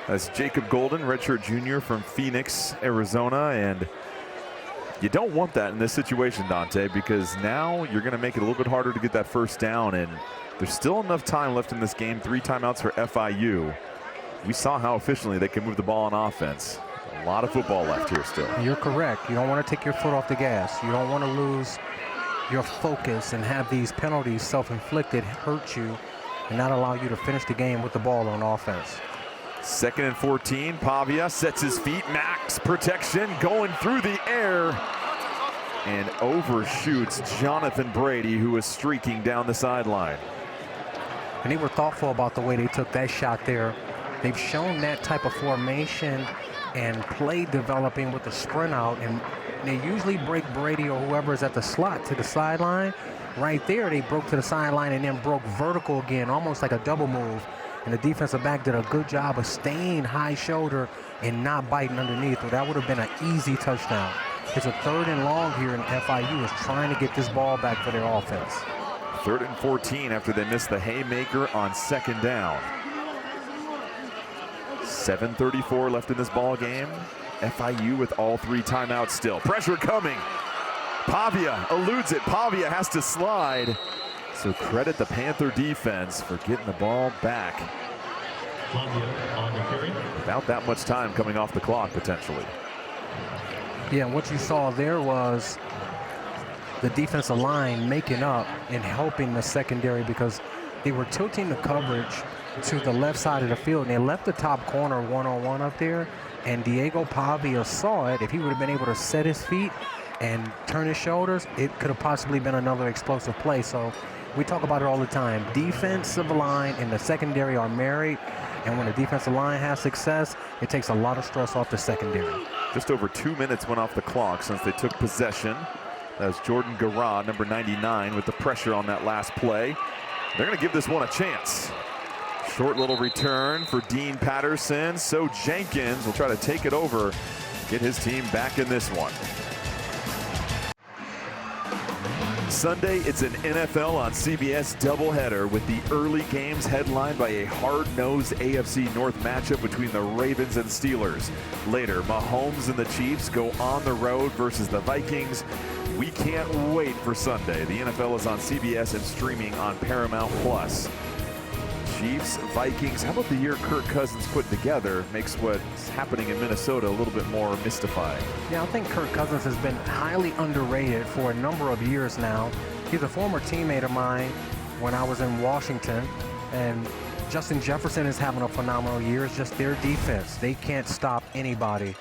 [SPEAKER 1] That's Jacob Golden, redshirt junior from Phoenix, Arizona. And you don't want that in this situation, Dante, because now you're going to make it a little bit harder to get that 1st down. And there's still enough time left in this game. 3 timeouts for FIU. We saw how efficiently they can move the ball on offense. A lot of football left here still.
[SPEAKER 2] You're correct. You don't want to take your foot off the gas. You don't want to lose your focus and have these penalties self-inflicted hurt you and not allow you to finish the game with the ball on offense.
[SPEAKER 1] 2nd and 14. Pavia sets his feet. Max protection going through the air and overshoots Jonathan Brady, who is streaking down the sideline.
[SPEAKER 2] And they were thoughtful about the way they took that shot there. They've shown that type of formation and play developing with the sprint out, and they usually break Brady or whoever is at the slot to the sideline. Right there, they broke to the sideline and then broke vertical again, almost like a double move. And the defensive back did a good job of staying high shoulder and not biting underneath. Well, that would have been an easy touchdown. It's a 3rd and long here, and FIU is trying to get this ball back for their offense.
[SPEAKER 1] 3rd and 14 after they missed the haymaker on 2nd down. 7:34 left in this ball game. FIU with all 3 timeouts still. Pressure coming. Pavia eludes it. Pavia has to slide. So credit the Panther defense for getting the ball back. Without that much time coming off the clock potentially.
[SPEAKER 2] Yeah, and what you saw there was the defensive line making up and helping the secondary because they were tilting the coverage to the left side of the field, and they left the top corner one-on-one up there, and Diego Pavia saw it. If he would have been able to set his feet and turn his shoulders, it could have possibly been another explosive play. So we talk about it all the time. Defensive line and the secondary are married, and when the defensive line has success, it takes a lot of stress off the secondary.
[SPEAKER 1] Just over 2 minutes went off the clock since they took possession. That was Jordan Garrod, number 99, with the pressure on that last play. They're going to give this one a chance. Short little return for Dean Patterson. So Jenkins will try to take it over, get his team back in this one. Sunday, it's an NFL on CBS doubleheader with the early games headlined by a hard-nosed AFC North matchup between the Ravens and Steelers. Later, Mahomes and the Chiefs go on the road versus the Vikings. We can't wait for Sunday. The NFL is on CBS and streaming on Paramount+. Chiefs, Vikings, how about the year Kirk Cousins put together makes what's happening in Minnesota a little bit more mystifying.
[SPEAKER 2] Yeah, I think Kirk Cousins has been highly underrated for a number of years now. He's a former teammate of mine when I was in Washington, and Justin Jefferson is having a phenomenal year. It's just their defense. They can't stop anybody.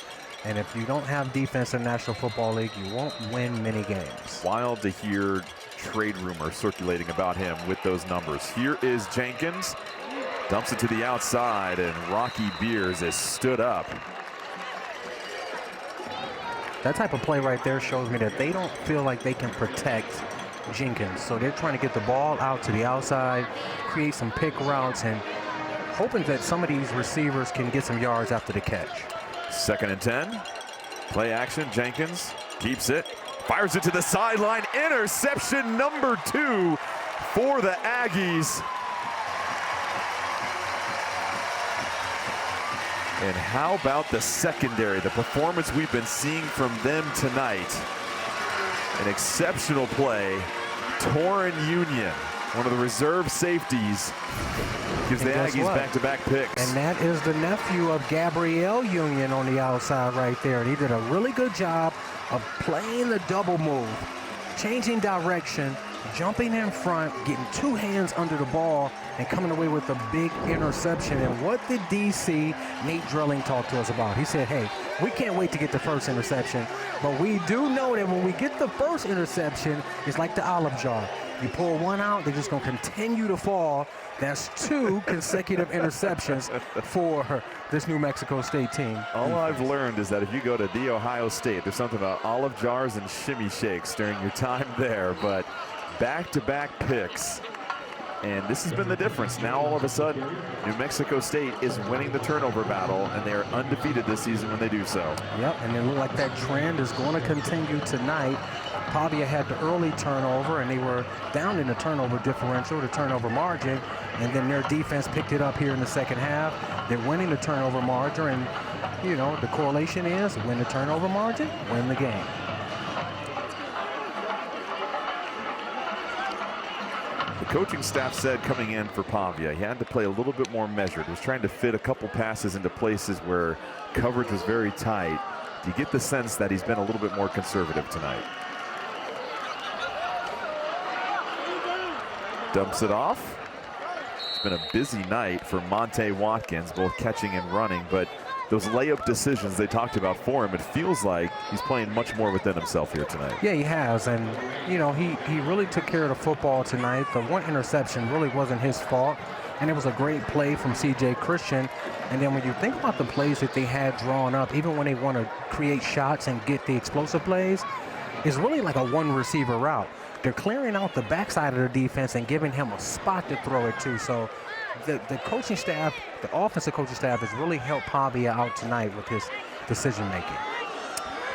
[SPEAKER 2] And if you don't have defense in the National Football League, you won't win many games.
[SPEAKER 1] Wild to hear trade rumors circulating about him with those numbers. Here is Jenkins, dumps it to the outside, and Rocky Beers is stood up.
[SPEAKER 2] That type of play right there shows me that they don't feel like they can protect Jenkins. So they're trying to get the ball out to the outside, create some pick routes, and hoping that some of these receivers can get some yards after the catch.
[SPEAKER 1] 2nd and 10. Play action. Jenkins keeps it. Fires it to the sideline. Interception number 2 for the Aggies. And how about the secondary? The performance we've been seeing from them tonight. An exceptional play. Torrin Union, one of the reserve safeties, gives the Aggies back-to-back picks.
[SPEAKER 2] And that is the nephew of Gabrielle Union on the outside right there. And he did a really good job of playing the double move, changing direction, jumping in front, getting 2 hands under the ball, and coming away with a big interception. And what did DC Nate Drilling talk to us about? He said, hey, we can't wait to get the first interception, but we do know that when we get the first interception, it's like the olive jar. You pull one out, they're just going to continue to fall. That's 2 consecutive interceptions for this New Mexico State team.
[SPEAKER 1] All I've learned is that if you go to The Ohio State, there's something about olive jars and shimmy shakes during your time there, but back-to-back picks. And this has been the difference. Now all of a sudden, New Mexico State is winning the turnover battle, and they are undefeated this season when they do so.
[SPEAKER 2] Yep, and it looked like that trend is going to continue tonight. Pavia had the early turnover, and they were down in the turnover differential, the turnover margin, and then their defense picked it up here in the second half. They're winning the turnover margin, and, you know, the correlation is win the turnover margin, win the game.
[SPEAKER 1] The coaching staff said coming in for Pavia, he had to play a little bit more measured. He was trying to fit a couple passes into places where coverage was very tight. You get the sense that he's been a little bit more conservative tonight. Dumps it off. It's been a busy night for Monte Watkins, both catching and running, but those layup decisions they talked about for him, it feels like he's playing much more within himself here tonight.
[SPEAKER 2] Yeah, he has, and you know, he really took care of the football tonight. The one interception really wasn't his fault, and it was a great play from C.J. Christian. And then when you think about the plays that they had drawn up, even when they want to create shots and get the explosive plays, it's really like a one receiver route. They're clearing out the backside of the defense and giving him a spot to throw it to. So the coaching staff, the offensive coaching staff has really helped Pavia out tonight with his decision making.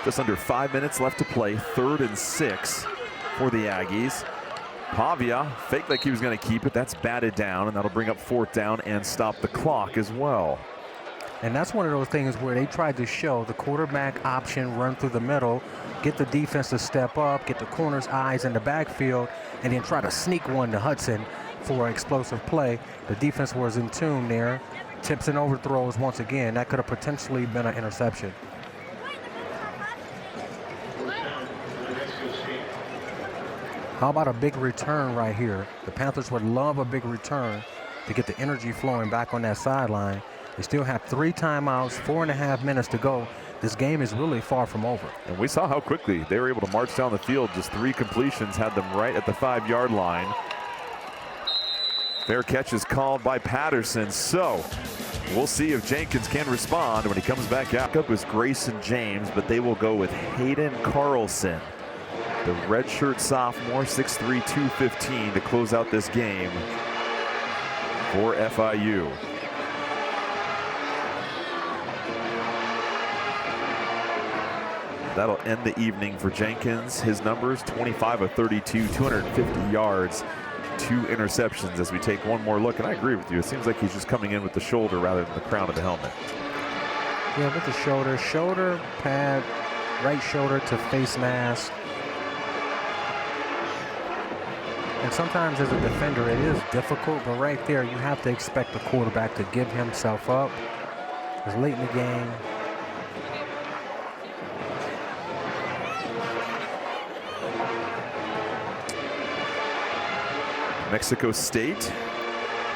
[SPEAKER 1] Just under 5 minutes left to play, 3rd and 6 for the Aggies. Pavia faked like he was going to keep it. That's batted down, and that'll bring up 4th down and stop the clock as well.
[SPEAKER 2] And that's one of those things where they tried to show the quarterback option, run through the middle, get the defense to step up, get the corner's eyes in the backfield, and then try to sneak one to Hudson for an explosive play. The defense was in tune there. Tips and overthrows once again. That could have potentially been an interception. How about a big return right here? The Panthers would love a big return to get the energy flowing back on that sideline. They still have 3 timeouts, 4.5 minutes to go. This game is really far from over.
[SPEAKER 1] And we saw how quickly they were able to march down the field. Just 3 completions had them right at the 5-yard line. Fair catch is called by Patterson. So we'll see if Jenkins can respond when he comes back out. Up is Grayson James, but they will go with Hayden Carlson. The redshirt sophomore, 6'3", 215 to close out this game for FIU. That'll end the evening for Jenkins. His numbers, 25 of 32, 250 yards, 2 interceptions as we take one more look. And I agree with you. It seems like he's just coming in with the shoulder rather than the crown of the helmet.
[SPEAKER 2] Yeah, with the shoulder pad, right shoulder to face mask. And sometimes as a defender, it is difficult, but right there, you have to expect the quarterback to give himself up. It's late in the game.
[SPEAKER 1] Mexico State,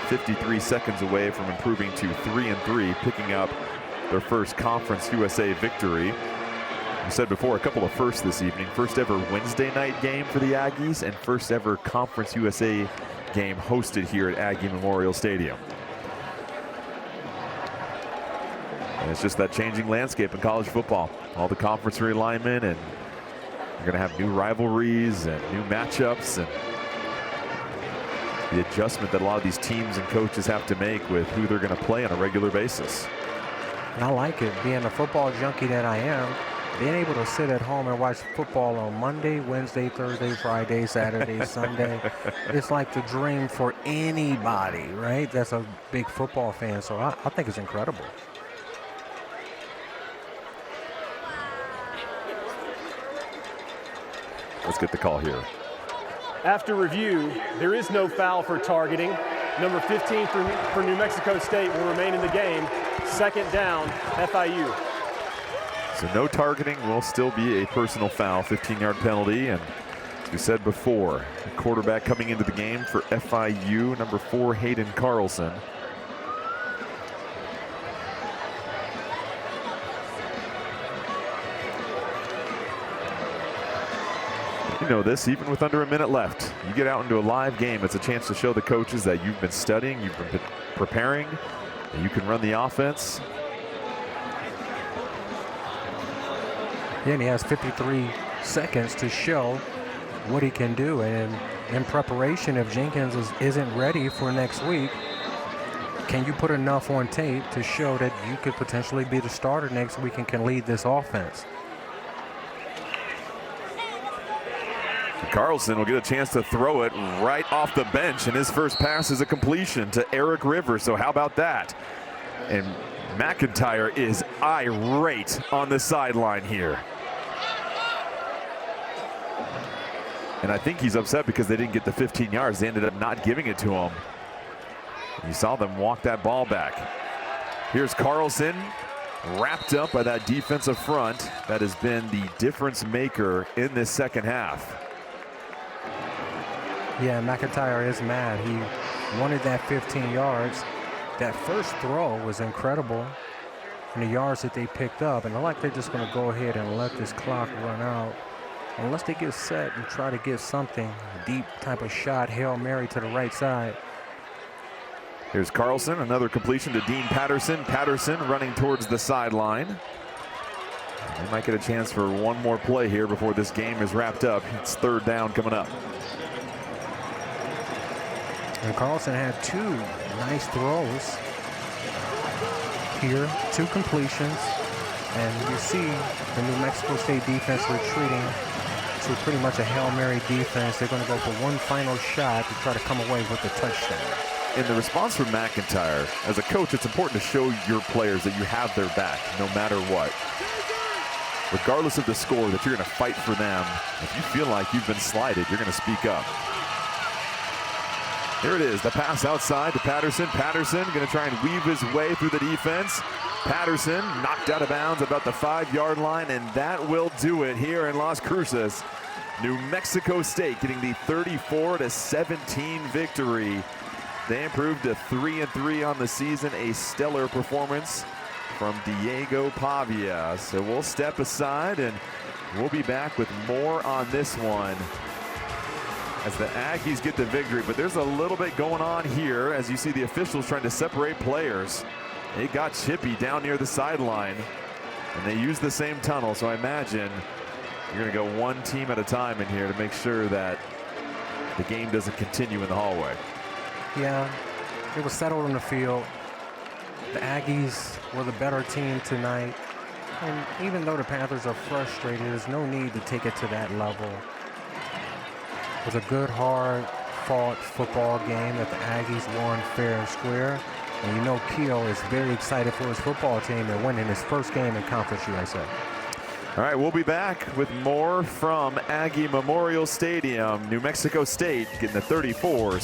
[SPEAKER 1] 53 seconds away from improving to 3-3, picking up their first Conference USA victory. We said before, a couple of firsts this evening. First ever Wednesday night game for the Aggies and first ever Conference USA game hosted here at Aggie Memorial Stadium. And it's just that changing landscape in college football. All the conference realignment, and you're going to have new rivalries and new matchups, and the adjustment that a lot of these teams and coaches have to make with who they're going to play on a regular basis.
[SPEAKER 2] And I like it, being a football junkie that I am. Being able to sit at home and watch football on Monday, Wednesday, Thursday, Friday, Saturday, Sunday. It's like the dream for anybody, right? That's a big football fan. So I think it's incredible.
[SPEAKER 1] Let's get the call here.
[SPEAKER 3] After review, there is no foul for targeting. Number 15 for New Mexico State will remain in the game. Second down, FIU.
[SPEAKER 1] So no targeting, will still be a personal foul, 15-yard penalty. And as we said before, the quarterback coming into the game for FIU, number 4, Hayden Carlson. You know this, even with under a minute left, you get out into a live game, it's a chance to show the coaches that you've been studying, you've been preparing, and you can run the offense.
[SPEAKER 2] Yeah, and he has 53 seconds to show what he can do. And in preparation, if Jenkins isn't ready for next week, can you put enough on tape to show that you could potentially be the starter next week and can lead this offense?
[SPEAKER 1] Carlson will get a chance to throw it right off the bench, and his first pass is a completion to Eric Rivers. So how about that? And McIntyre is irate on the sideline here. And I think he's upset because they didn't get the 15 yards. They ended up not giving it to him. You saw them walk that ball back. Here's Carlson, wrapped up by that defensive front that has been the difference maker in this second half.
[SPEAKER 2] Yeah, McIntyre is mad. He wanted that 15 yards. That first throw was incredible, and the yards that they picked up. And I like they're just going to go ahead and let this clock run out. Unless they get set and try to get something, deep type of shot, Hail Mary to the right side.
[SPEAKER 1] Here's Carlson, another completion to Dean Patterson. Patterson running towards the sideline. They might get a chance for one more play here before this game is wrapped up. It's third down coming up.
[SPEAKER 2] And Carlson had 2 nice throws here, 2 completions. And you see the New Mexico State defense retreating to pretty much a Hail Mary defense. They're going to go for one final shot to try to come away with the touchdown.
[SPEAKER 1] In the response from McIntyre, as a coach, it's important to show your players that you have their back no matter what. Regardless of the score, that you're going to fight for them. If you feel like you've been slighted, you're going to speak up. Here it is, the pass outside to Patterson. Patterson going to try and weave his way through the defense. Patterson knocked out of bounds about the 5-yard line, and that will do it here in Las Cruces. New Mexico State getting the 34-17 victory. They improved to 3-3 on the season, a stellar performance from Diego Pavia. So we'll step aside and we'll be back with more on this one as the Aggies get the victory. But there's a little bit going on here as you see the officials trying to separate players. They got chippy down near the sideline, and they used the same tunnel, so I imagine You're going to go one team at a time in here to make sure that the game doesn't continue in the hallway.
[SPEAKER 2] Yeah, it was settled on the field. The Aggies were the better team tonight. And even though the Panthers are frustrated, there's no need to take it to that level. It was a good, hard-fought football game that the Aggies won fair and square. And you know Keel is very excited for his football team and winning his first game in Conference USA.
[SPEAKER 1] All right, we'll be back with more from Aggie Memorial Stadium. New Mexico State getting the 34